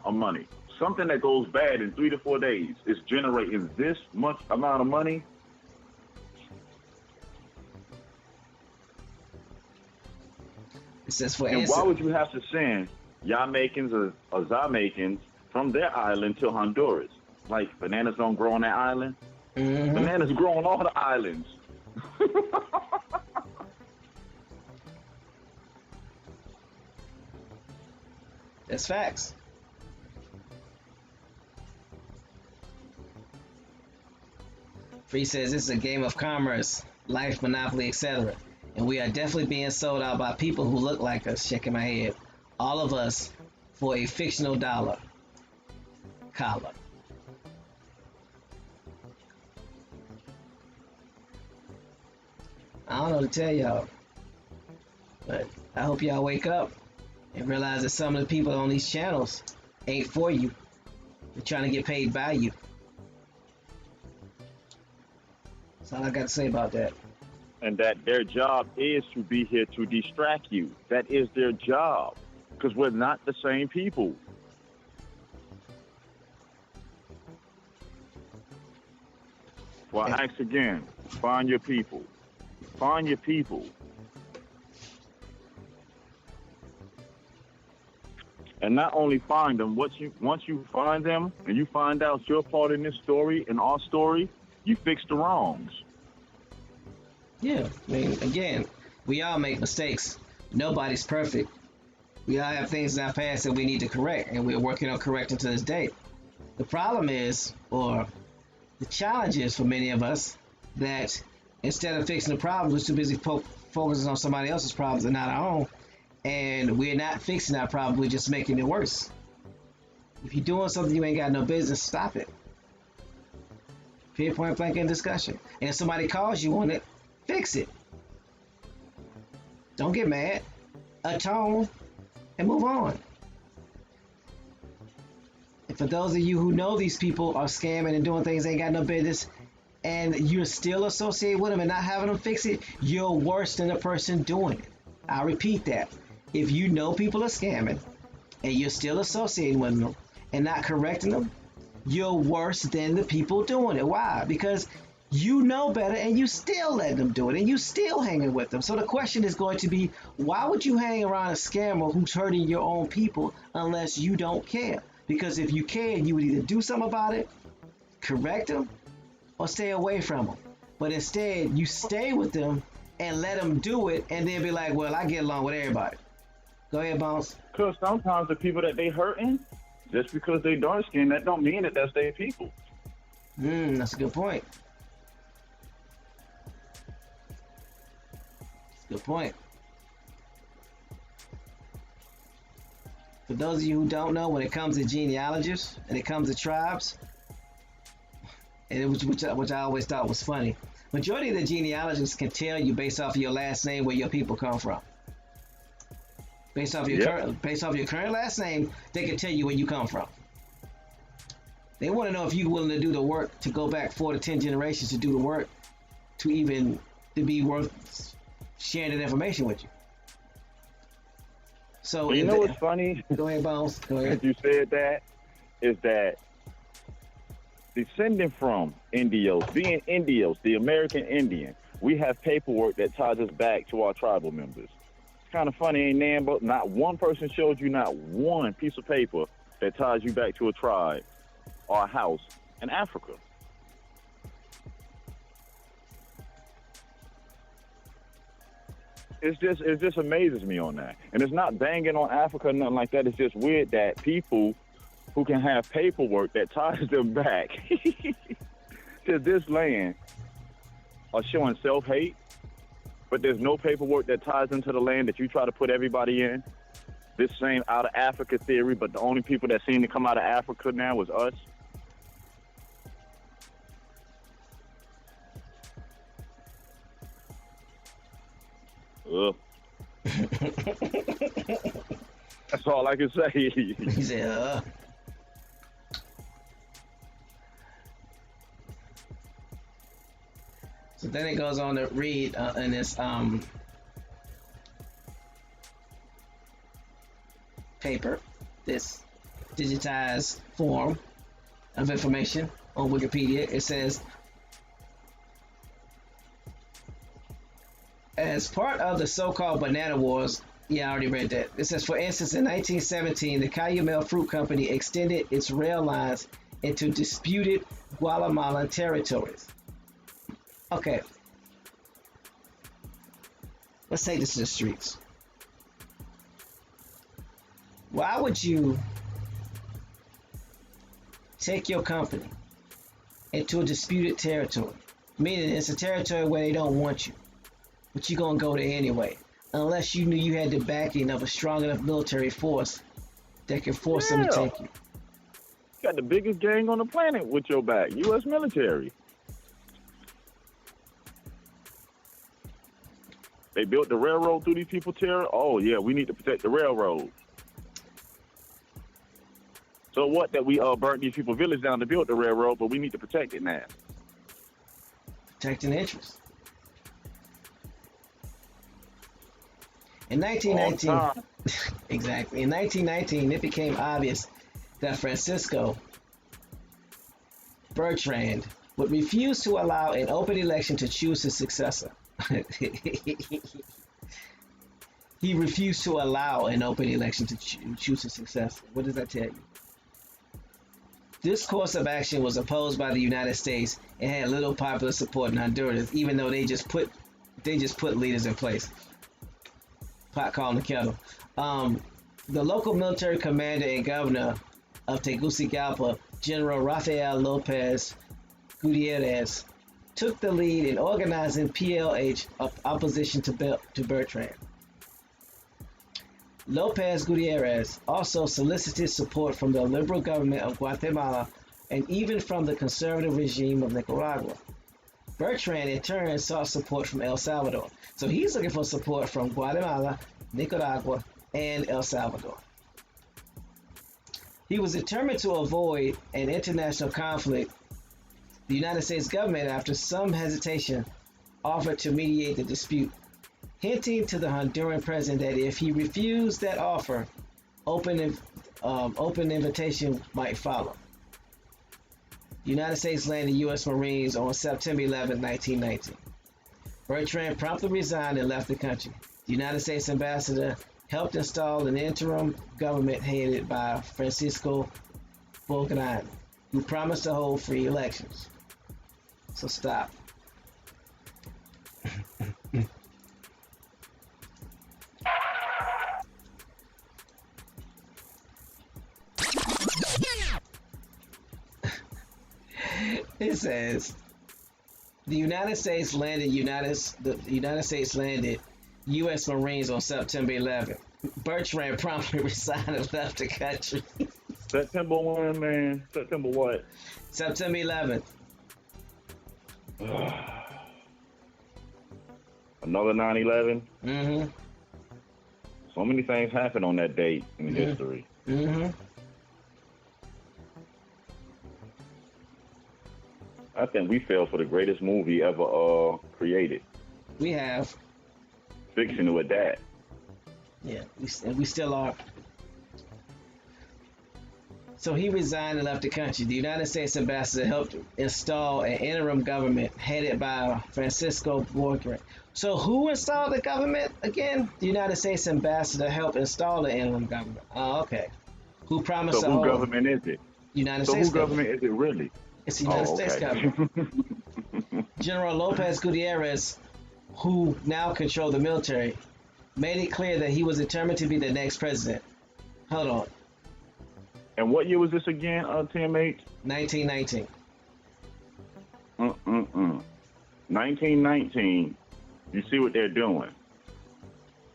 of money? Something that goes bad in 3 to 4 days is generating this much amount of money? It says for and instance, why would you have to send Jamaicans or Zamaicans from their island to Honduras? Like bananas don't grow on that island? Mm-hmm. Bananas grow on all the islands. That's facts. Free says this is a game of commerce, life, monopoly, etc. And we are definitely being sold out by people who look like us, shaking my head. All of us for a fictional dollar. Collar. I don't know what to tell y'all. But I hope y'all wake up and realize that some of the people on these channels ain't for you. They're trying to get paid by you. That's all I got to say about that. And that their job is to be here to distract you. That is their job. Because we're not the same people. Well, I ask again, find your people. Find your people. And not only find them, once you find them and you find out your part in this story, in our story, you fix the wrongs. Yeah, I mean, again, we all make mistakes. Nobody's perfect. We all have things in our past that we need to correct, and we're working on correcting to this day. The problem is, or the challenge is for many of us, that instead of fixing the problem, we're too busy focusing on somebody else's problems and not our own. And we're not fixing our problem, we're just making it worse. If you're doing something you ain't got no business, stop it. Period, point blank in discussion. And if somebody calls you on it, fix it. Don't get mad. Atone and move on. And for those of you who know these people are scamming and doing things they ain't got no business, and you're still associated with them and not having them fix it, you're worse than the person doing it. I'll repeat that. If you know people are scamming and you're still associating with them and not correcting them, you're worse than the people doing it. Why? Because you know better and you still let them do it and you still hanging with them. So the question is going to be, why would you hang around a scammer who's hurting your own people unless you don't care? Because if you cared, you would either do something about it, correct them, or stay away from them. But instead, you stay with them and let them do it and then be like, well, I get along with everybody. Go ahead, Bounce. Because sometimes the people that they hurting, just because they dark skinned, that don't mean that that's their people. That's a good point. Good point. For those of you who don't know, when it comes to genealogists and it comes to tribes, and which I always thought was funny, majority of the genealogists can tell you based off of your last name where your people come from. Based off your current last name, they can tell you where you come from. They want to know if you're willing to do the work to go back 4 to 10 generations to do the work to be worth sharing that information with you. So you know what's funny? Go ahead, Bones. Go ahead. You said that is that descending from Indios, being Indios, the American Indian, we have paperwork that ties us back to our tribal members. It's kind of funny, ain't there? But not one person showed you not one piece of paper that ties you back to a tribe or a house in Africa. It just amazes me on that. And it's not banging on Africa or nothing like that. It's just weird that people who can have paperwork that ties them back to this land are showing self-hate, but there's no paperwork that ties them to the land that you try to put everybody in. This same out of Africa theory, but the only people that seem to come out of Africa now is us. Ugh. That's all I can say. He said, So then it goes on to read in this paper, this digitized form of information on Wikipedia. It says, as part of the so-called Banana Wars, yeah, I already read that. It says, for instance, in 1917, the Cayamel Fruit Company extended its rail lines into disputed Guatemalan territories. Okay. Let's take this to the streets. Why would you take your company into a disputed territory? Meaning it's a territory where they don't want you, but you're going to go there anyway, unless you knew you had the backing of a strong enough military force that can force them to take you. You got the biggest gang on the planet with your back, U.S. military. They built the railroad through these people's territory. Oh yeah, we need to protect the railroad. So what that we burnt these people's village down to build the railroad, but we need to protect it now. Protecting interests. In 1919, exactly. In 1919, it became obvious that Francisco Bertrand would refuse to allow an open election to choose his successor. He refused to allow an open election to choose his successor. What does that tell you? This course of action was opposed by the United States and had little popular support in Honduras, even though they just put leaders in place. Pot calling the kettle. The local military commander and governor of Tegucigalpa, General Rafael Lopez Gutierrez, took the lead in organizing PLH opposition to Bertrand. Lopez Gutierrez also solicited support from the liberal government of Guatemala and even from the conservative regime of Nicaragua. Bertrand in turn sought support from El Salvador. So he's looking for support from Guatemala, Nicaragua, and El Salvador. He was determined to avoid an international conflict. The United States government, after some hesitation, offered to mediate the dispute, hinting to the Honduran president that if he refused that offer, open invitation might follow. The United States landed U.S. Marines on September 11, 1919. Bertrand promptly resigned and left the country. The United States ambassador helped install an interim government headed by Francisco Belgrano, who promised to hold free elections. So stop. It says the United States landed U.S. Marines on September 11th. Bertrand promptly resigned and left the country. September 1, man. September what? September 11th. Another 9/11. Mm-hmm. So many things happened on that date in history. Mm-hmm. I think we fell for the greatest movie ever created. We have. Fictional at that. Yeah, we still are. So he resigned and left the country. The United States ambassador helped install an interim government headed by Francisco Belgrano. So who installed the government again? The United States ambassador helped install the interim government. Oh, okay. Who promised So who government is it? United so States who government is it really? It's the United States government. General Lopez Gutierrez, who now controlled the military, made it clear that he was determined to be the next president. Hold on. And what year was this again, TMH? 1919. 1919. You see what they're doing.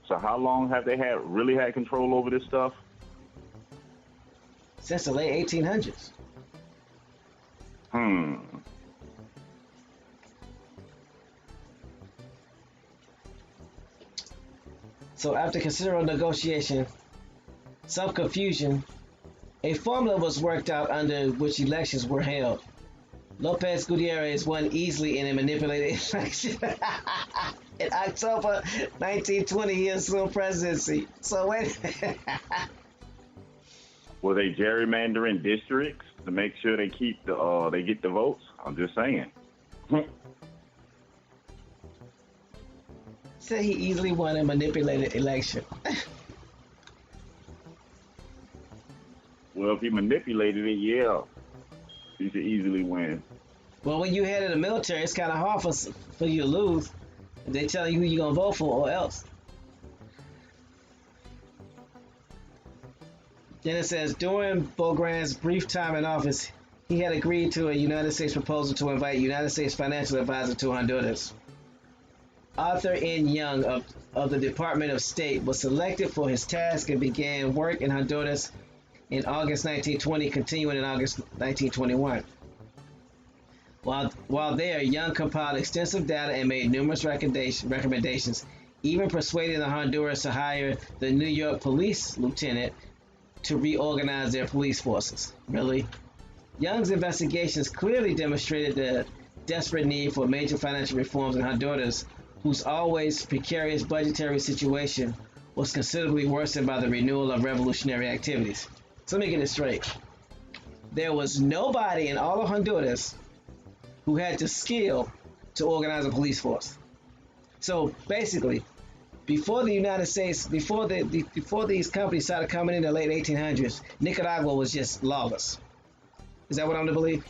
So how long have they really had control over this stuff? Since the late 1800s. So after considerable negotiation, some confusion, a formula was worked out under which elections were held. Lopez Gutierrez won easily in a manipulated election. In October 1920, he assumed presidency. So wait. Were they gerrymandering districts to make sure they keep they get the votes? I'm just saying. Said he easily won a manipulated election. Well, if he manipulated it, yeah, he should easily win. Well, when you head of the military, it's kind of hard for you to lose. They tell you who you're gonna vote for, or else. Then it says, during Belgrano's brief time in office, he had agreed to a United States proposal to invite United States financial advisor to Honduras. Arthur N. Young of the Department of State was selected for his task and began work in Honduras in August 1920, continuing in August 1921. While there, Young compiled extensive data and made numerous recommendations, even persuading the Honduras to hire the New York police lieutenant to reorganize their police forces. Really? Young's investigations clearly demonstrated the desperate need for major financial reforms in Honduras, whose always precarious budgetary situation was considerably worsened by the renewal of revolutionary activities. So let me get this straight. There was nobody in all of Honduras who had the skill to organize a police force. So basically, before the United States, before these companies started coming in the late 1800s, Nicaragua was just lawless. Is that what I'm to believe?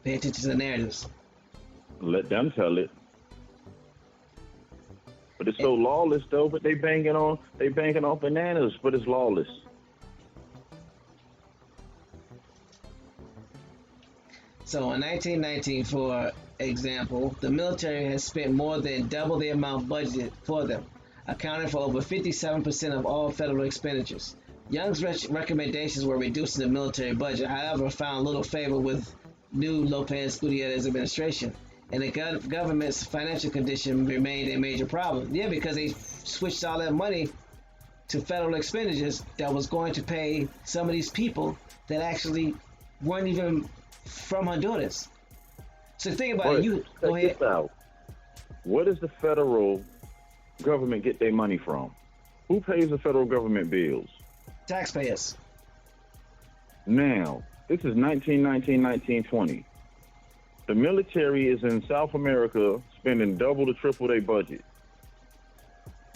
Pay attention to the narratives. Let them tell it. But it's so lawless though. But they banking off bananas, but it's lawless. So in 1919, for example, the military has spent more than double the amount budgeted for them, accounting for over 57% of all federal expenditures. Young's recommendations were reducing the military budget, however, found little favor with new Lopez Gutierrez administration, and the government's financial condition remained a major problem. Yeah, because they switched all that money to federal expenditures that was going to pay some of these people that actually weren't even from Honduras. So think about it. Go ahead. Where does the federal government get their money from? Who pays the federal government bills? Taxpayers. Now, this is 1919, 1920. The military is in South America spending double to triple their budget.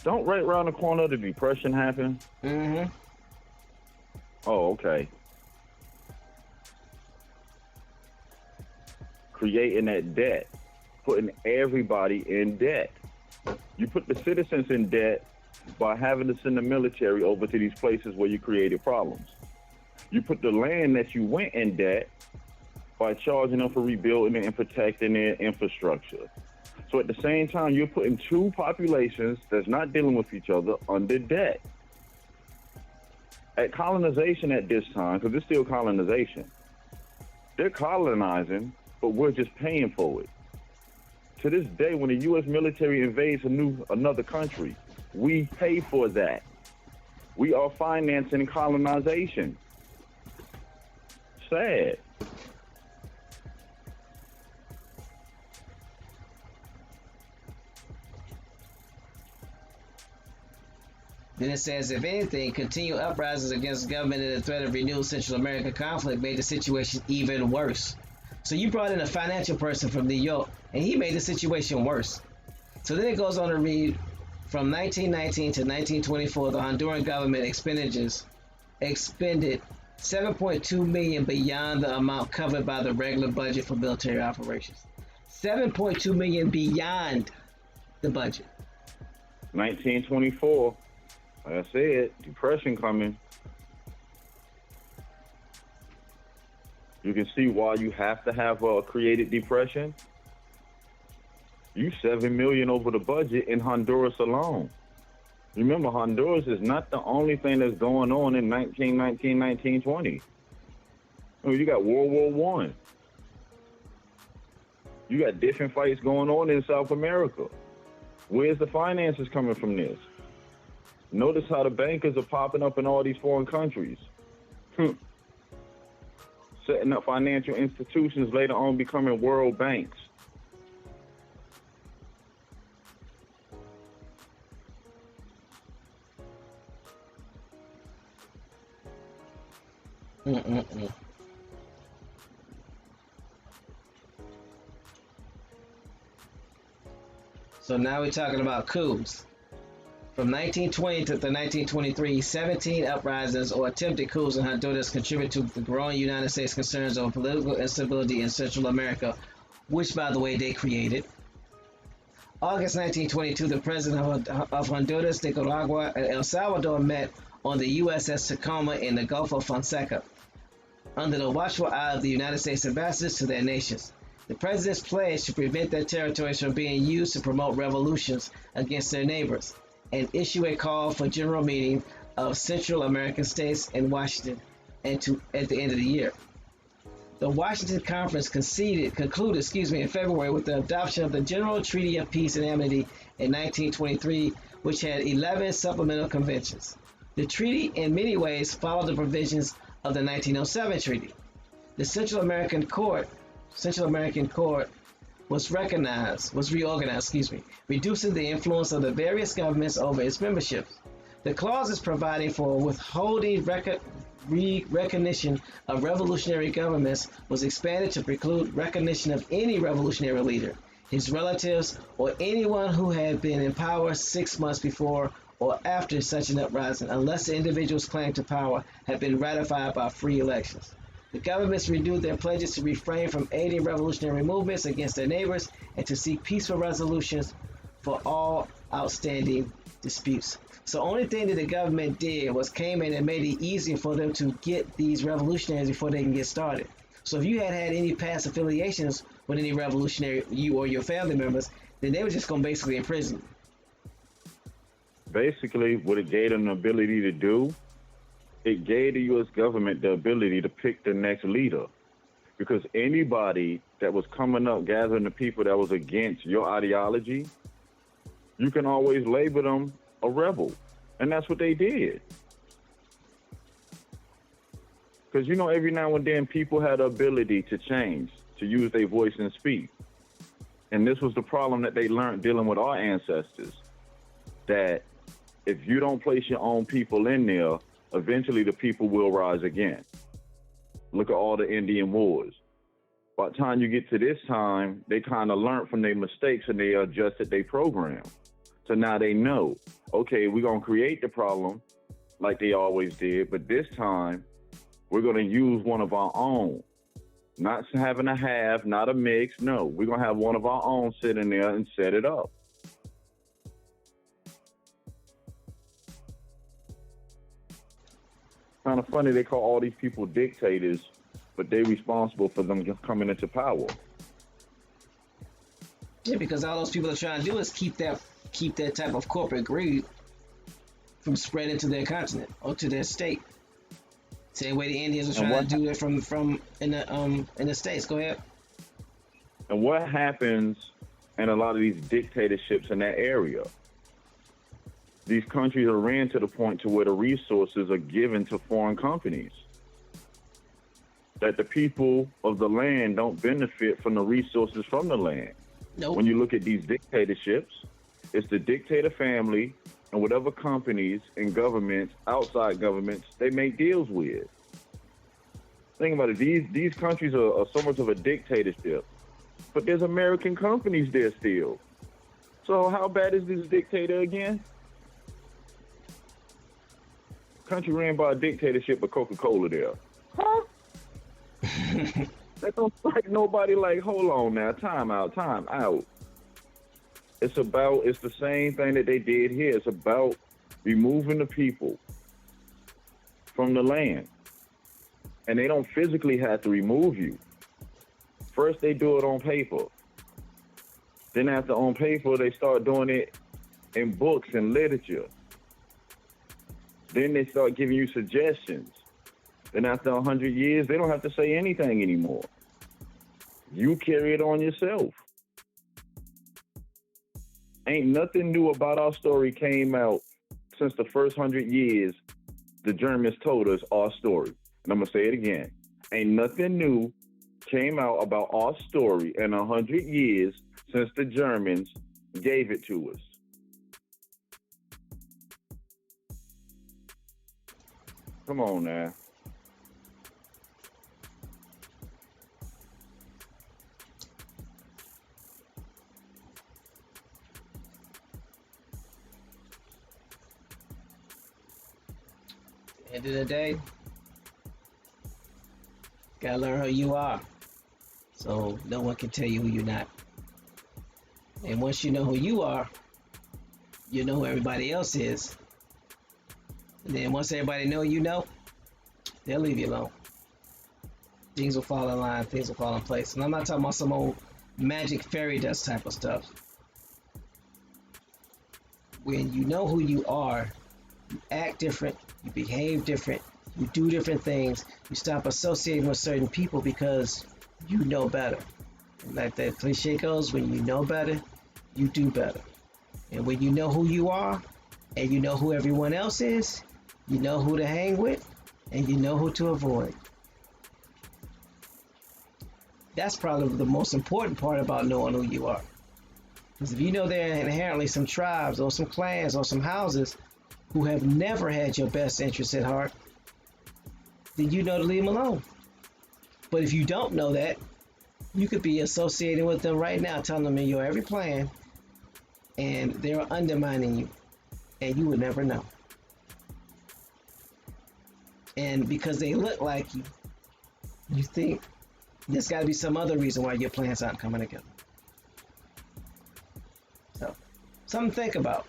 Don't right around the corner the Depression happen? Mm-hmm. Oh, okay. Creating that debt, putting everybody in debt. You put the citizens in debt by having to send the military over to these places where you created problems. You put the land that you went in debt by charging them for rebuilding it and protecting their infrastructure. So at the same time, you're putting two populations that's not dealing with each other under debt. At colonization at this time, because it's still colonization, they're colonizing, but we're just paying for it. To this day, when the U.S. military invades another country, we pay for that. We are financing colonization. Sad. Then it says, if anything, continued uprisings against the government and the threat of renewed Central American conflict made the situation even worse. So you brought in a financial person from New York, and he made the situation worse. So then it goes on to read, from 1919 to 1924, the Honduran government expended 7.2 million beyond the amount covered by the regular budget for military operations. 7.2 million beyond the budget. 1924, like I said, Depression coming. You can see why you have to have a created depression. You 7 million over the budget in Honduras alone. Remember, Honduras is not the only thing that's going on in 1919, 1920. I mean, you got World War I. You got different fights going on in South America. Where's the finances coming from this? Notice how the bankers are popping up in all these foreign countries. Setting up financial institutions, later on becoming world banks. So now we're talking about coups. From 1920 to 1923, 17 uprisings or attempted coups in Honduras contributed to the growing United States concerns over political instability in Central America, which, by the way, they created. August 1922, the president of Honduras, Nicaragua, and El Salvador met on the USS Tacoma in the Gulf of Fonseca, under the watchful eye of the United States ambassadors to their nations. The presidents pledged to prevent their territories from being used to promote revolutions against their neighbors, and issue a call for general meeting of Central American states in Washington at the end of the year. The Washington Conference concluded, in February with the adoption of the General Treaty of Peace and Amity in 1923, which had 11 supplemental conventions. The treaty, in many ways, followed the provisions of the 1907 treaty. The Central American Court was reorganized, reducing the influence of the various governments over its membership. The clauses providing for withholding recognition of revolutionary governments was expanded to preclude recognition of any revolutionary leader, his relatives, or anyone who had been in power 6 months before or after such an uprising, unless the individual's claim to power had been ratified by free elections. The governments renewed their pledges to refrain from aiding revolutionary movements against their neighbors and to seek peaceful resolutions for all outstanding disputes. So the only thing that the government did was came in and made it easier for them to get these revolutionaries before they can get started. So if you had any past affiliations with any revolutionary, you or your family members, then they were just going to basically imprison you. Basically, what it gave them the ability to do, it gave the U.S. government the ability to pick the next leader. Because anybody that was coming up, gathering the people that was against your ideology, you can always label them a rebel. And that's what they did. Because, every now and then people had the ability to change, to use their voice and speak. And this was the problem that they learned dealing with our ancestors, that if you don't place your own people in there, eventually the people will rise again. Look at all the Indian wars. By the time you get to this time, they kind of learned from their mistakes and they adjusted their program. So now they know, okay, we're going to create the problem like they always did, but this time we're going to use one of our own. Not having a half, not a mix. No, we're going to have one of our own sit in there and set it up. Kind of funny they call all these people dictators, but they're responsible for them coming into power. Yeah, because all those people are trying to do is keep that type of corporate greed from spreading to their continent or to their state. Same way the Indians are trying to do it from in the States. Go ahead. And what happens in a lot of these dictatorships in that area? These countries are ran to the point to where the resources are given to foreign companies. That the people of the land don't benefit from the resources from the land. Nope. When you look at these dictatorships, it's the dictator family and whatever companies and governments, outside governments, they make deals with. Think about it. These countries are so much of a dictatorship, but there's American companies there still. So how bad is this dictator again? Country ran by a dictatorship, but Coca-Cola there. Huh? That don't like nobody like, hold on now, time out. It's the same thing that they did here. It's about removing the people from the land. And they don't physically have to remove you. First, they do it on paper. Then after on paper, they start doing it in books and literature. Then they start giving you suggestions. Then after 100 years, they don't have to say anything anymore. You carry it on yourself. Ain't nothing new about our story came out since the first 100 years the Germans told us our story. And I'm going to say it again. Ain't nothing new came out about our story in 100 years since the Germans gave it to us. Come on now. End of the day, gotta learn who you are, so no one can tell you who you're not. And once you know who you are, you know who everybody else is. And then once everybody know you know, they'll leave you alone. Things will fall in line, things will fall in place. And I'm not talking about some old magic fairy dust type of stuff. When you know who you are, you act different, you behave different, You do different things. You stop associating with certain people because you know better. Like that cliche goes, when you know better, you do better. And when you know who you are and you know who everyone else is, you know who to hang with and you know who to avoid. That's probably the most important part about knowing who you are. Because if you know there are inherently some tribes or some clans or some houses who have never had your best interests at heart, then you know to leave them alone. But if you don't know that, you could be associating with them right now, telling them your every plan, and they're undermining you, and you would never know. And because they look like you, you think there's got to be some other reason why your plans aren't coming together. So, something to think about.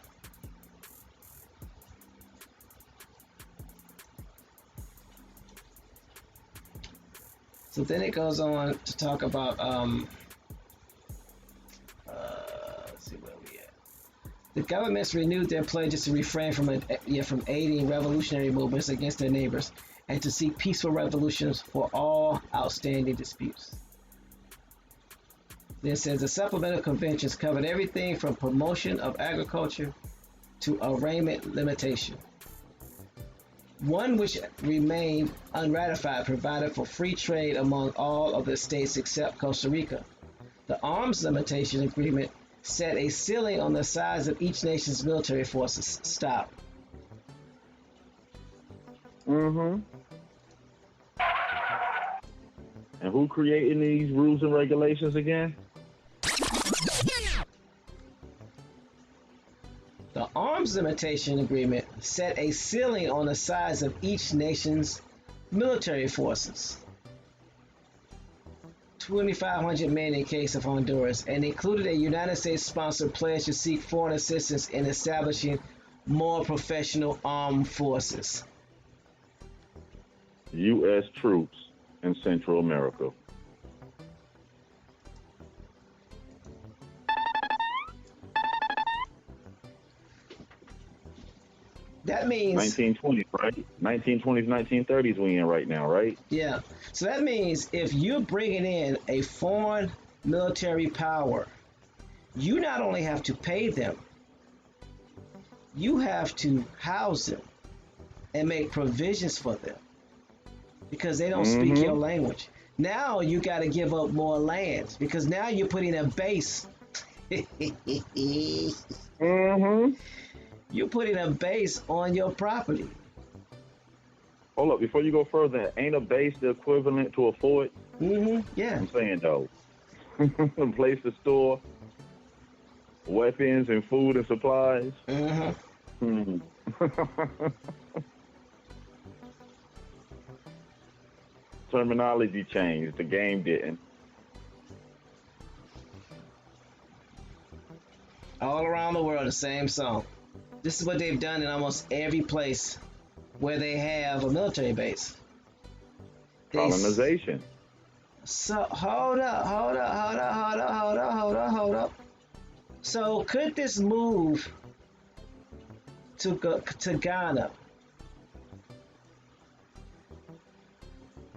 So then it goes on to talk about, let's see where we at. The governments renewed their pledges to refrain from aiding revolutionary movements against their neighbors and to seek peaceful resolutions for all outstanding disputes. Then it says the supplemental conventions covered everything from promotion of agriculture to arraignment limitation. One which remained unratified provided for free trade among all of the states except Costa Rica. The arms limitation agreement set a ceiling on the size of each nation's military forces. Stop. Mm-hmm. And who creating these rules and regulations again? The arms limitation agreement set a ceiling on the size of each nation's military forces. 2,500 men in case of Honduras, and included a United States-sponsored pledge to seek foreign assistance in establishing more professional armed forces. U.S. troops in Central America. That means 1920s, right? 1920s, 1930s we in right now, right? yeah. So that means if you're bringing in a foreign military power, you not only have to pay them, you have to house them and make provisions for them because they don't speak your language. Now you got to give up more lands because now you're putting a base. You're putting a base on your property. Hold up, before you go further, ain't a base the equivalent to a fort? Yeah. I'm saying though, a place to store weapons and food and supplies. Terminology changed, the game didn't. All around the world, the same song. This is what they've done in almost every place where they have a military base. Colonization. So hold up. So could this move to Ghana?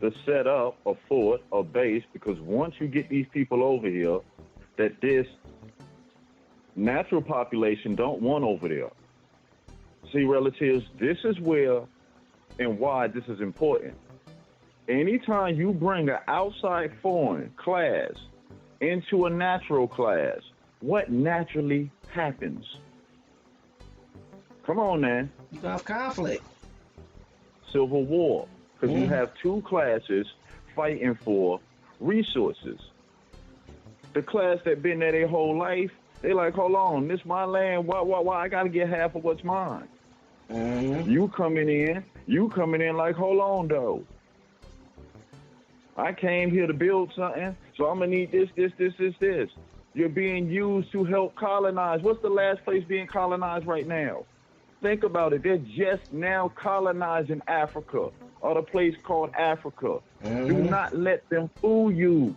To set up a fort, a base, because once you get these people over here, that this natural population don't want over there. See, relatives, this is where and why this is important. Anytime you bring an outside foreign class into a natural class, what naturally happens? Come on, man. You have conflict. Civil war. Because you have two classes fighting for resources. The class that been there their whole life, they like, hold on, this my land. Why I gotta get half of what's mine? You coming in like, hold on though. I came here to build something, so I'm gonna need this. You're being used to help colonize. What's the last place being colonized right now? Think about it. They're just now colonizing Africa, or the place called Africa. Do not let them fool you.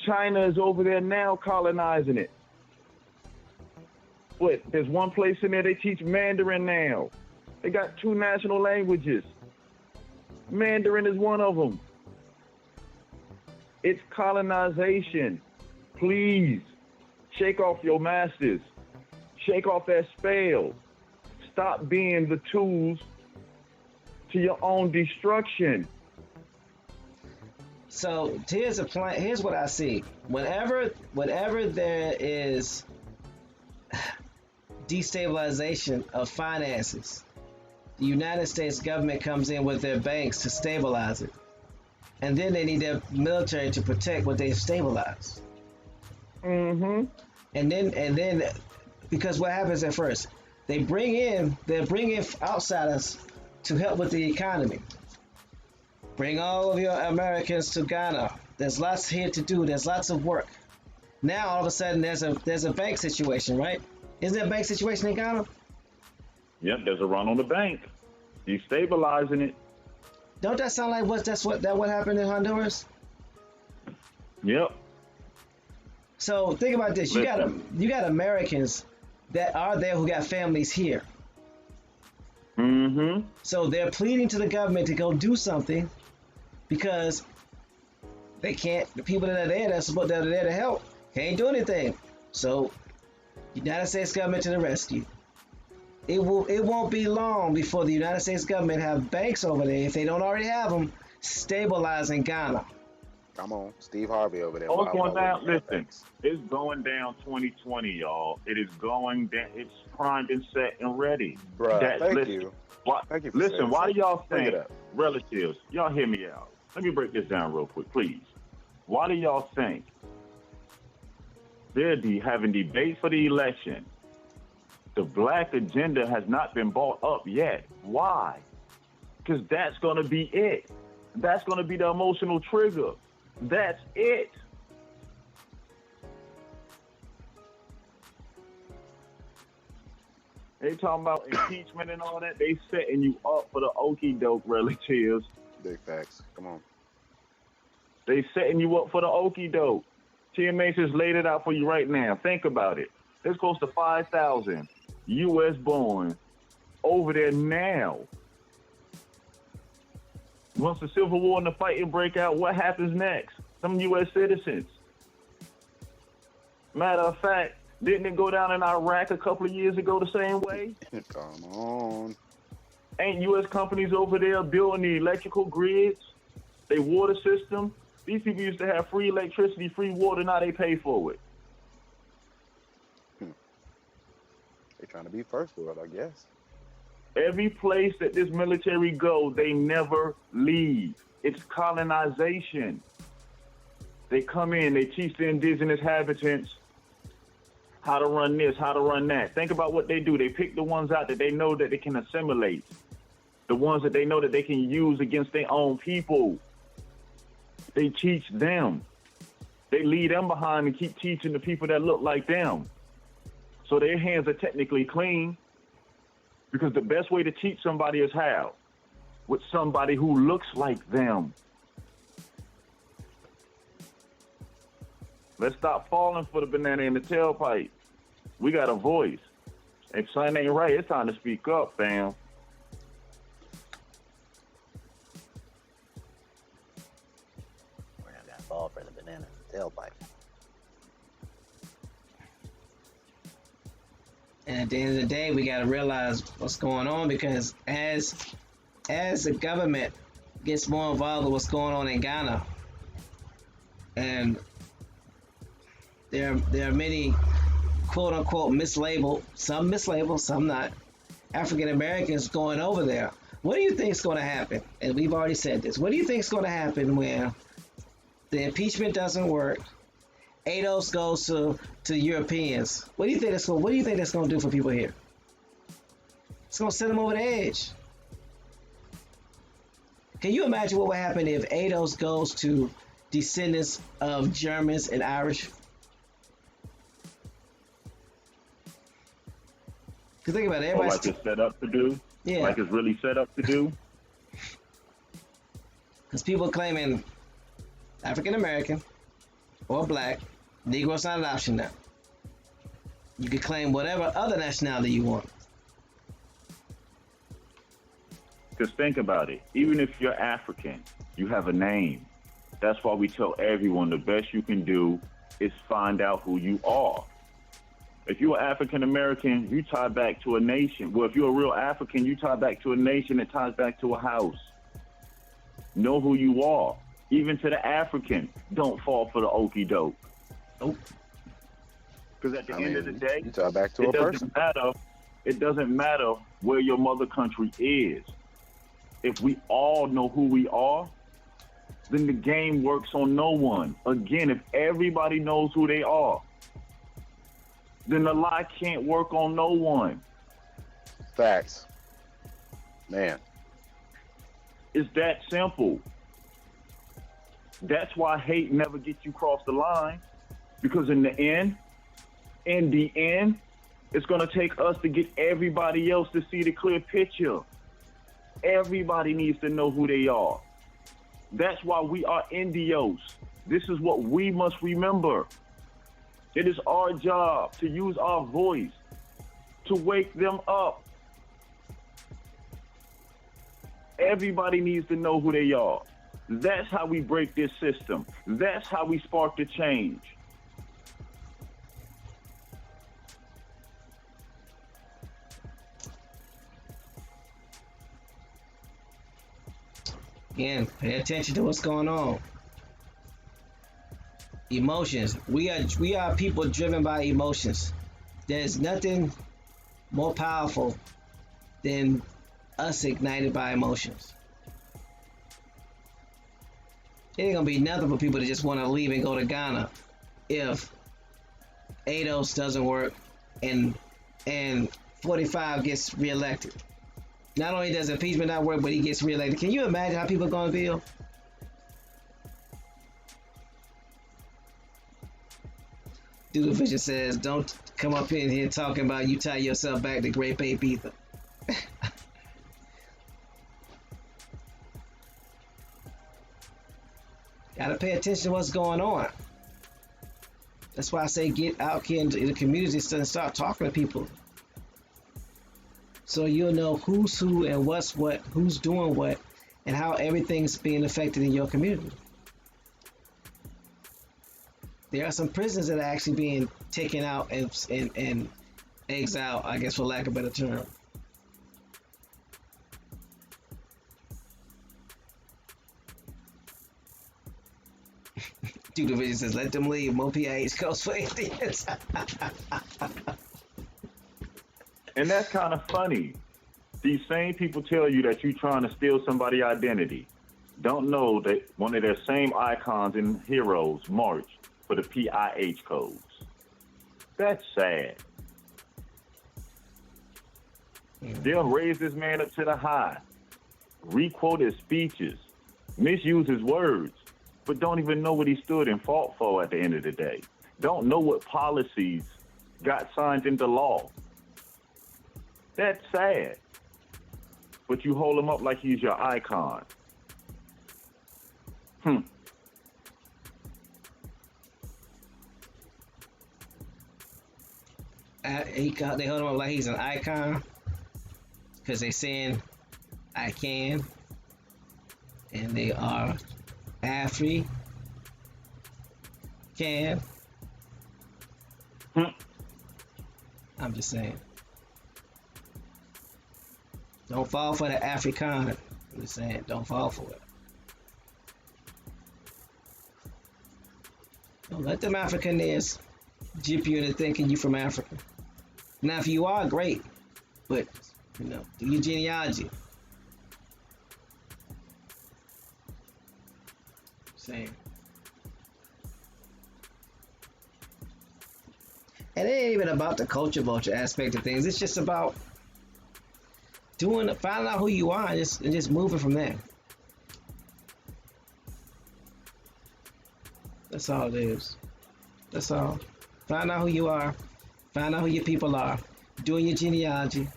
China is over there now colonizing it. What? There's one place in there they teach Mandarin now. They got two national languages. Mandarin is one of them. It's colonization. Please shake off your masters. Shake off that spell. Stop being the tools to your own destruction. So here's a plan. Here's what I see. Whenever there is destabilization of finances, the United States government comes in with their banks to stabilize it, and then they need their military to protect what they've stabilized. Mm-hmm. And then, because what happens at first, they bring in outsiders to help with the economy. Bring all of your Americans to Ghana. There's lots here to do. There's lots of work. Now all of a sudden there's a bank situation, right? Isn't there a bank situation in Ghana? Yep, there's a run on the bank. Destabilizing it. Don't that sound like what happened in Honduras? Yep. So think about this. You got Americans that are there who got families here. Mm-hmm. So they're pleading to the government to go do something because they can't. The people that are there that are there to help can't do anything. So United States government to the rescue. It won't be long before the United States government have banks over there, if they don't already have them, stabilizing Ghana. Come on, Steve Harvey over there. Oh, it's going down. Listen, it's going down 2020, y'all. It is going down. It's primed and set and ready. Bruh, thank you. Thank you. Listen, why do y'all think, relatives, y'all hear me out. Let me break this down real quick, please. Why do y'all think they're having debates for the election? The black agenda has not been brought up yet. Why? Because that's going to be it. That's going to be the emotional trigger. That's it. They talking about impeachment and all that. They setting you up for the okie doke, relatives. Big facts. Come on. They setting you up for the okie doke. TMA just laid it out for you right now. Think about it. There's close to 5,000 U.S. born over there now. Once the Civil War and the fighting break out, what happens next? Some U.S. citizens. Matter of fact, didn't it go down in Iraq a couple of years ago the same way? Come on. Ain't U.S. companies over there building the electrical grids, they water system? These people used to have free electricity, free water, now they pay for it. They're trying to be first world, I guess. Every place that this military go, they never leave. It's colonization. They come in, they teach the indigenous inhabitants how to run this, how to run that. Think about what they do. They pick the ones out that they know that they can assimilate. The ones that they know that they can use against their own people. They teach them. They leave them behind and keep teaching the people that look like them. So their hands are technically clean, because the best way to teach somebody is how? With somebody who looks like them. Let's stop falling for the banana in the tailpipe. We got a voice. If something ain't right, it's time to speak up, fam. We're not gonna fall for the banana in the tailpipe. And at the end of the day, we got to realize what's going on, because as the government gets more involved with what's going on in Ghana, and there are many quote unquote mislabeled, some not, African Americans going over there. What do you think is going to happen? And we've already said this. What do you think is going to happen when the impeachment doesn't work? ADOS goes to Europeans. What do you think that's going to do for people here? It's going to send them over the edge. Can you imagine what would happen if ADOS goes to descendants of Germans and Irish? Because think about it, everybody. Like it's set up to do? Yeah. Like it's really set up to do? Because people claiming African American or black, Negro's not an option now. You can claim whatever other nationality you want. Because think about it. Even if you're African, you have a name. That's why we tell everyone the best you can do is find out who you are. If you're African American, you tie back to a nation. Well, if you're a real African, you tie back to a nation that ties back to a house. Know who you are. Even to the African, don't fall for the okie doke. Nope. Because at the end of the day, you tie back to a person. It doesn't matter where your mother country is. If we all know who we are, then the game works on no one. Again, if everybody knows who they are, then the lie can't work on no one. Facts. Man. It's that simple. That's why hate never gets you across the line. Because in the end, it's going to take us to get everybody else to see the clear picture. Everybody needs to know who they are. That's why we are Indios. This is what we must remember. It is our job to use our voice to wake them up. Everybody needs to know who they are. That's how we break this system. That's how we spark the change. Again, pay attention to what's going on. Emotions. We are people driven by emotions. There's nothing more powerful than us ignited by emotions. It ain't gonna be nothing for people to just want to leave and go to Ghana if ADOS doesn't work and 45 gets reelected. Not only does impeachment not work, but he gets reelected. Can you imagine how people are gonna feel? Doodle Fisher says, don't come up in here talking about you tie yourself back to Great Ape either. Gotta pay attention to what's going on. That's why I say get out here into the communities and start talking to people. So you'll know who's who and what's what, who's doing what, and how everything's being affected in your community. There are some prisoners that are actually being taken out and exiled, I guess, for lack of a better term. Dude Division says, let them leave. More PIH coast for Indians. And that's kind of funny. These same people tell you that you're trying to steal somebody's identity. Don't know that one of their same icons and heroes marched for the PIH codes. That's sad. They'll raise this man up to the high, requote his speeches, misuse his words, but don't even know what he stood and fought for at the end of the day. Don't know what policies got signed into law. That's sad. But you hold him up like he's your icon. They hold him up like he's an icon because they saying I can, and they are Afri can. I'm just saying. Don't fall for the Afrikaan. I'm just saying, don't fall for it. Don't let them Afrikaners jip you into thinking you from Africa. Now, if you are, great, but you know, do your genealogy. Same. And it ain't even about the culture vulture aspect of things. It's just about finding out who you are and just moving from there. That's all it is. That's all. Find out who you are. Find out who your people are. Doing your genealogy.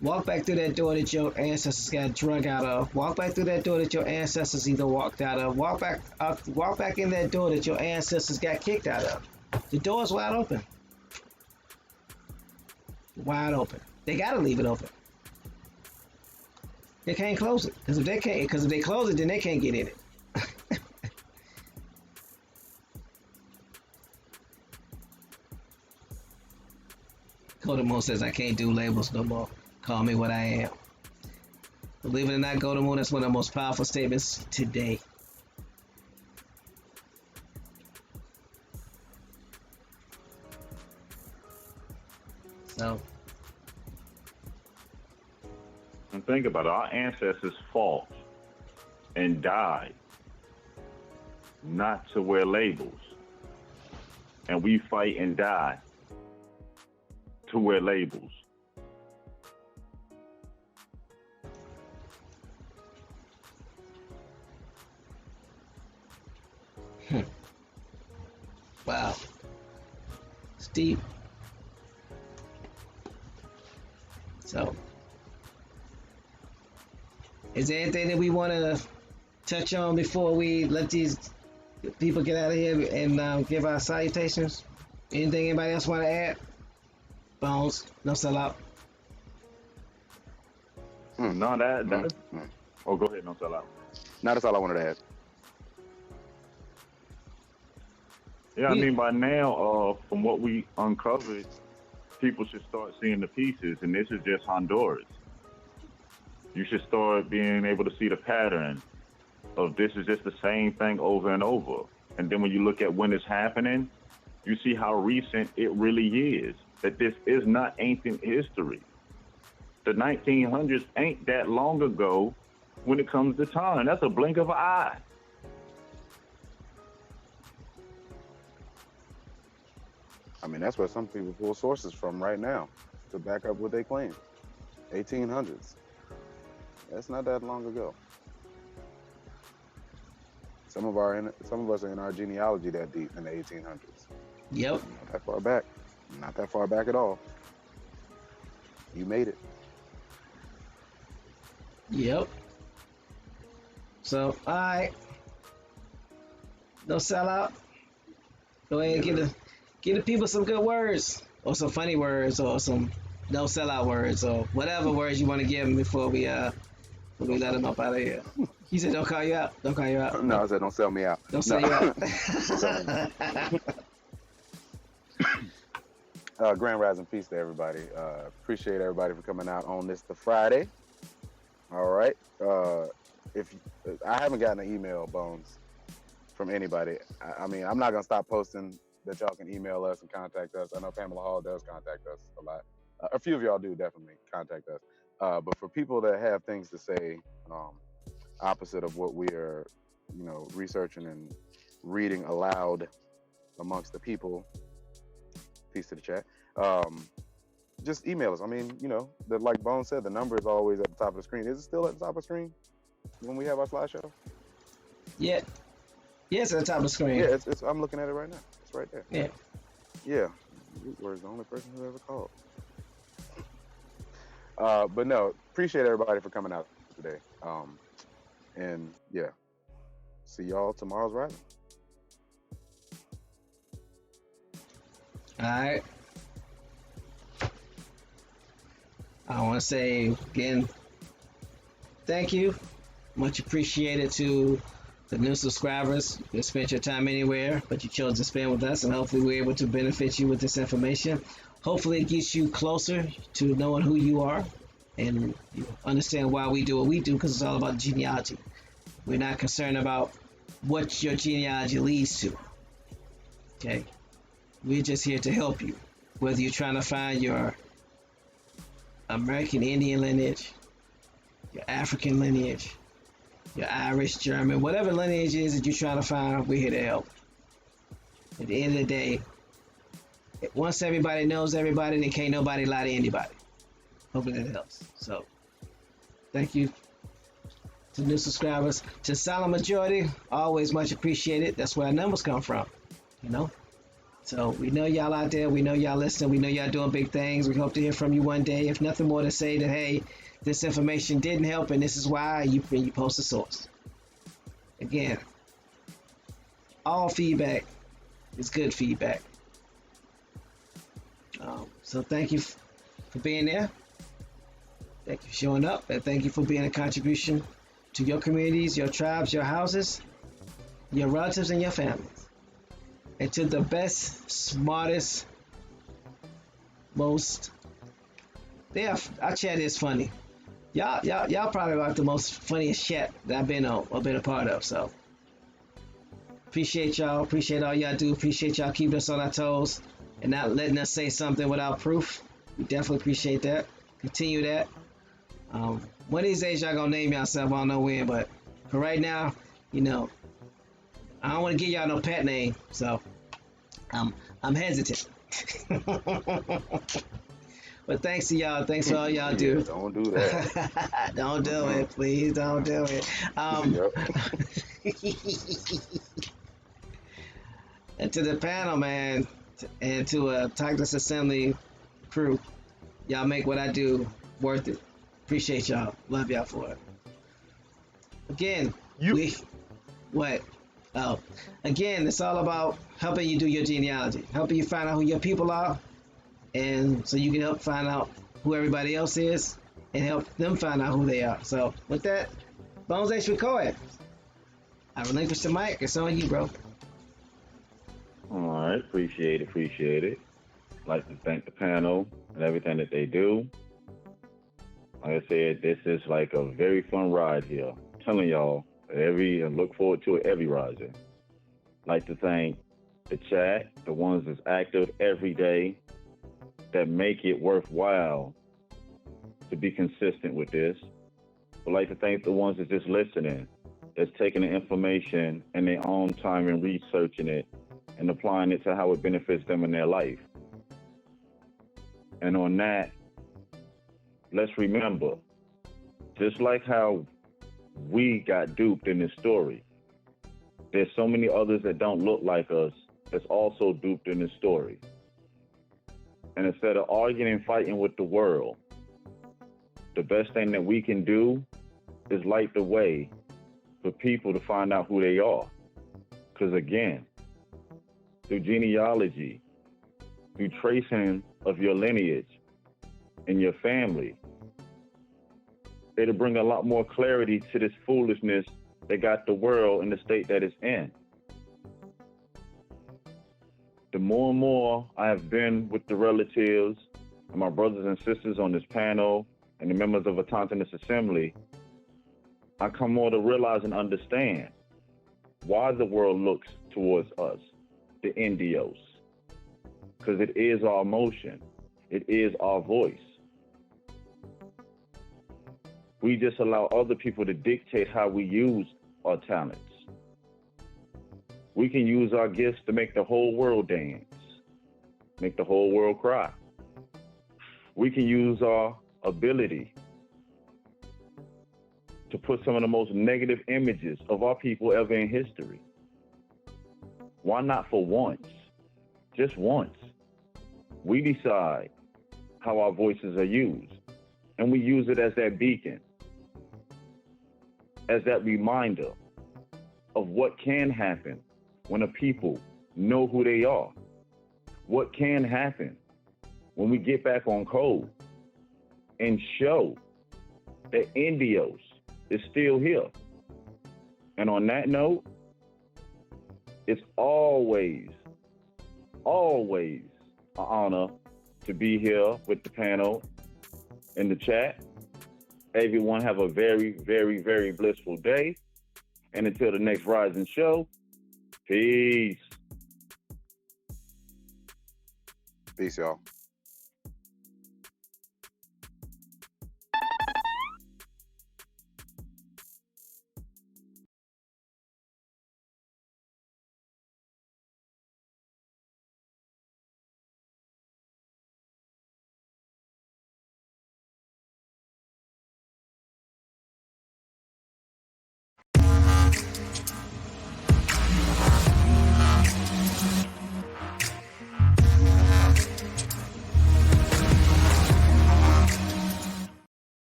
Walk back through that door that your ancestors got drug out of. Walk back through that door that your ancestors either walked out of. Walk back in that door that your ancestors got kicked out of. The door is wide open. Wide open. They gotta leave it open. They can't close it because if they close it, then they can't get in it. Godemon says I can't do labels no more. Call me what I am. Believe it or not, Godemon, that's one of the most powerful statements today. So, And think about it, our ancestors fought and died not to wear labels. And we fight and die to wear labels. wow. Steve. So, is there anything that we want to touch on before we let these people get out of here and give our salutations? Anything anybody else want to add? Bones, no sellout. No, that. Oh, go ahead, no sell out. No, that's all I wanted to add. Yeah, I mean, by now, from what we uncovered, people should start seeing the pieces, and this is just Honduras. You should start being able to see the pattern of this is just the same thing over and over. And then when you look at when it's happening, you see how recent it really is, that this is not ancient history. The 1900s ain't that long ago when it comes to time. That's a blink of an eye. I mean, that's where some people pull sources from right now to back up what they claim. 1800s. That's not that long ago. Some of us are in our genealogy that deep in the 1800s. Yep. Not that far back. Not that far back at all. You made it. Yep. So, all right. No sellout. Go ahead and give the people some good words, or some funny words, or some no sellout words, or whatever words you want to give them before we let them up out of here. He said, "Don't call you out. Don't call you out. No, I said, don't sell me out. Don't sell you out." Grand Rising Peace to everybody. Appreciate everybody for coming out on the Friday. All right. If I haven't gotten an email, Bones, from anybody. I mean, I'm not gonna stop posting that y'all can email us and contact us. I know Pamela Hall does contact us a lot. A few of y'all do definitely contact us. But for people that have things to say, opposite of what we are, researching and reading aloud amongst the people, peace to the chat. Just email us. I mean, like Bones said, the number is always at the top of the screen. Is it still at the top of the screen when we have our slideshow? Yeah. Yeah, it's at the top of the screen. Yeah, it's I'm looking at it right now. It's right there. Yeah. Yeah. You were the only person who ever called. But no, appreciate everybody for coming out today. And yeah, see y'all tomorrow's Rising. All right. I want to say again, thank you. Much appreciated to the new subscribers. You spent your time anywhere, but you chose to spend with us, and hopefully we're able to benefit you with this information. Hopefully it gets you closer to knowing who you are and you understand why we do what we do, because it's all about genealogy. We're not concerned about what your genealogy leads to. Okay? We're just here to help you. Whether you're trying to find your American Indian lineage, your African lineage, your Irish, German, whatever lineage is that you're trying to find, we're here to help. At the end of the day, once everybody knows everybody, then can't nobody lie to anybody. Hopefully that helps. So, thank you to new subscribers. To silent majority, always much appreciated. That's where our numbers come from, So we know y'all out there. We know y'all listening. We know y'all doing big things. We hope to hear from you one day. If nothing more to say that, hey, this information didn't help, and this is why, you post the source. Again, all feedback is good feedback. So thank you for being there. Thank you for showing up, and thank you for being a contribution to your communities, your tribes, your houses, your relatives, and your families. And to the best, smartest, most, our chat is funny. Y'all probably like the most funniest chat that I've been on or been a part of. So appreciate y'all. Appreciate all y'all do. Appreciate y'all keeping us on our toes and not letting us say something without proof. We definitely appreciate that. Continue that. One of these days y'all gonna name yourself. I don't know when, but for right now, I don't want to give y'all no pet name, so I'm hesitant. But thanks to y'all. Thanks for all y'all do. Don't do that. Don't do it, please. Don't do it. And to the panel, man, and to Tigris Assembly crew, y'all make what I do worth it. Appreciate y'all. Love y'all for it. Again, again, it's all about helping you do your genealogy, helping you find out who your people are, and so you can help find out who everybody else is and help them find out who they are. So with that, Bones H. McCoy, I relinquish the mic. It's on you, bro. All right, appreciate it. I'd like to thank the panel and everything that they do. Like I said, this is like a very fun ride here. I'm telling y'all, and look forward to it every riser. I'd like to thank the chat, the ones that's active every day, that make it worthwhile to be consistent with this. I'd like to thank the ones that's just listening, that's taking the information in their own time and researching it and applying it to how it benefits them in their life. And on that, let's remember, just like how we got duped in this story, there's so many others that don't look like us that's also duped in this story. And instead of arguing and fighting with the world, the best thing that we can do is light the way for people to find out who they are. Because again, through genealogy, through tracing of your lineage and your family, it'll bring a lot more clarity to this foolishness that got the world in the state that it's in. The more and more I have been with the relatives and my brothers and sisters on this panel and the members of Autonomous Assembly, I come more to realize and understand why the world looks towards us, the Indios. Because it is our emotion. It is our voice. We just allow other people to dictate how we use our talents. We can use our gifts to make the whole world dance, make the whole world cry. We can use our ability to put some of the most negative images of our people ever in history. Why not for once? Just once. We decide how our voices are used, and we use it as that beacon, as that reminder of what can happen when a people know who they are. What can happen when we get back on code and show that Indios is still here. And on that note, it's always an honor to be here with the panel in the chat. Everyone have a very, very, very blissful day. And until the next Rising Show, peace. Peace, y'all.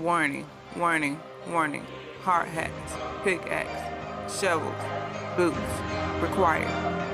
Warning, warning, warning. Hard hats, pickaxe, shovels, boots required.